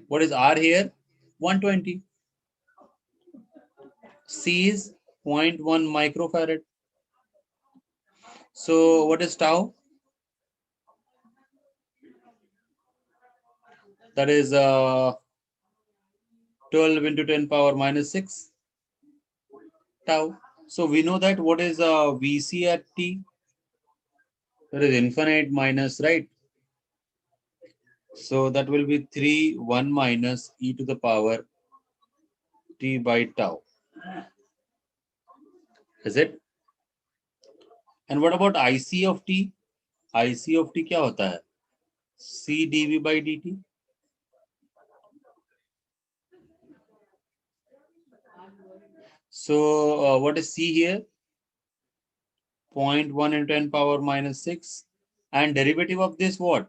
What is R here? 120. C is 0.1 microfarad. So what is tau? That is 12 into 10 power minus 6 tau. So we know that what is VC at T? That is infinite minus, right? So that will be 3, 1 minus e to the power T by tau. Is it? And what about IC of T? IC of T क्या होता है? C dV by dt. So what is C here? 0.1 into 10 power minus 6. And derivative of this what?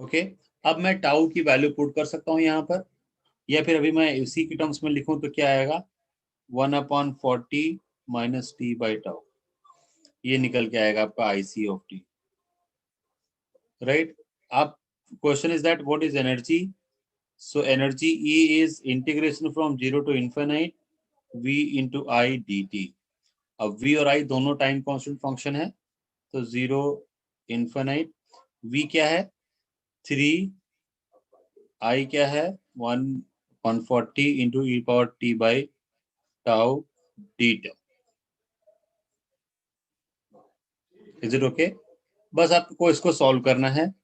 Okay अब मैं tau की value put कर सकता हूं यहां पर, या फिर अभी मैं इसी की टर्म्स में लिखूं तो क्या आएगा? 1/40 माइनस टी बाई टाउ. ये निकल के आएगा आपका आईसी ऑफ टी, राइट? अब question is that what is energy? So energy E is integration from 0 to infinite v into I D T. अब v और i दोनों टाइम कांस्टेंट फंक्शन है, तो 0 इन्फिनाइट, v क्या है 3, i क्या है 1/40 into E power T by tau D T. Is it okay? बस आपको इसको सॉल्व करना है.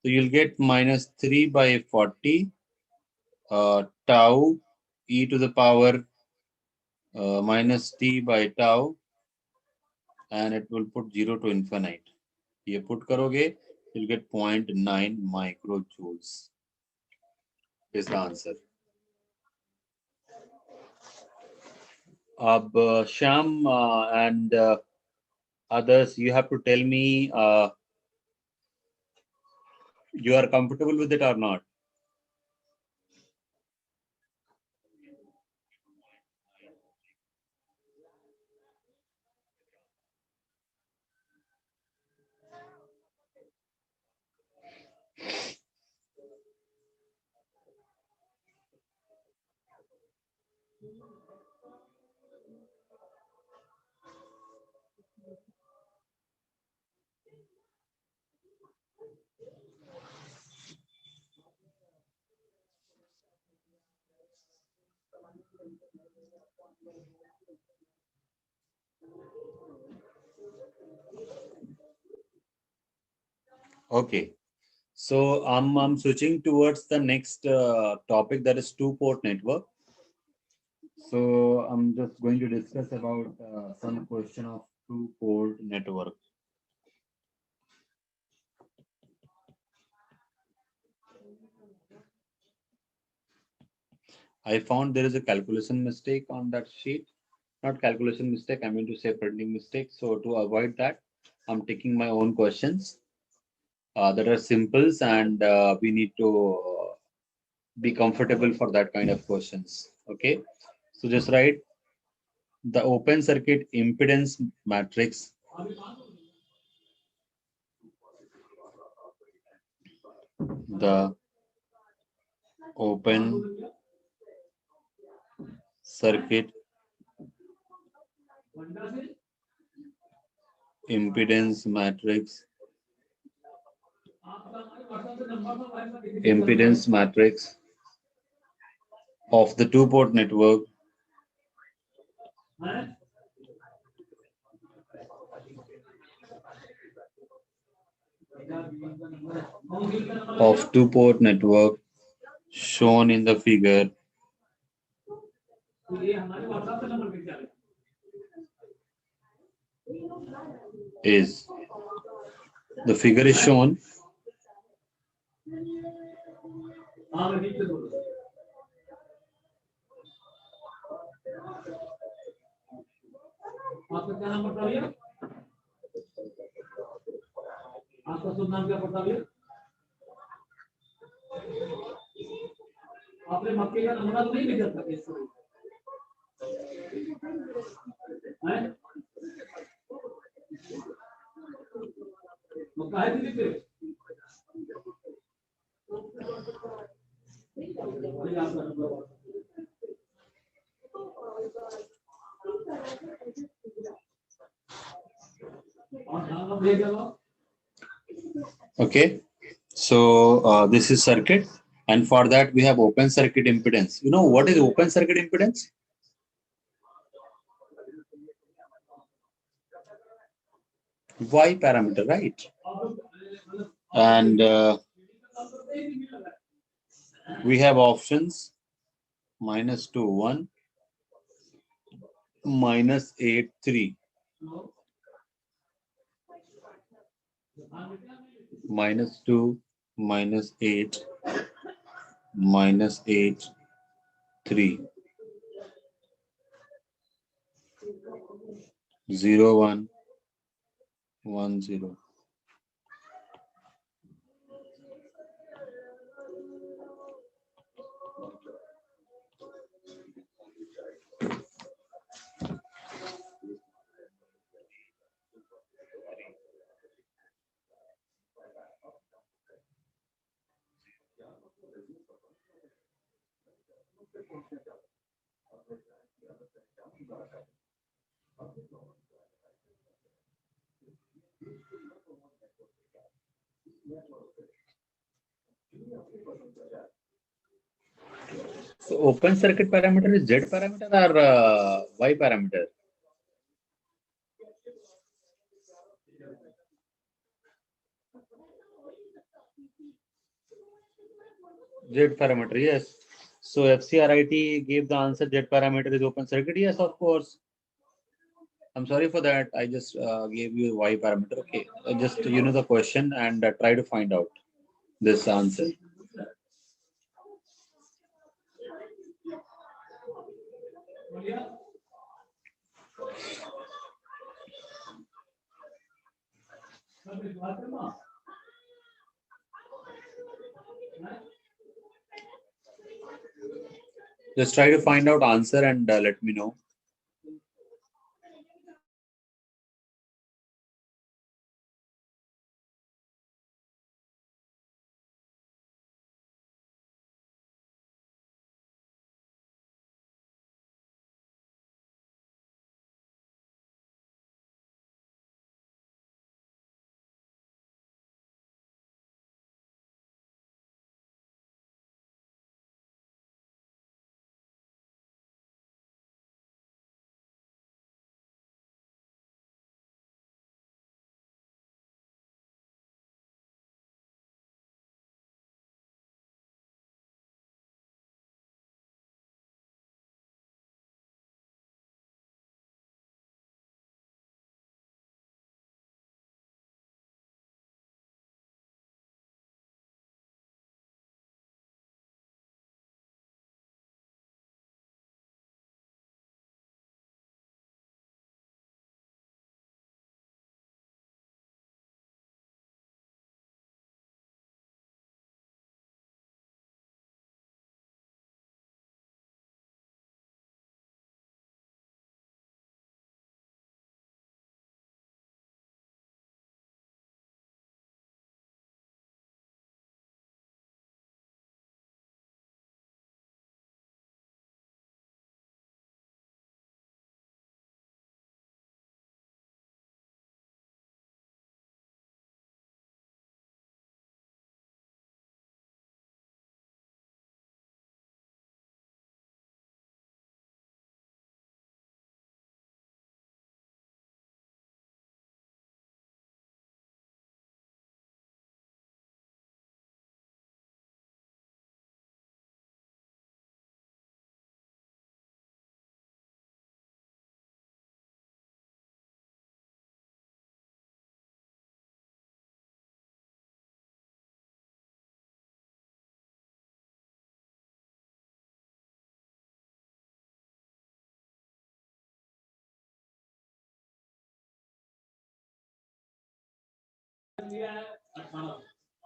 So you'll get -3/40 tau e to the power minus t by tau, and it will put 0 to infinite. ये put करोगे, you'll get 0.9 microjoules is the answer. अब Shyam and others, you have to tell me you are comfortable with it or not. Okay. So I'm switching towards the next topic, that is two-port network. So I'm just going to discuss about some question of two-port network. I found there is a calculation mistake on that sheet. Not calculation mistake, I mean to say printing mistake. So to avoid that, I'm taking my own questions that are simples, and we need to be comfortable for that kind of questions. Okay. So just write the open circuit impedance matrix the open circuit impedance matrix of the two-port network shown in the figure is shown आपका शुभ नाम क्या पड़ता है? आपने मक्के का नमूना तो नहीं भेजा था इसको? हैं? मक्का है दिल्ली पे? Okay, so this is circuit, and for that we have open circuit impedance. You know what is open circuit impedance? Y parameter, right? And we have options -2 1, -8 3, -2, -8, -8 3, 0 1 1 0. So open circuit parameter is Z parameter or Y parameter? Z parameter, yes. So FCRIT gave the answer Z parameter is open circuit. Yes, of course. I'm sorry for that. I just gave you Y parameter. Okay, just the question and try to find out this answer. Just try to find out answer and let me know.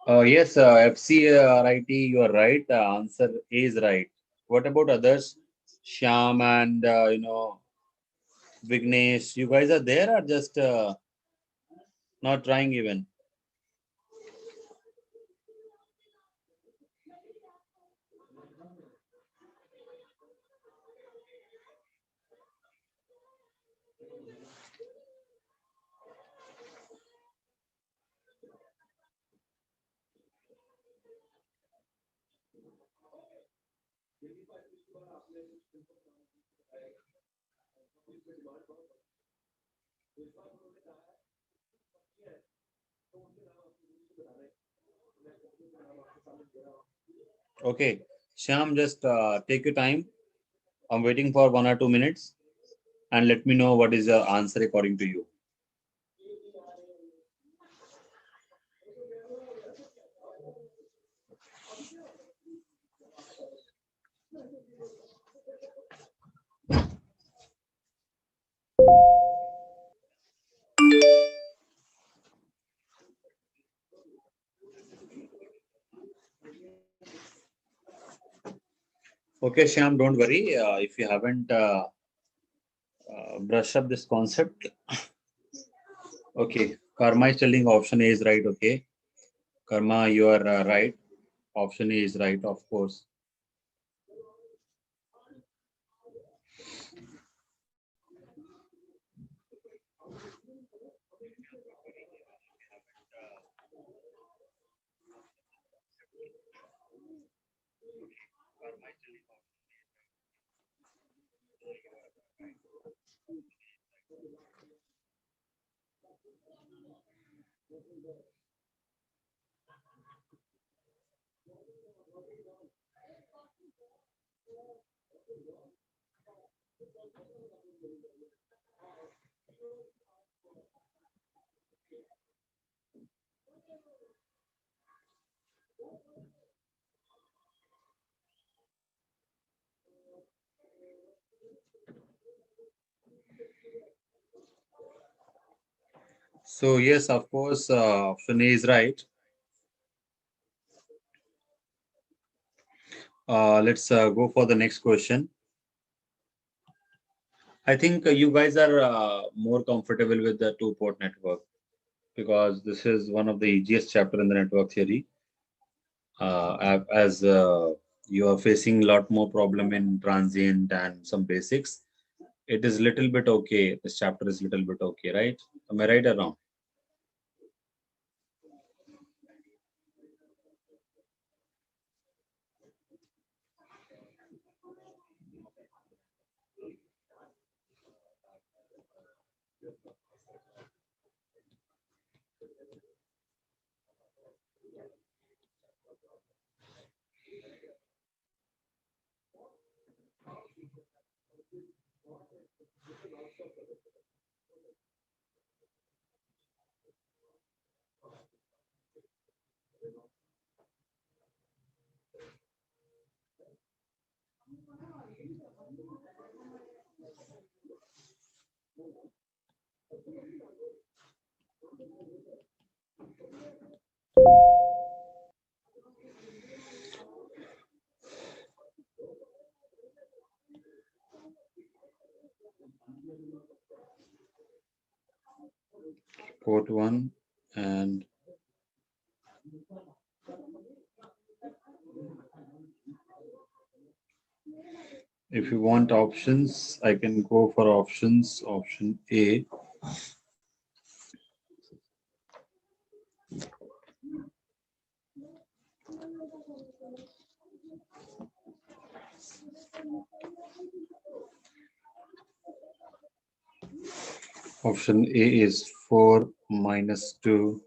Yes, FCRIT, you are right. Answer is right. What about others? Shyam and Vignesh, you guys are there or just not trying even? Okay, Shyam, just take your time. I'm waiting for 1 or 2 minutes and let me know what is the answer according to you. Okay, Shyam, don't worry. If you haven't brushed up this concept, okay, karma is telling option A is right. Okay, karma, you are right. Option A is right, of course. So yes, of course, option A is right. Let's go for the next question. I think you guys are more comfortable with the two-port network because this is one of the easiest chapter in the network theory. As you are facing a lot more problem in transient and some basics, it is little bit okay. This chapter is little bit okay, right? Am I right or wrong? Port one, and if you want options, I can go for options. Option A. Option A is 4 minus 2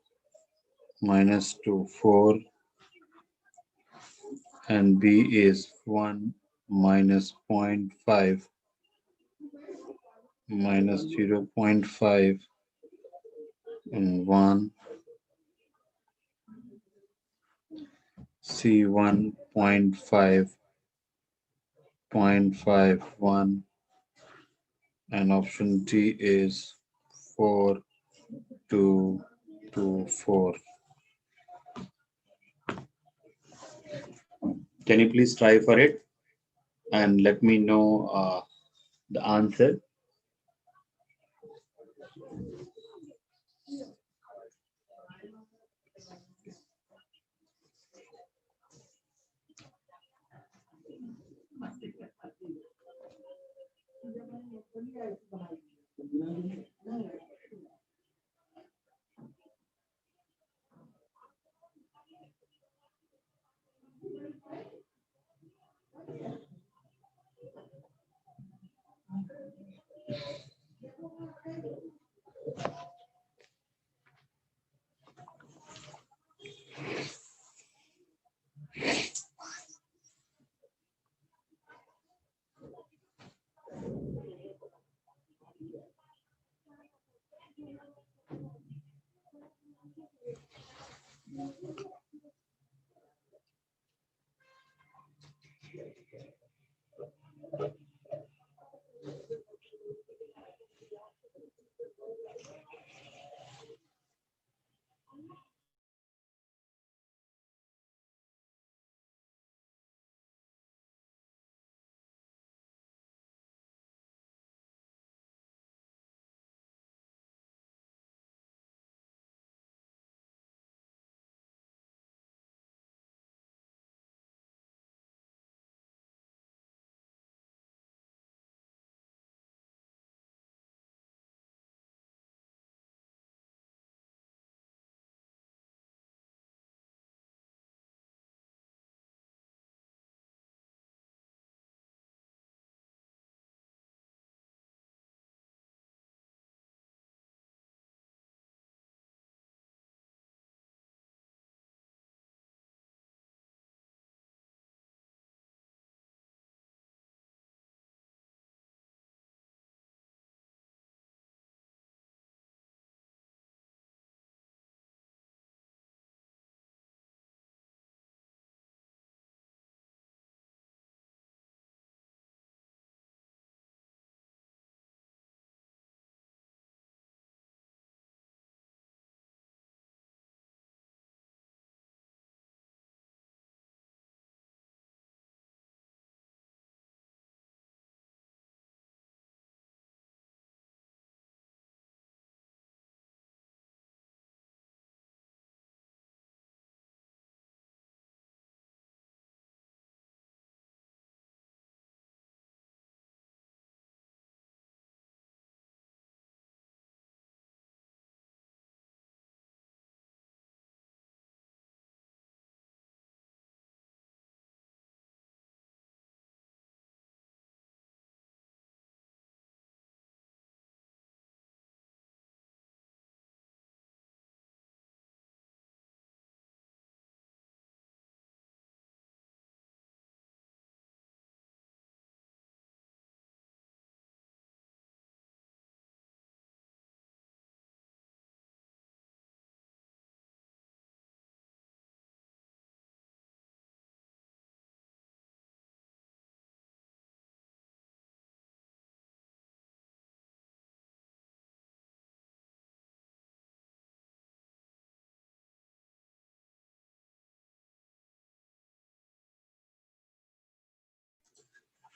minus 2 4, and B is 1 minus 0.5 minus 0.5 and 1. C 1.5 0.51, and option D is 4 2 2 4. Can you please try for it and let me know the answer?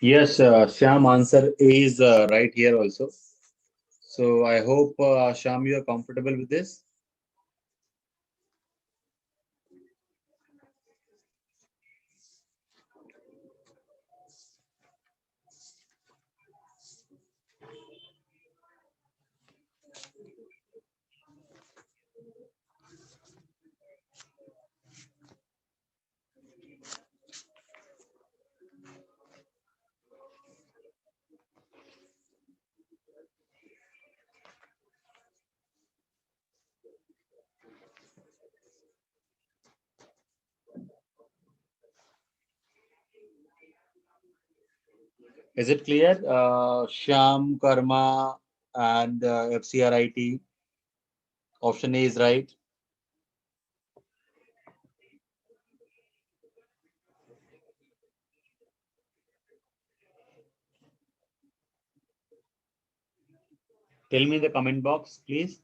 Yes, Sham answer A is right here also. So I hope Sham you are comfortable with this. Is it clear? Sham, Karma, and FCRIT. Option A is right. Tell me in the comment box, please.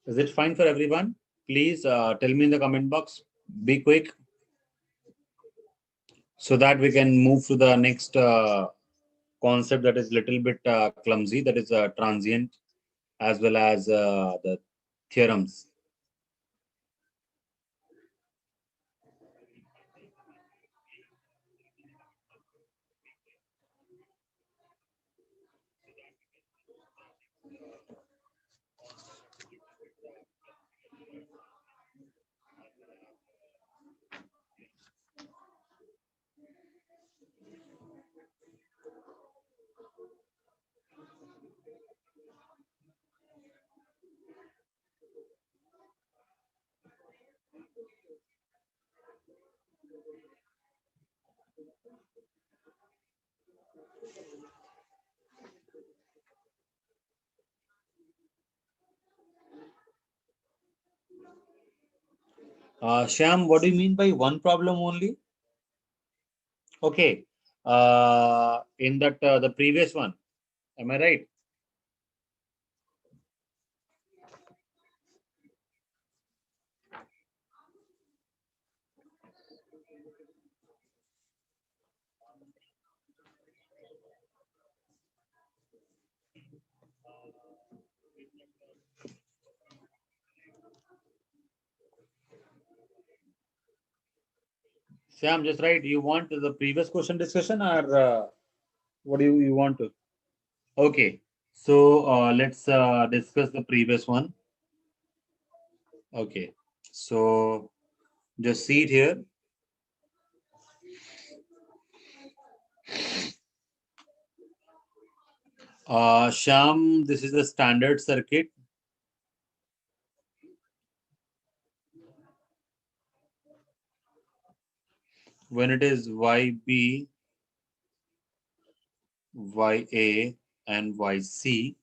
Is it fine for everyone? Please tell me in the comment box. Be quick so that we can move to the next concept that is little bit clumsy. That is transient as well as the theorems. Sham, what do you mean by one problem only? Okay. In that the previous one, am I right? Sham, just right. You want the previous question discussion or what do you want to? Okay. So let's discuss the previous one. Okay. So just see it here. Sham, this is the standard circuit. When it is YB, YA, and YC.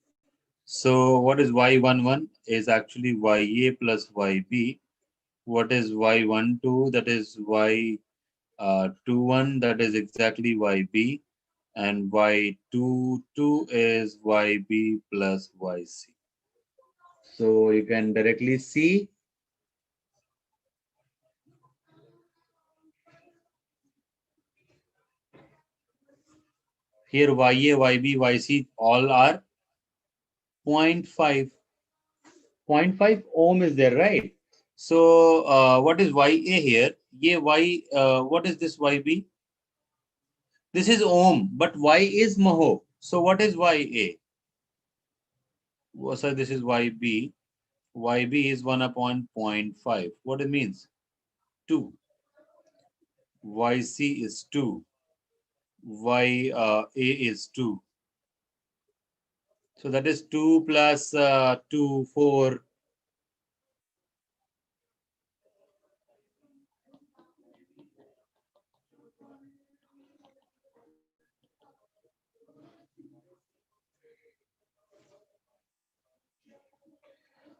So what is Y11 is actually YA plus YB. What is Y12? That is Y21, that is exactly YB. And Y22 is YB plus YC. So you can directly see here YA, YB, YC all are zero point 0.5. 0.5 ohm is there, right? So what is YA here? Yeah, what is this YB? This is ohm, but Y is Maho. So what is YA? So this is YB. YB is 1 upon zero point 0.5. What it means? 2. YC is 2. y a is 2. So that is 2 plus 2, 4.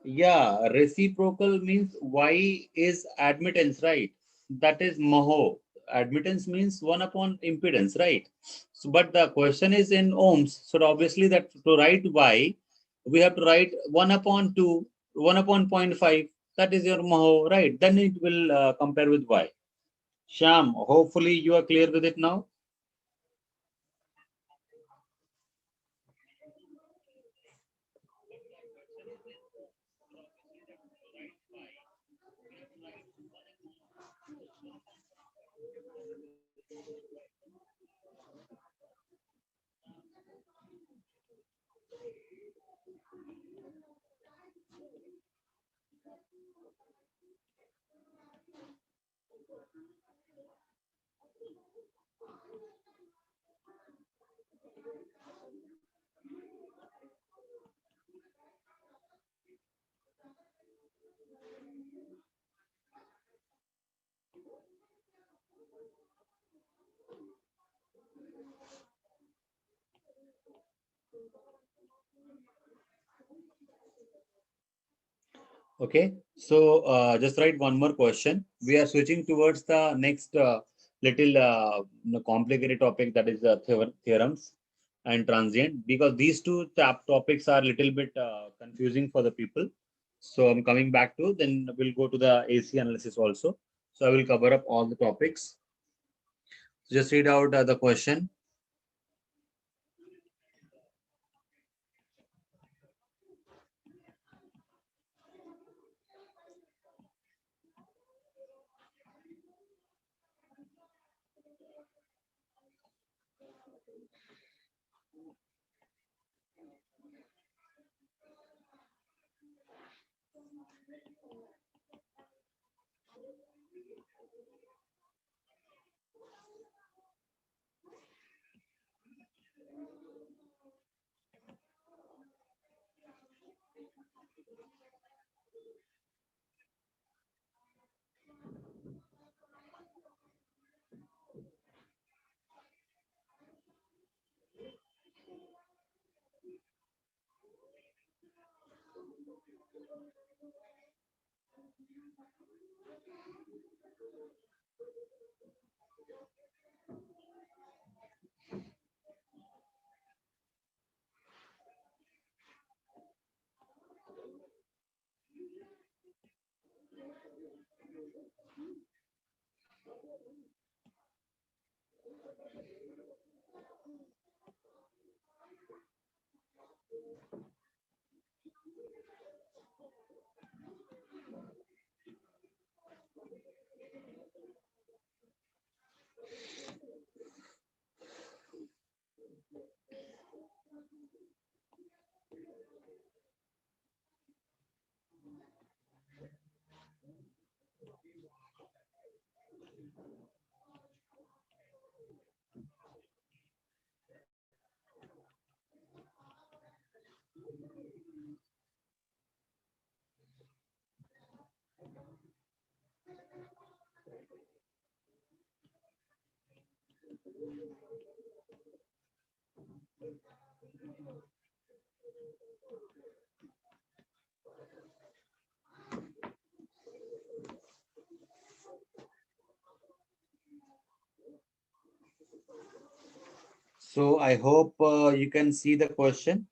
Yeah, reciprocal means y is admittance, right? That is Maho. Admittance means 1 upon impedance, right? So, but the question is in ohms. So obviously that to write y, we have to write 1 upon 2, 1 upon zero point 0.5. That is your Maho, right? Then it will compare with y. Sham, hopefully you are clear with it now. Okay, so just write one more question. We are switching towards the next little complicated topic, that is theorems and transient, because these two topics are a little bit confusing for the people. So I'm coming back to, then we'll go to the AC analysis also. So I will cover up all the topics. So just read out the question. So I hope you can see the question,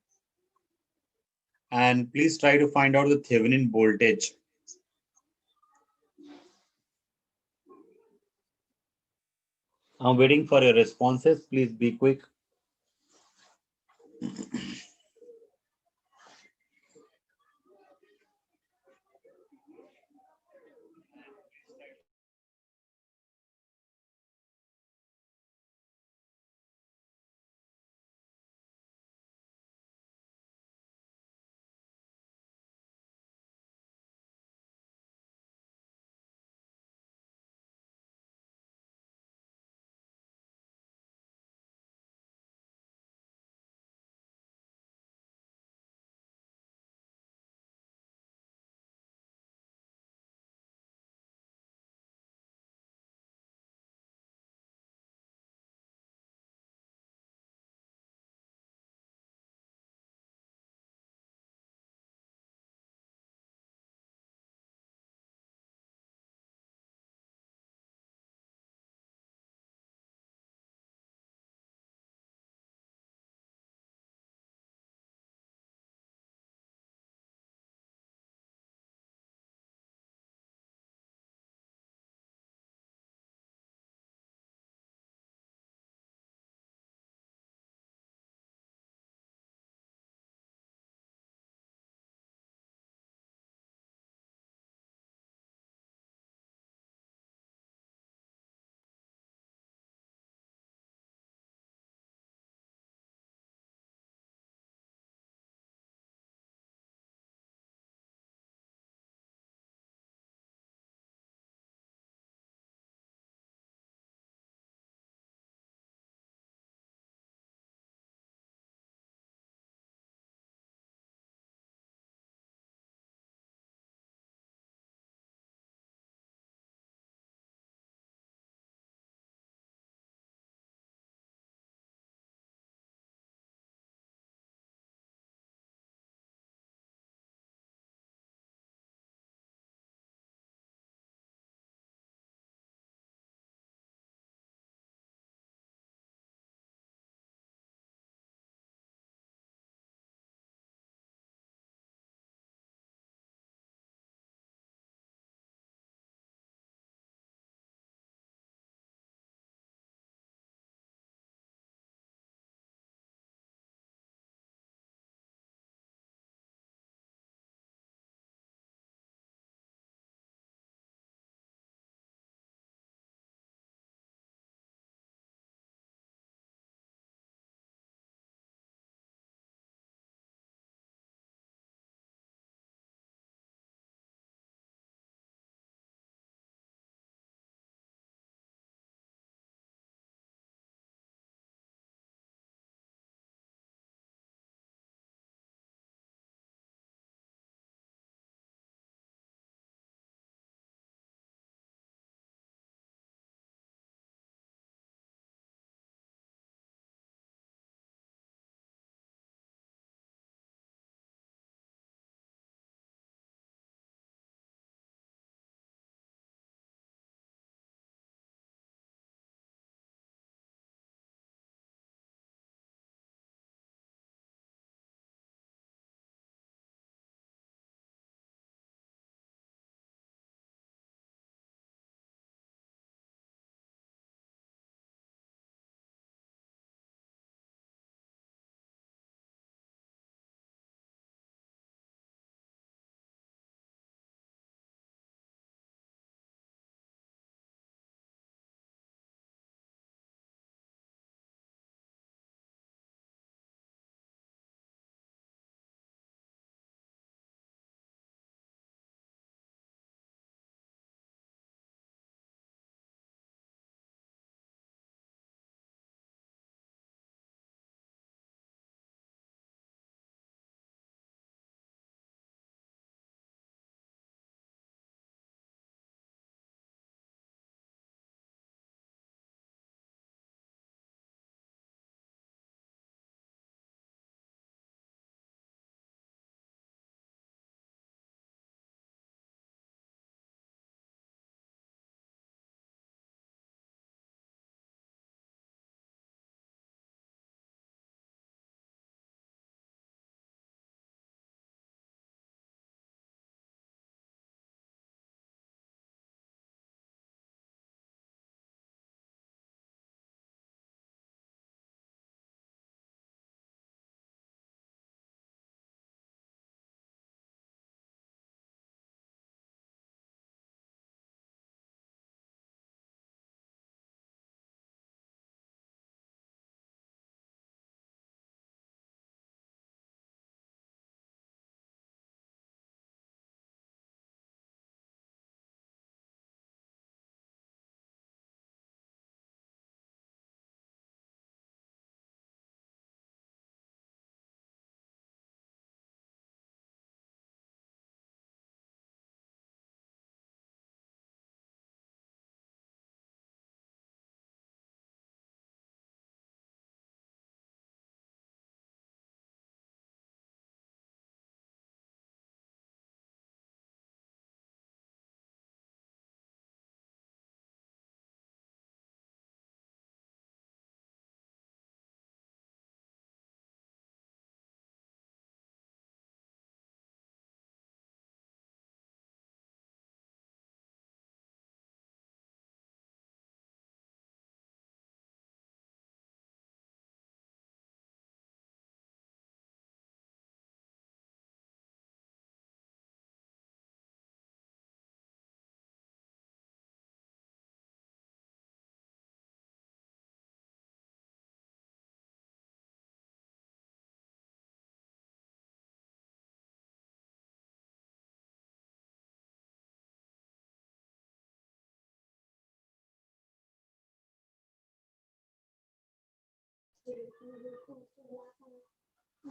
and please try to find out the Thevenin voltage. I'm waiting for your responses. Please be quick.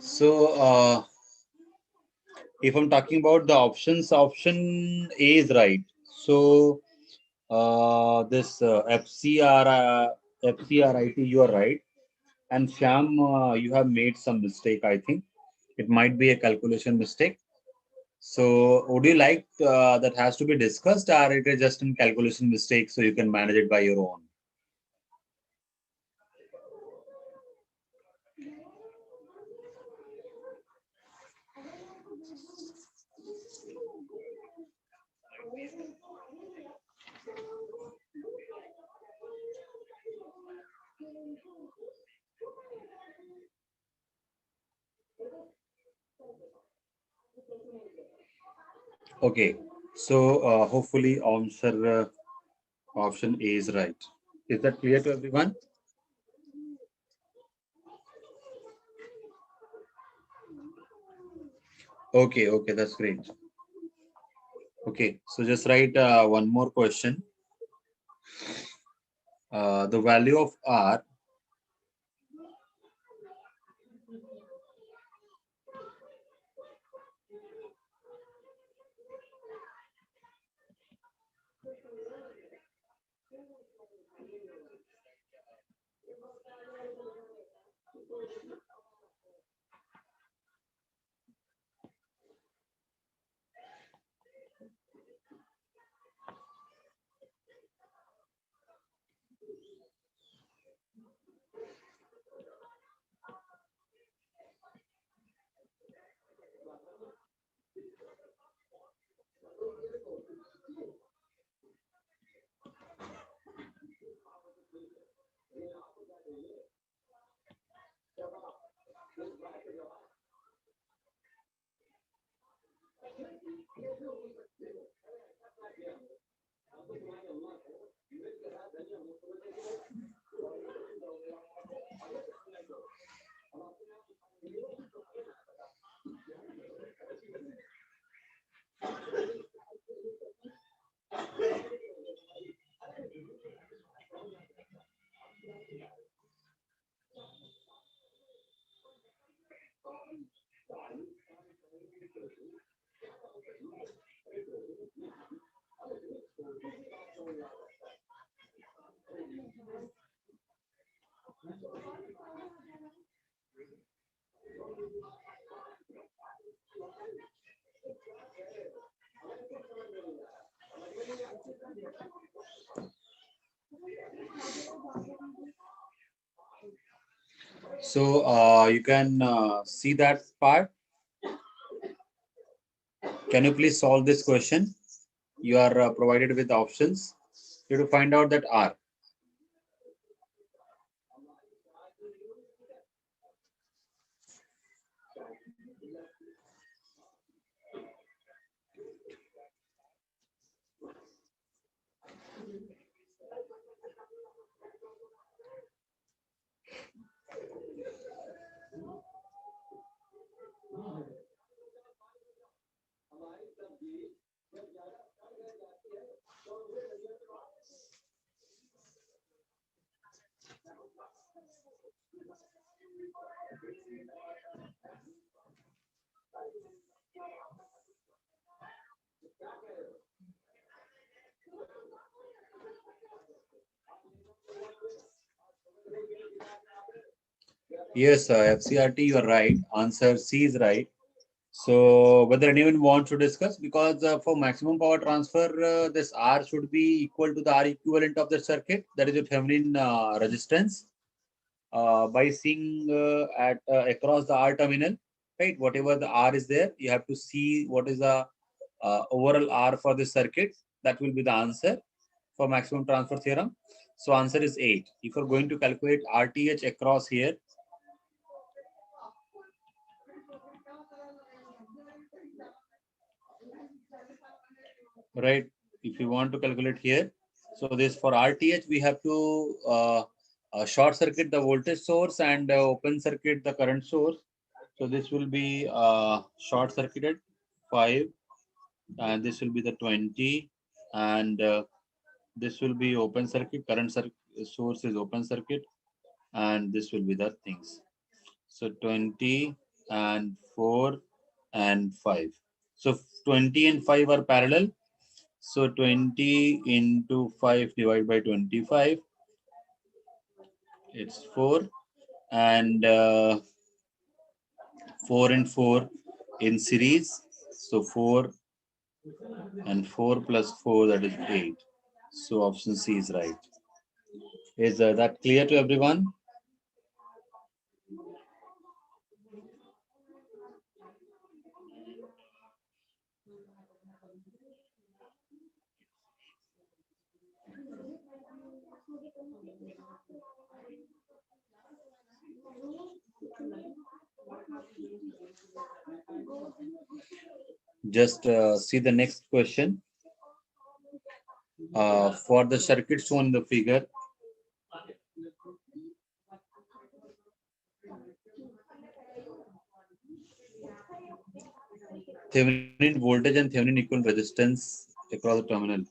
So if I'm talking about the options, option A is right. So this FCRIT, you are right. And Sham, you have made some mistake, I think. It might be a calculation mistake. So would you like that has to be discussed, or it is just a calculation mistake so you can manage it by your own? Okay. So hopefully answer option A is right. Is that clear to everyone? Okay, okay, that's great. Okay, so just write one more question. The value of R. So you can see that part. Can you please solve this question? You are provided with options. You have to find out that R. Yes, FCRT, you are right. Answer C is right. So whether anyone wants to discuss, because for maximum power transfer, this R should be equal to the R equivalent of the circuit, that is the Thevenin resistance. By seeing at across the R terminal, right? Whatever the R is there, you have to see what is the overall R for this circuit. That will be the answer for maximum transfer theorem. So answer is 8. If you're going to calculate RTH across here, right? If you want to calculate here, so this for RTH, we have to short circuit the voltage source and open circuit the current source. So this will be short circuited 5, and this will be the 20, and this will be open circuit. Current source is open circuit, and this will be the things. So 20 and 4 and 5. So 20 and 5 are parallel. So 20 into 5 divided by 25, it's 4. And 4 and 4 in series. So 4 and 4 plus 4, that is 8. So option C is right. Is that clear to everyone? Just see the next question. For the circuit shown in the figure, Thevenin voltage and Thevenin equivalent resistance across the terminal.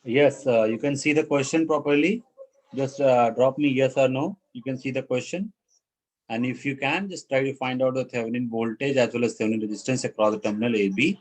Yes, you can see the question properly. Just drop me yes or no. You can see the question. And if you can, just try to find out the Thevenin voltage as well as Thevenin resistance across the terminal AB.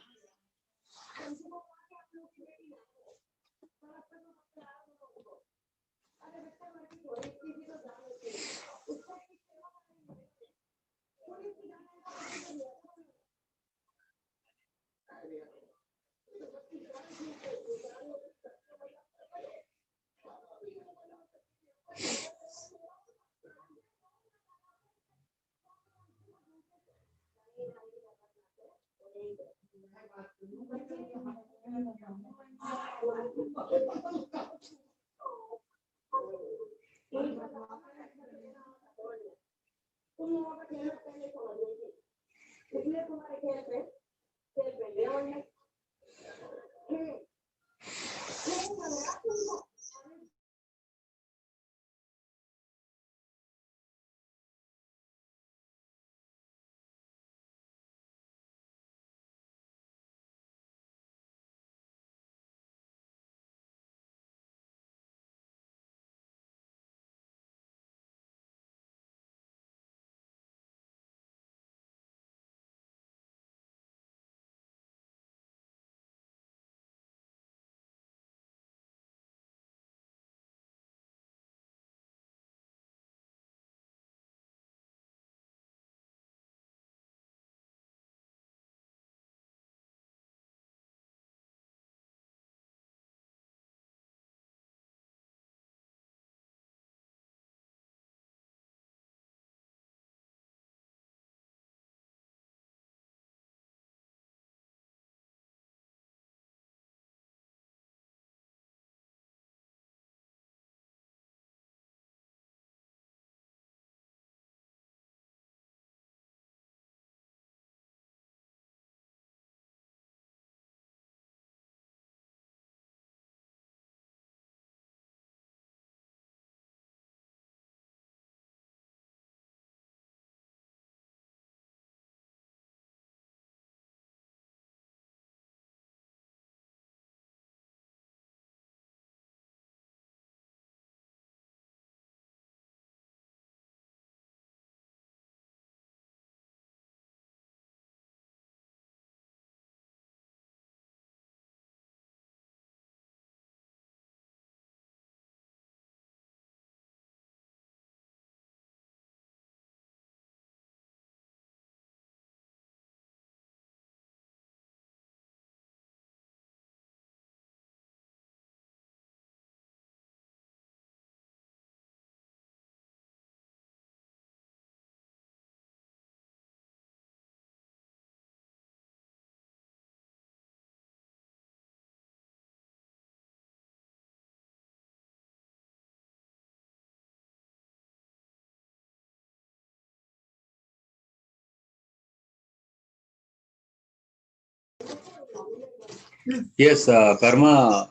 Yes, Karma,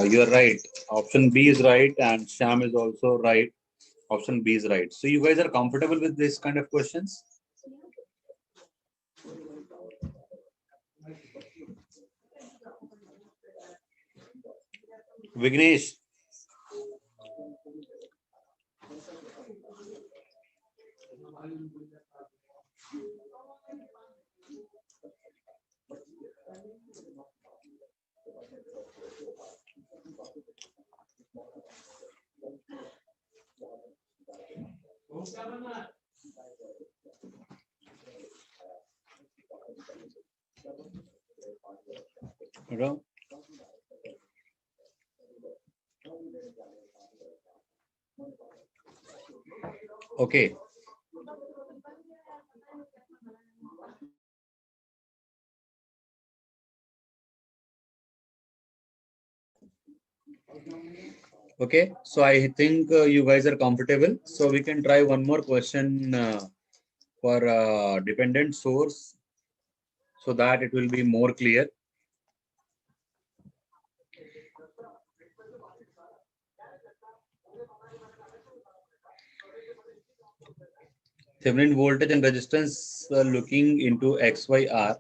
you are right. Option B is right, and Sham is also right. Option B is right. So you guys are comfortable with this kind of questions? Vignesh. Hello? Okay. Okay. So I think you guys are comfortable. So we can try one more question for dependent source so that it will be more clear. Thevenin voltage and resistance looking into XYR.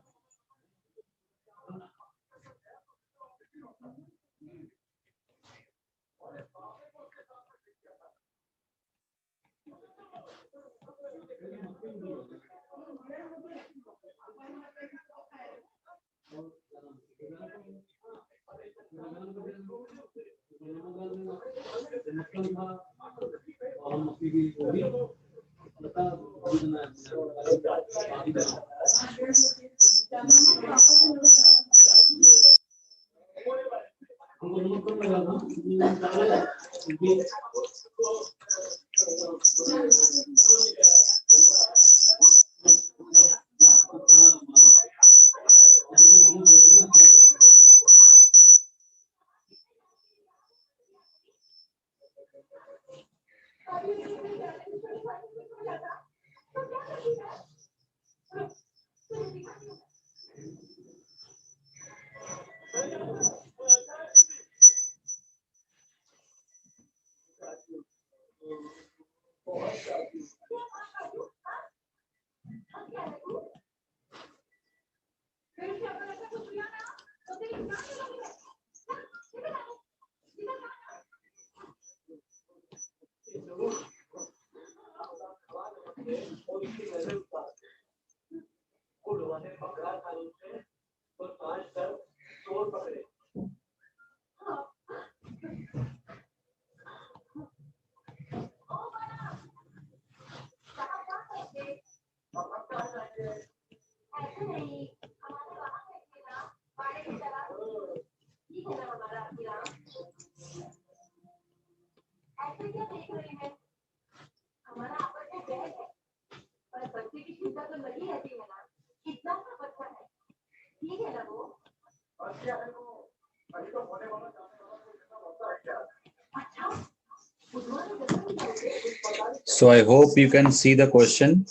So I hope you can see the question.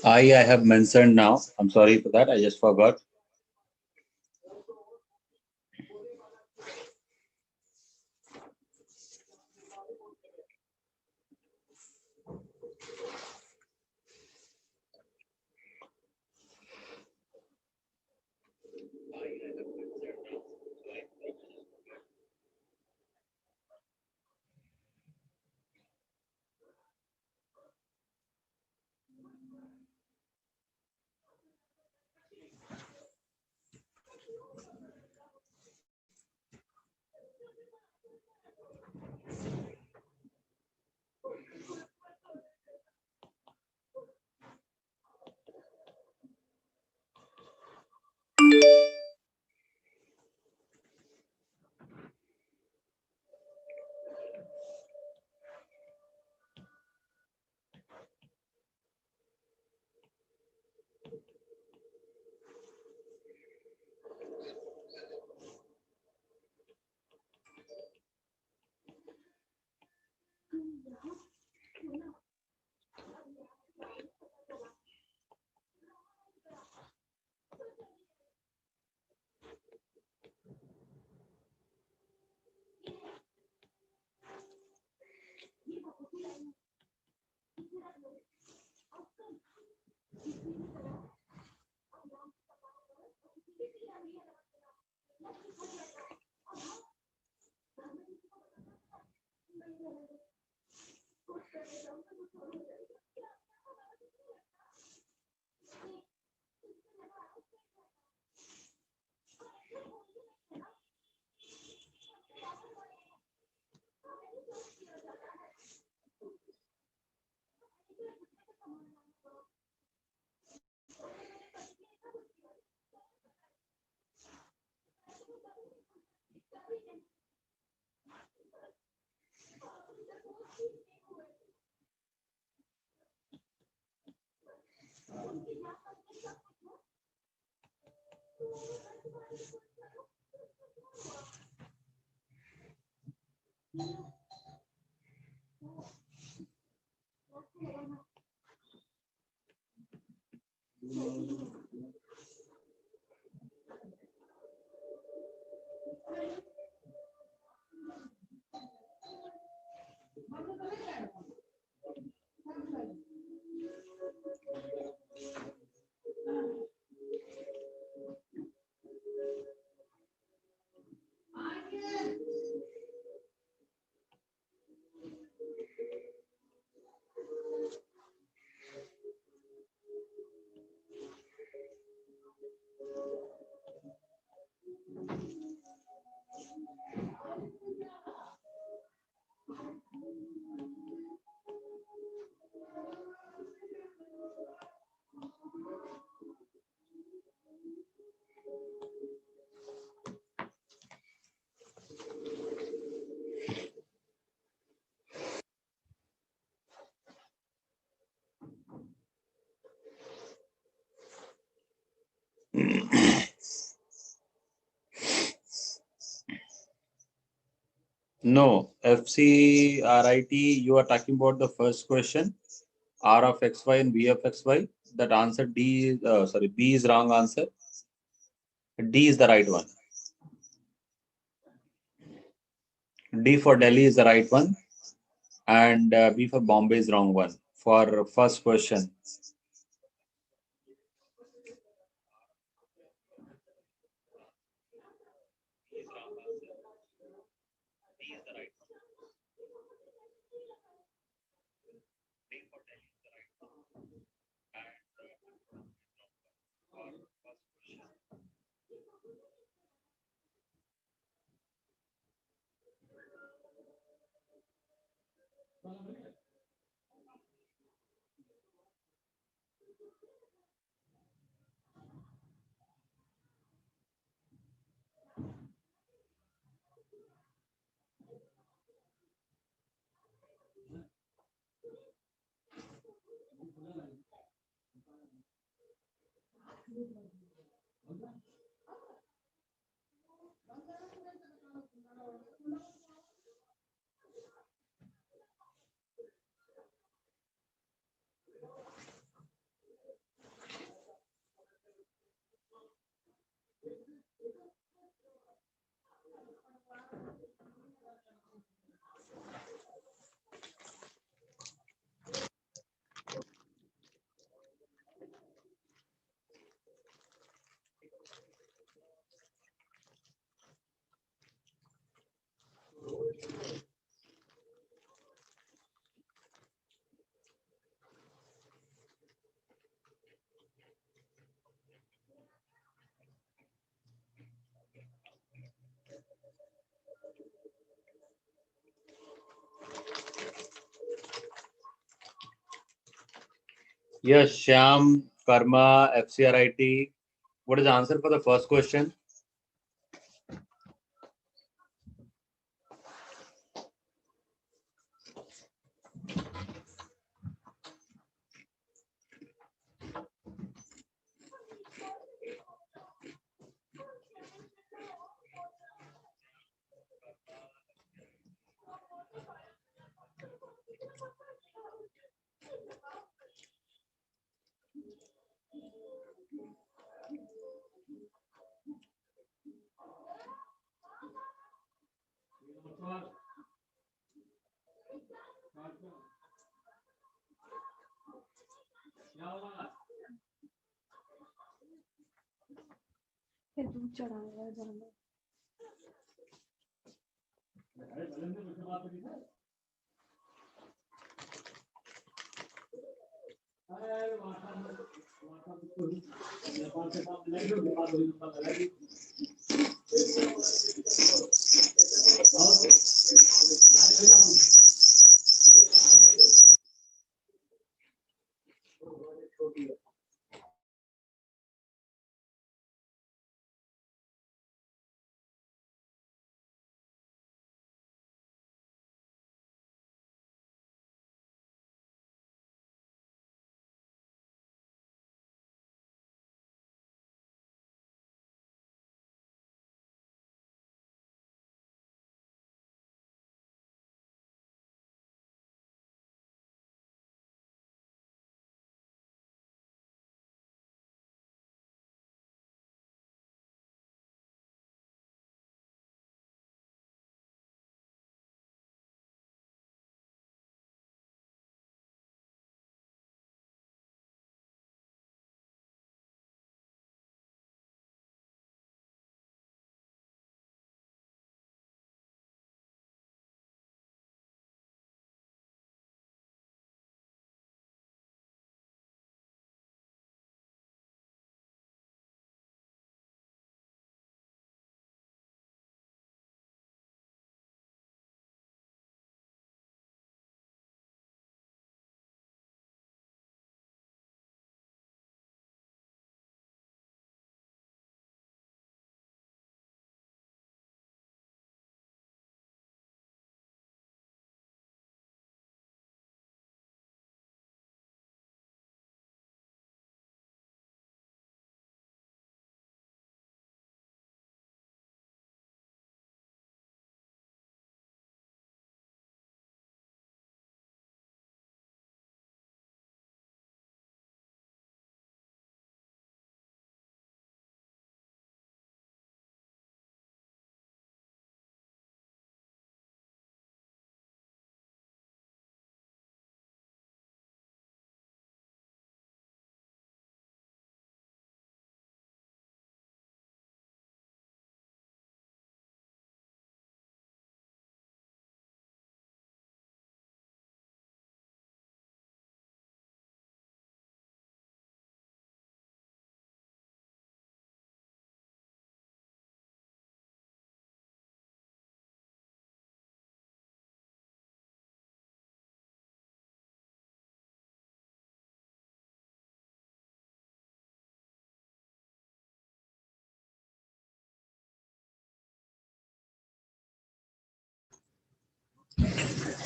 I have mentioned now. I'm sorry for that. I just forgot. No, FCRIT, you are talking about the first question, R of XY and B of XY. That answer D is, sorry, B is wrong answer. D is the right one. D for Delhi is the right one. And B for Bombay is wrong one. For first question. Yes, Shyam, Karma, FCRIT. What is the answer for the first question?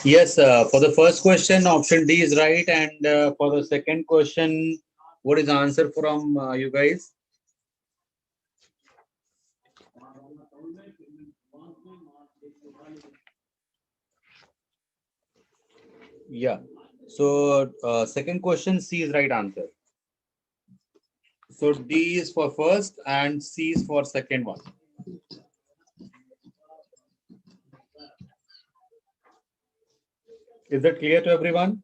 Yes, for the first question, option D is right. And for the second question, what is the answer from you guys? Yeah. So, second question, C is right answer. So, D is for first and C is for second one. Is that clear to everyone?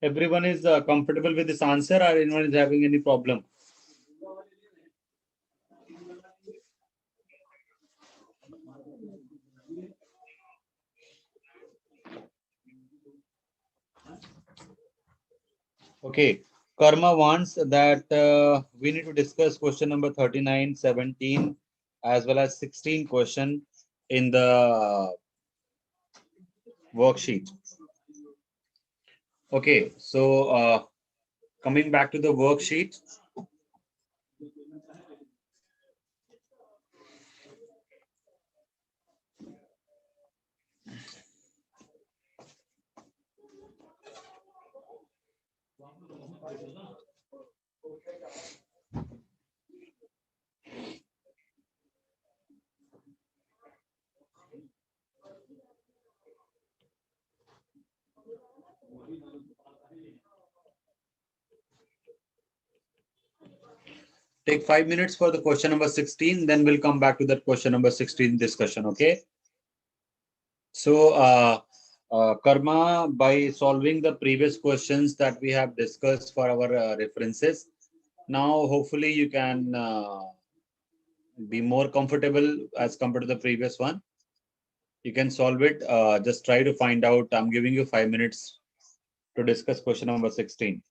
Everyone is comfortable with this answer, or anyone is having any problem? Okay. Karma wants that we need to discuss question number 39, 17, as well as 16 question in the worksheet. Okay. So Coming back to the worksheet. Take 5 minutes for the question number 16, then we'll come back to that question number 16 discussion, okay? So, Karma, by solving the previous questions that we have discussed for our references, now hopefully you can be more comfortable as compared to the previous one. You can solve it. Just try to find out. I'm giving you 5 minutes to discuss question number 16.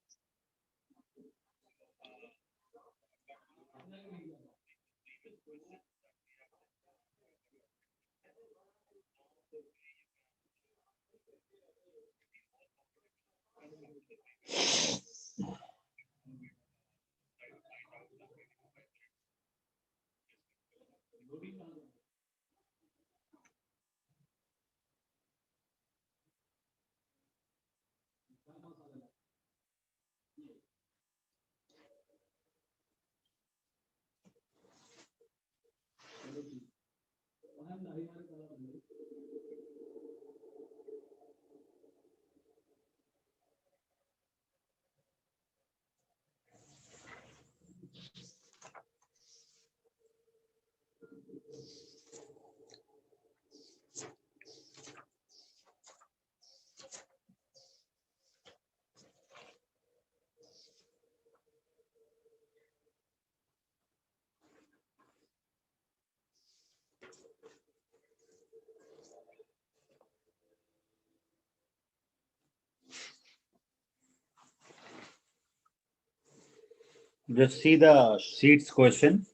Just see the sheets question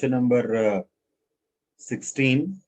number 16.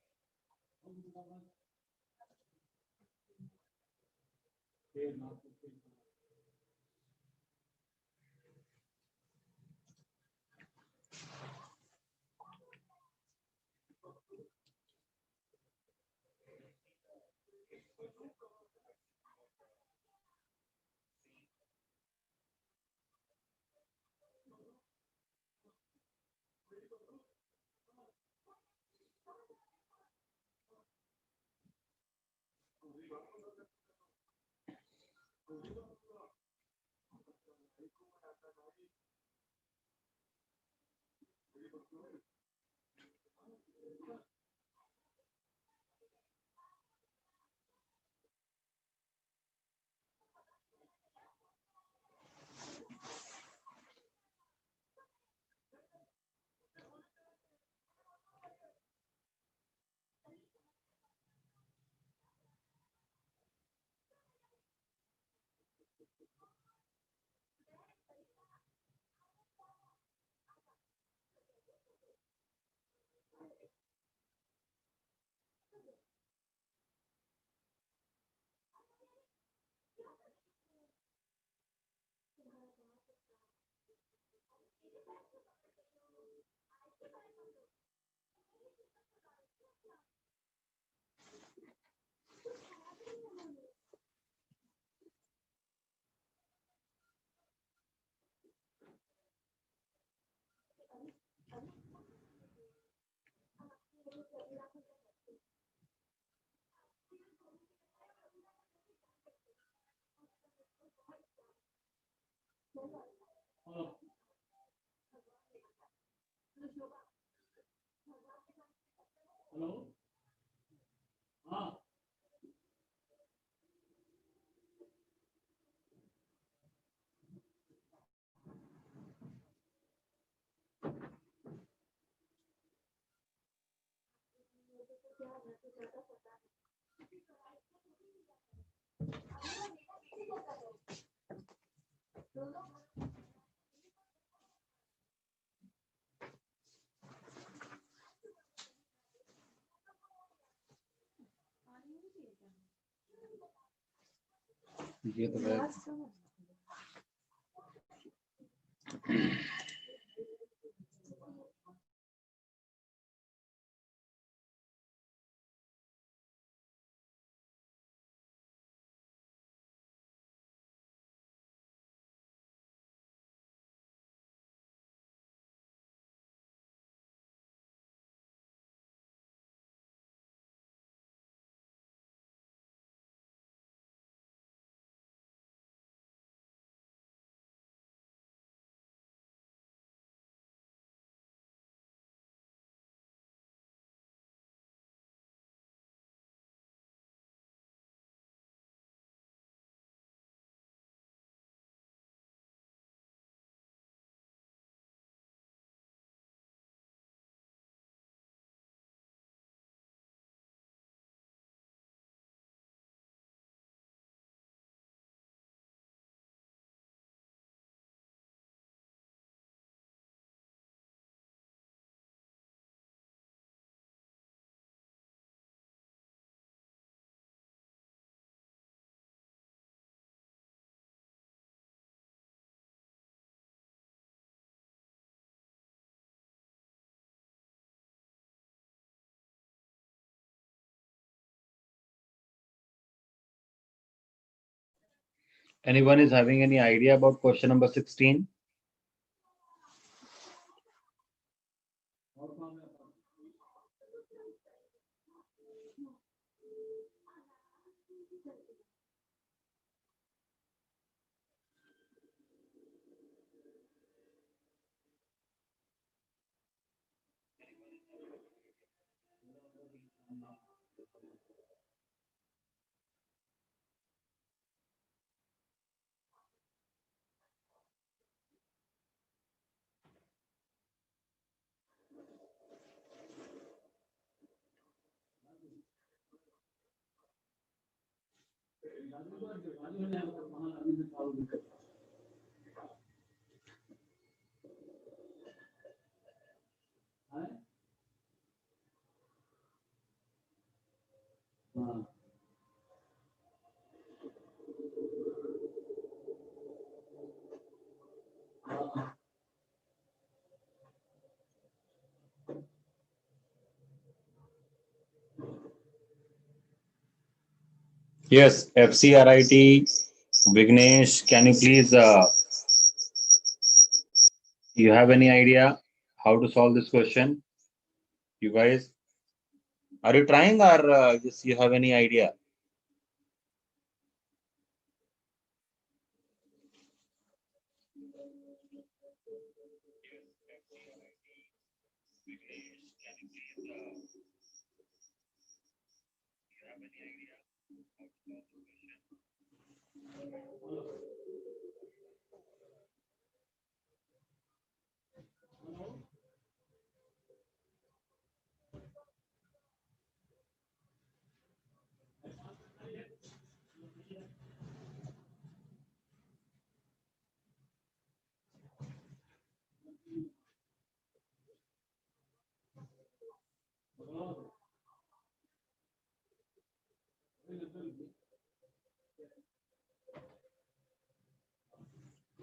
ये तो है। Anyone is having any idea about question number 16? Yes, FCRIT. Vignesh, can you please, you have any idea how to solve this question? You guys, are you trying or just you have any idea?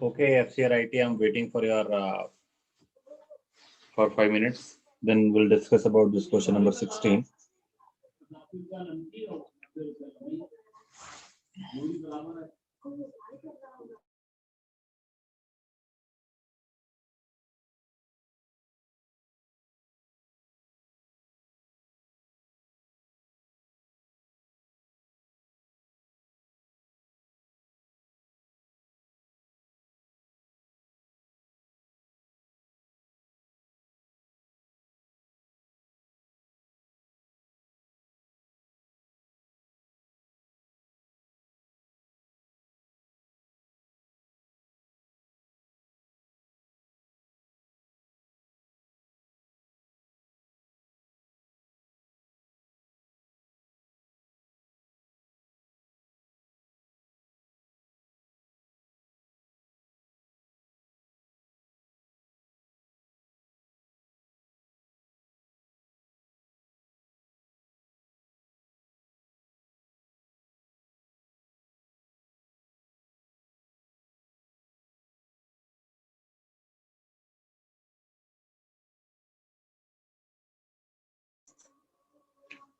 Okay, FCRIT, I'm waiting for your for 5 minutes. Then we'll discuss about this question number 16.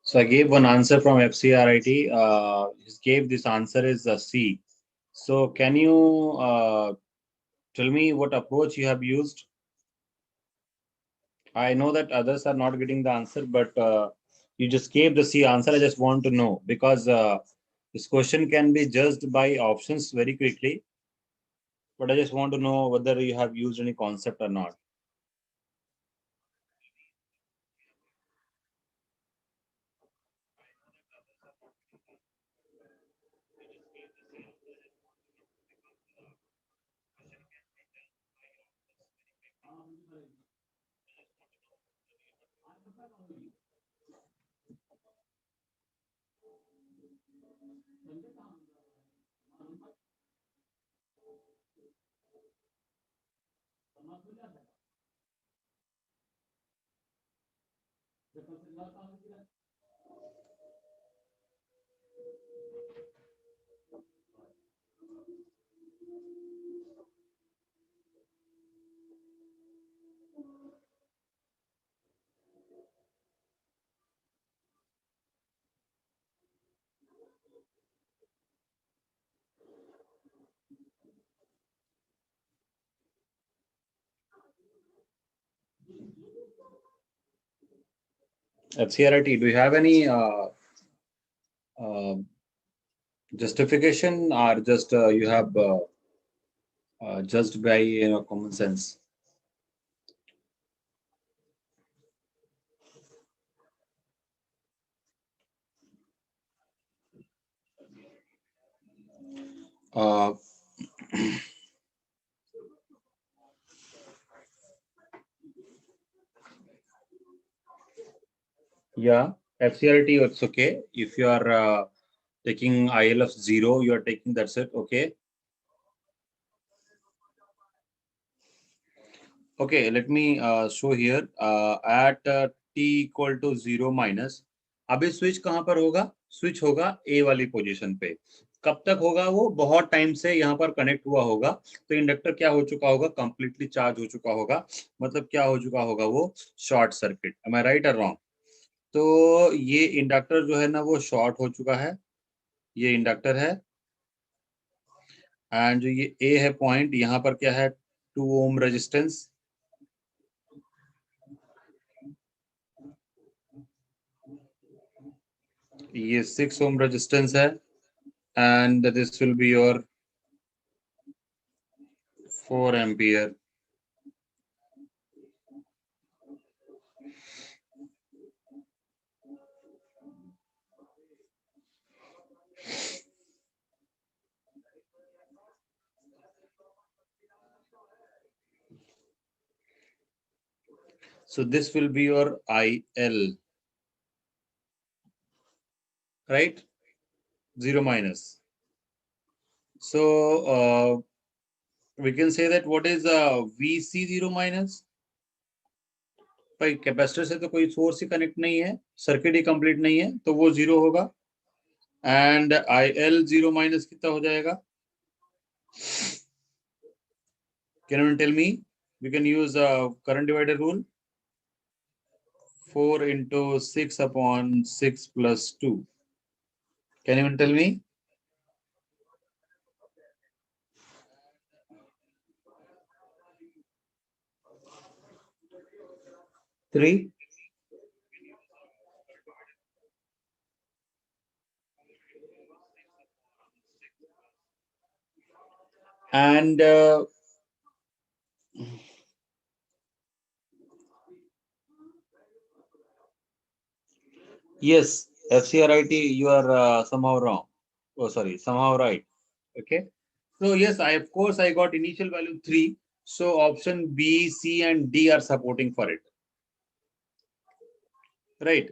So I gave one answer from FCRIT. He gave this answer is C. So can you tell me what approach you have used? I know that others are not getting the answer, but you just gave the C answer. I just want to know because this question can be judged by options very quickly, but I just want to know whether you have used any concept or not. FCRIT, do you have any uh, justification, or just you have judged by common sense? Uh, yeah, FCRT, it's okay. If you are taking IL of 0, you are taking, that's it. Okay. Okay, let me show here at t equal to 0 minus. अभी switch कहाँ पर होगा? Switch होगा ए वाली position पे. कब तक होगा? वो बहुत टाइम से यहाँ पर कनेक्ट हुआ होगा, तो इंडक्टर क्या हो चुका होगा? कंप्लीटली चार्ज हो चुका होगा. मतलब क्या हो चुका होगा? वो शॉर्ट सर्किट. एम आई राइट और रॉन्ग? तो ये इंडक्टर जो है ना, वो शॉर्ट हो चुका है. ये इंडक्टर है, एंड जो ये ए है पॉइंट, यहाँ पर क्या है? 2 ओम रेजिस्टेंस. ये 6 ओम रेजिस्टेंस है, and this will be your 4 ampere. So this will be your IL, right? 0 minus. So we can say that what is VC 0 minus? भाई कैपेसिटर से तो कोई सोर्स ही कनेक्ट नहीं है, सर्किट ही complete नहीं है, तो वो 0 होगा. एंड IL 0 माइनस कितना हो जाएगा? Can you tell me? We can use current divider rule. 4 into 6 upon 6 plus 2. Can you tell me? 3. And yes, FCRIT, you are somehow wrong. Oh, sorry, somehow right. Okay. So yes, I of course I got initial value 3. So option B, C, and D are supporting for it. Right.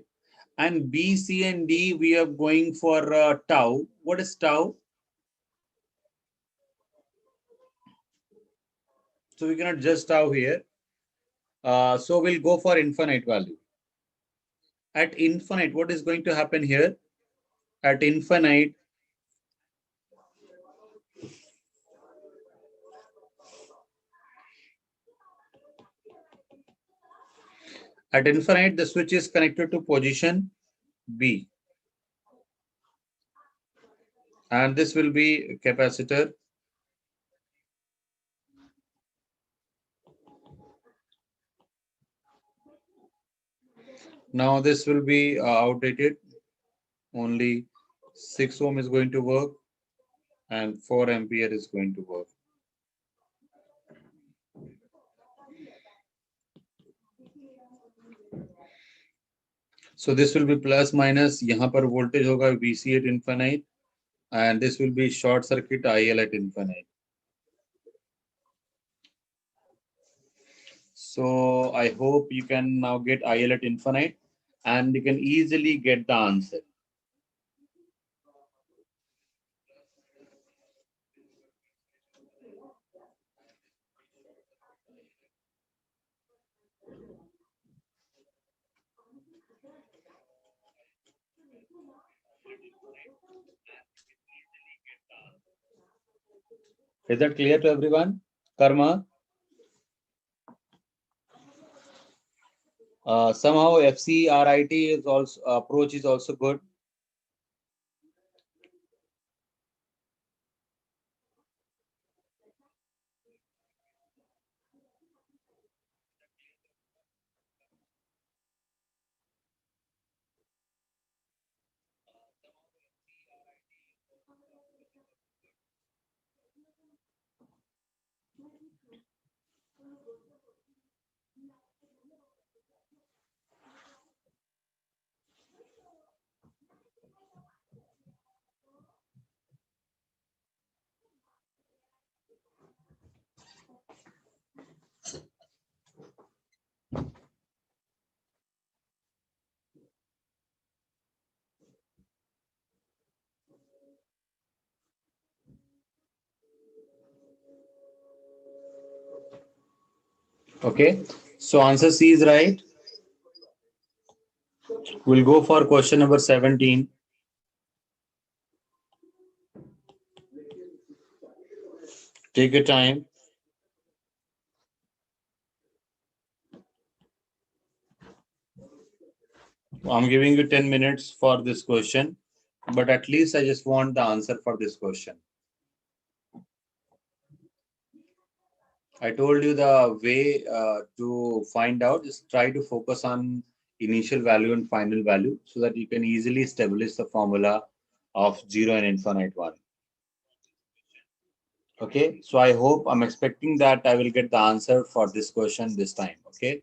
And B, C, and D, we are going for tau. What is tau? So we cannot just tau here. So we'll go for infinite value. At infinite, what is going to happen here? At infinite, the switch is connected to position B. And this will be capacitor. Now this will be outdated. Only 6 ohm is going to work and 4 ampere is going to work. So this will be plus minus. यहाँ पर voltage होगा VC at infinite, and this will be short circuit IL at infinite. So I hope you can now get IL at infinite, and you can easily get the answer. Is that clear to everyone? Karma? Somehow FCRIT is also approach is also good. Okay. So answer C is right. We'll go for question number 17. Take your time. I'm giving you 10 minutes for this question, but at least I just want the answer for this question. I told you the way to find out is try to focus on initial value and final value so that you can easily establish the formula of 0 and infinite one. Okay, so I hope I'm expecting that I will get the answer for this question this time. Okay.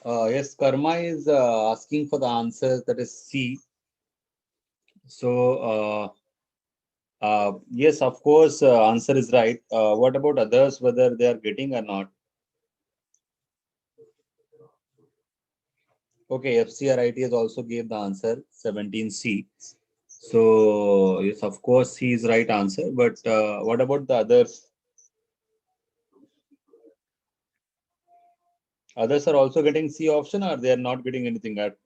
Yes, Karma is asking for the answer, that is C. So, yes, of course, answer is right. What about others, whether they are getting or not? Okay, FCRIT has also gave the answer 17C. So, yes, of course, he is right answer. But what about the others? Others are also getting C option, or they are not getting anything at,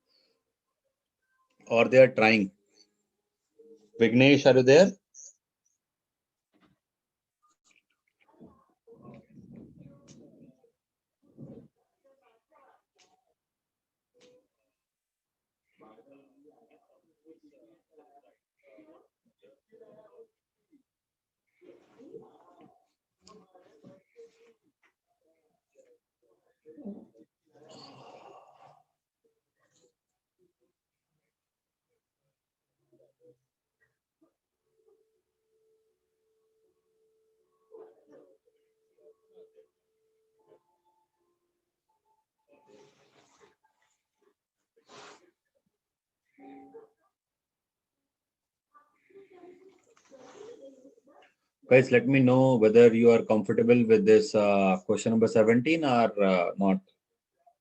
or they are trying. Vignesh, are you there? Guys, let me know whether you are comfortable with this question number 17 or not.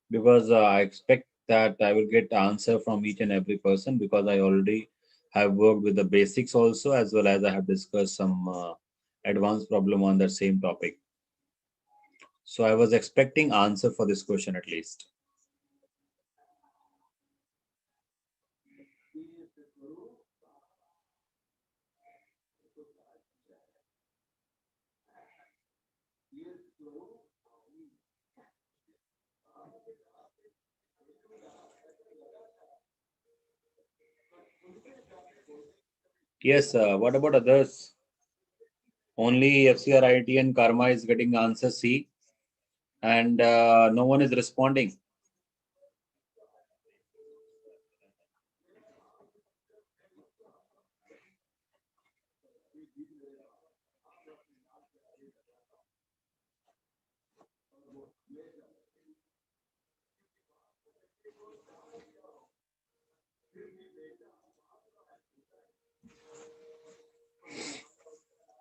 Because I expect that I will get answer from each and every person, because I already have worked with the basics also, as well as I have discussed some advanced problem on that same topic. So I was expecting answer for this question at least. Yes, what about others? Only FCRIT and Karma is getting answer C, and no one is responding.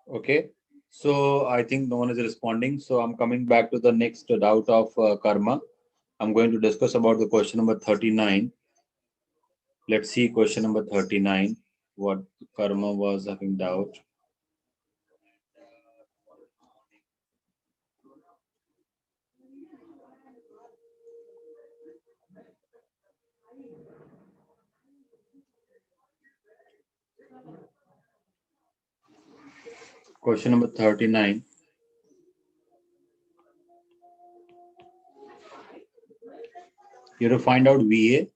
Okay. So I think no one is responding. So I'm coming back to the next doubt of Karma. I'm going to discuss about the question number 39. Let's see question number 39. What Karma was having doubt. Question number 39. You have to find out VA.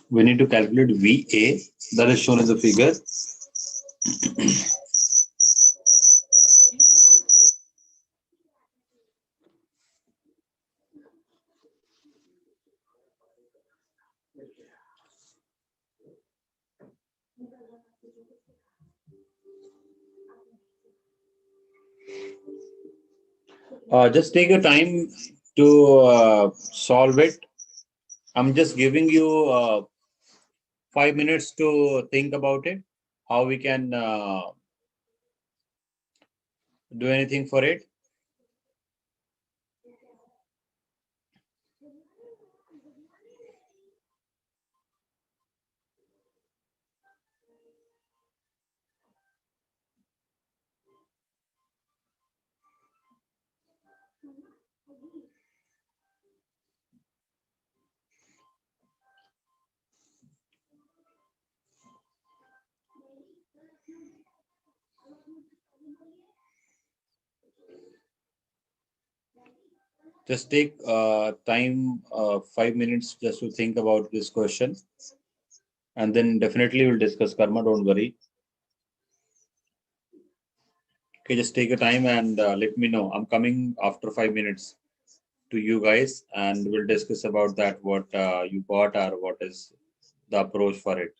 We need to calculate VA. That is shown as a figure. Just take your time to solve it. I'm just giving you 5 minutes to think about it. how we can do anything for it? Just take time 5 minutes just to think about this question, and then definitely we'll discuss karma. Don't worry. Okay, just take a time and let me know. I'm coming after 5 minutes to you guys, and we'll discuss about that. What you got or what is the approach for it.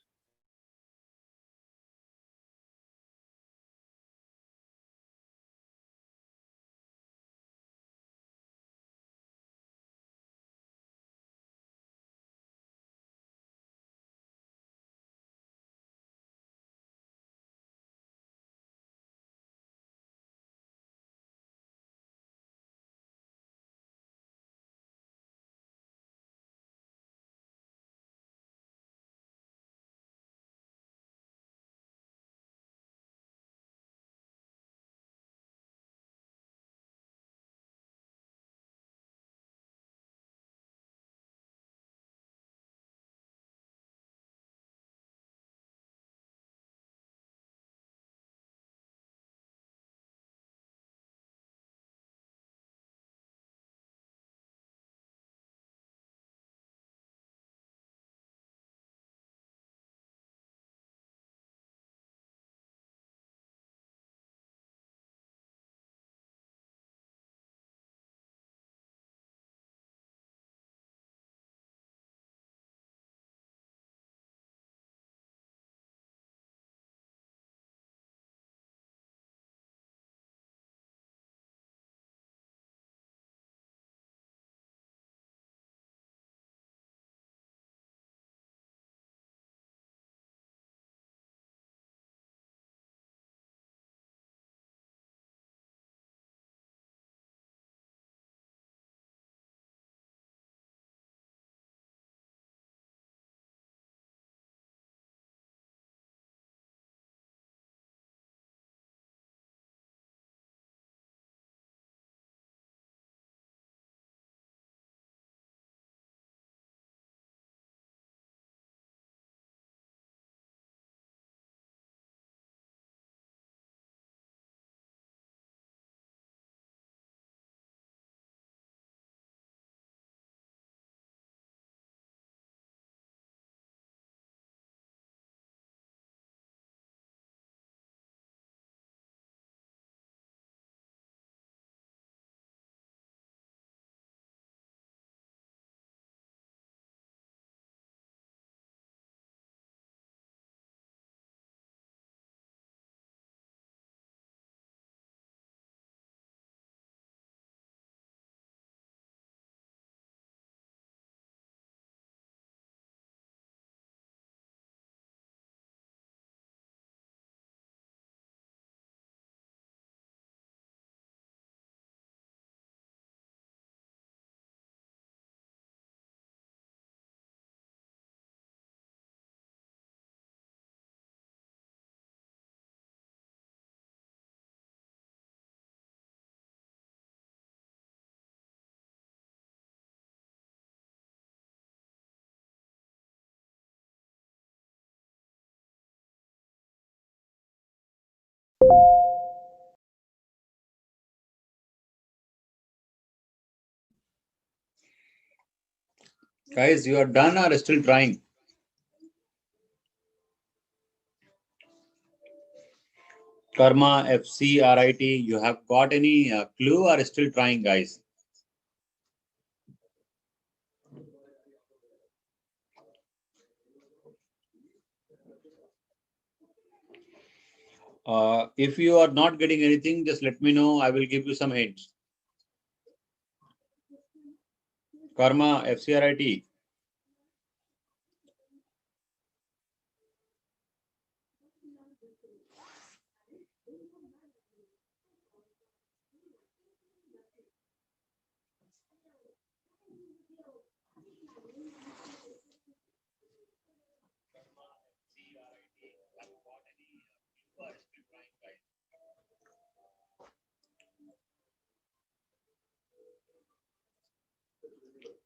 Guys, you are done or still trying? Karma, FCRIT, you have got any clue or still trying, guys? If you are not getting anything, just let me know. I will give you some hints. Karma, FCRIT.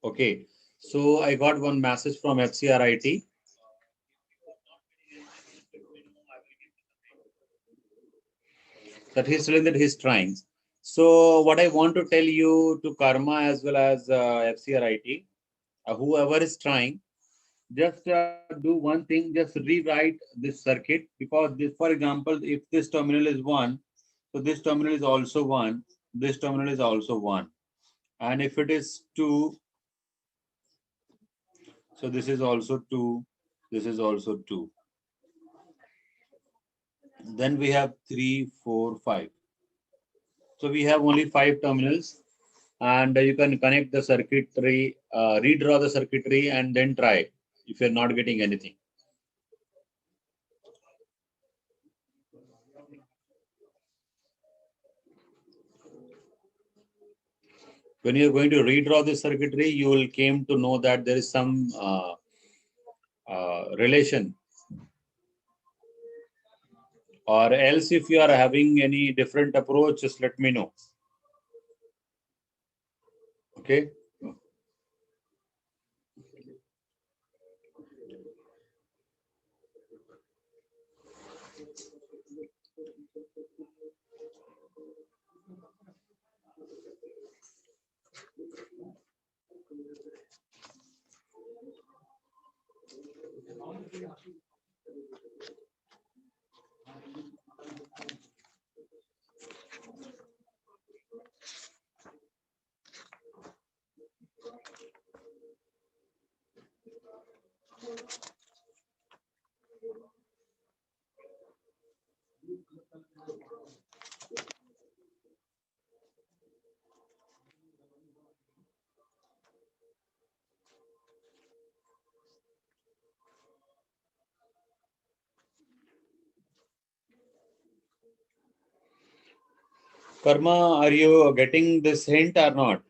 Okay. So I got one message from FCRIT that he's telling that he's trying. So what I want to tell you to Karma as well as FCRIT, whoever is trying, just do one thing, just rewrite this circuit, because this, for example, if this terminal is 1, so this terminal is also 1, this terminal is also 1, and if it is 2, so this is also 2, this is also 2. Then we have 3, 4, 5. So we have only 5 terminals, and you can connect the circuitry, redraw the circuitry, and then try if you're not getting anything. When you're going to redraw the circuitry, you will came to know that there is some relation, or else if you are having any different approach, just let me know. Okay. Karma, are you getting this hint or not?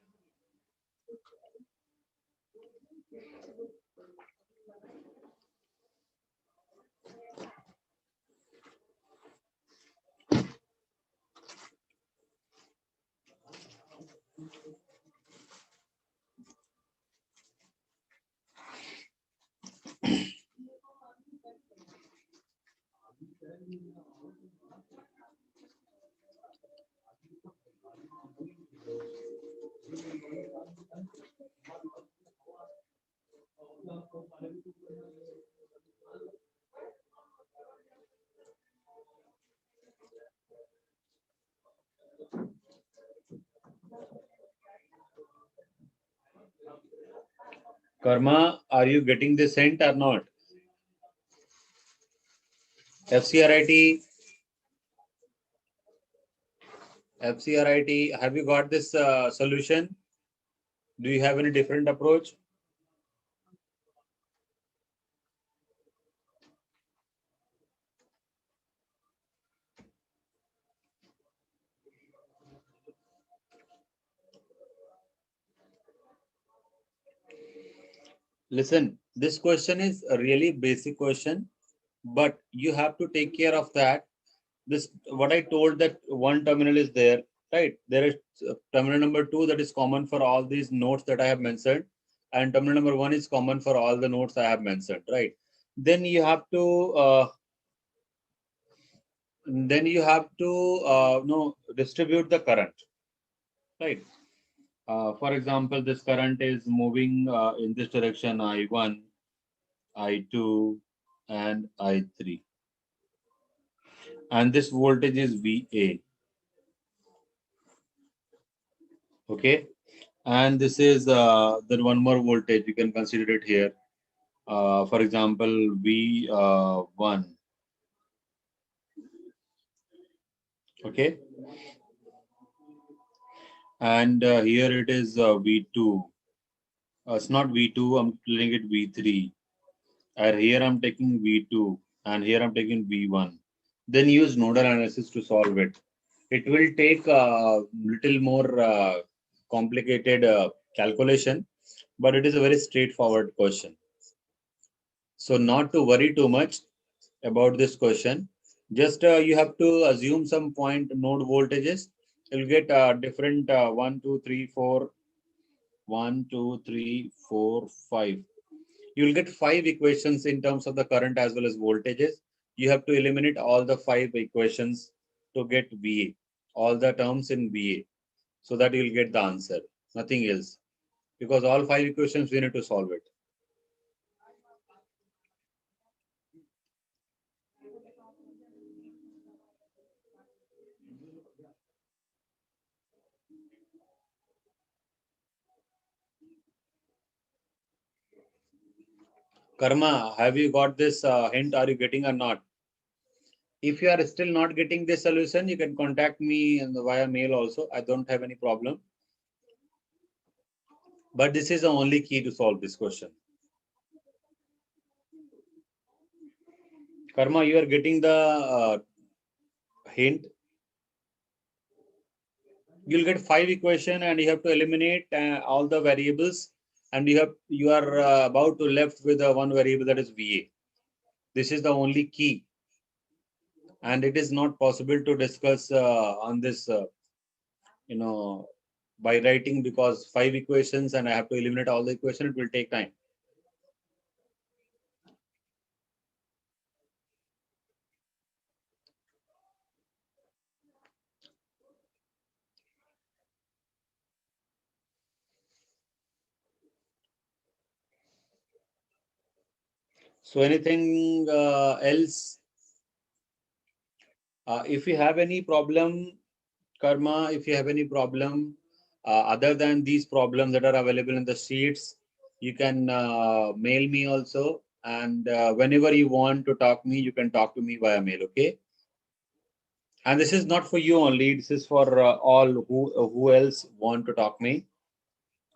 Karma, are you getting this hint or not? FCRIT, FCRIT, have you got this solution? Do you have any different approach? Listen, this question is a really basic question, but you have to take care of that. This what I told, that one terminal is there, right? There is terminal number 2 that is common for all these nodes that I have mentioned, and terminal number 1 is common for all the nodes I have mentioned, right? Then you have to distribute the current, right? For example, this current is moving in this direction, I1, I2, and I3. And this voltage is VA. Okay. And this is then one more voltage. You can consider it here. For example, V1. Okay. And here it is V2. It's not V2. I'm telling it V3. And here I'm taking V2. And here I'm taking V1. Then use nodal analysis to solve it. It will take a little more complicated calculation, but it is a very straightforward question. So not to worry too much about this question. Just you have to assume some point node voltages. You'll get different 1, 2, 3, 4. 1, 2, 3, 4, 5. You will get 5 equations in terms of the current as well as voltages. You have to eliminate all the 5 equations to get VA, all the terms in VA, so that you will get the answer, nothing else. Because all 5 equations we need to solve it. Karma, have you got this hint? Are you getting or not? If you are still not getting this solution, you can contact me via mail also. I don't have any problem. But this is the only key to solve this question. Karma, you are getting the hint. You'll get 5 equation and you have to eliminate all the variables, and you are about to left with one variable, that is VA. This is the only key, and it is not possible to discuss on this by writing, because 5 equations and I have to eliminate all the equations. It will take time. So anything else? If you have any problem, Karma, if you have any problem other than these problems that are available in the sheets, you can mail me also. And whenever you want to talk me, you can talk to me via mail. Okay. And this is not for you only. This is for all who else want to talk me.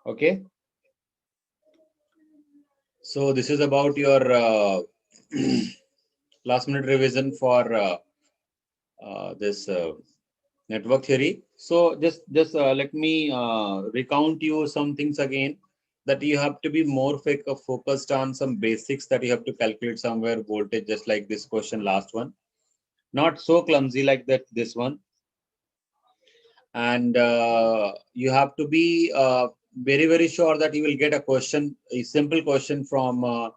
Okay. So this is about your last minute revision for this network theory. So just let me recount you some things again, that you have to be more focused on some basics, that you have to calculate somewhere voltage, just like this question, last one. Not so clumsy like that, this one. And you have to be very, very sure that you will get a simple question from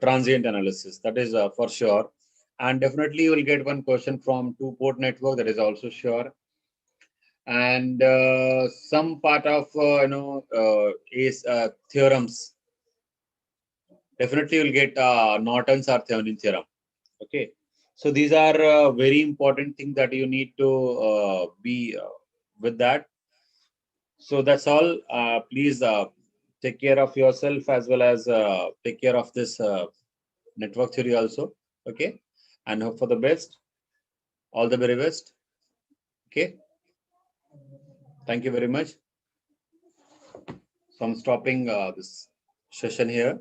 transient analysis. That is for sure. And definitely you will get one question from two-port network. That is also sure. And some part of is theorems. Definitely, you'll get Norton's or Thevenin theorem. Okay, so these are very important things that you need to be with that. So that's all. Please take care of yourself, as well as take care of this network theory also. Okay, and hope for the best. All the very best. Okay. Thank you very much. So I'm stopping this session here.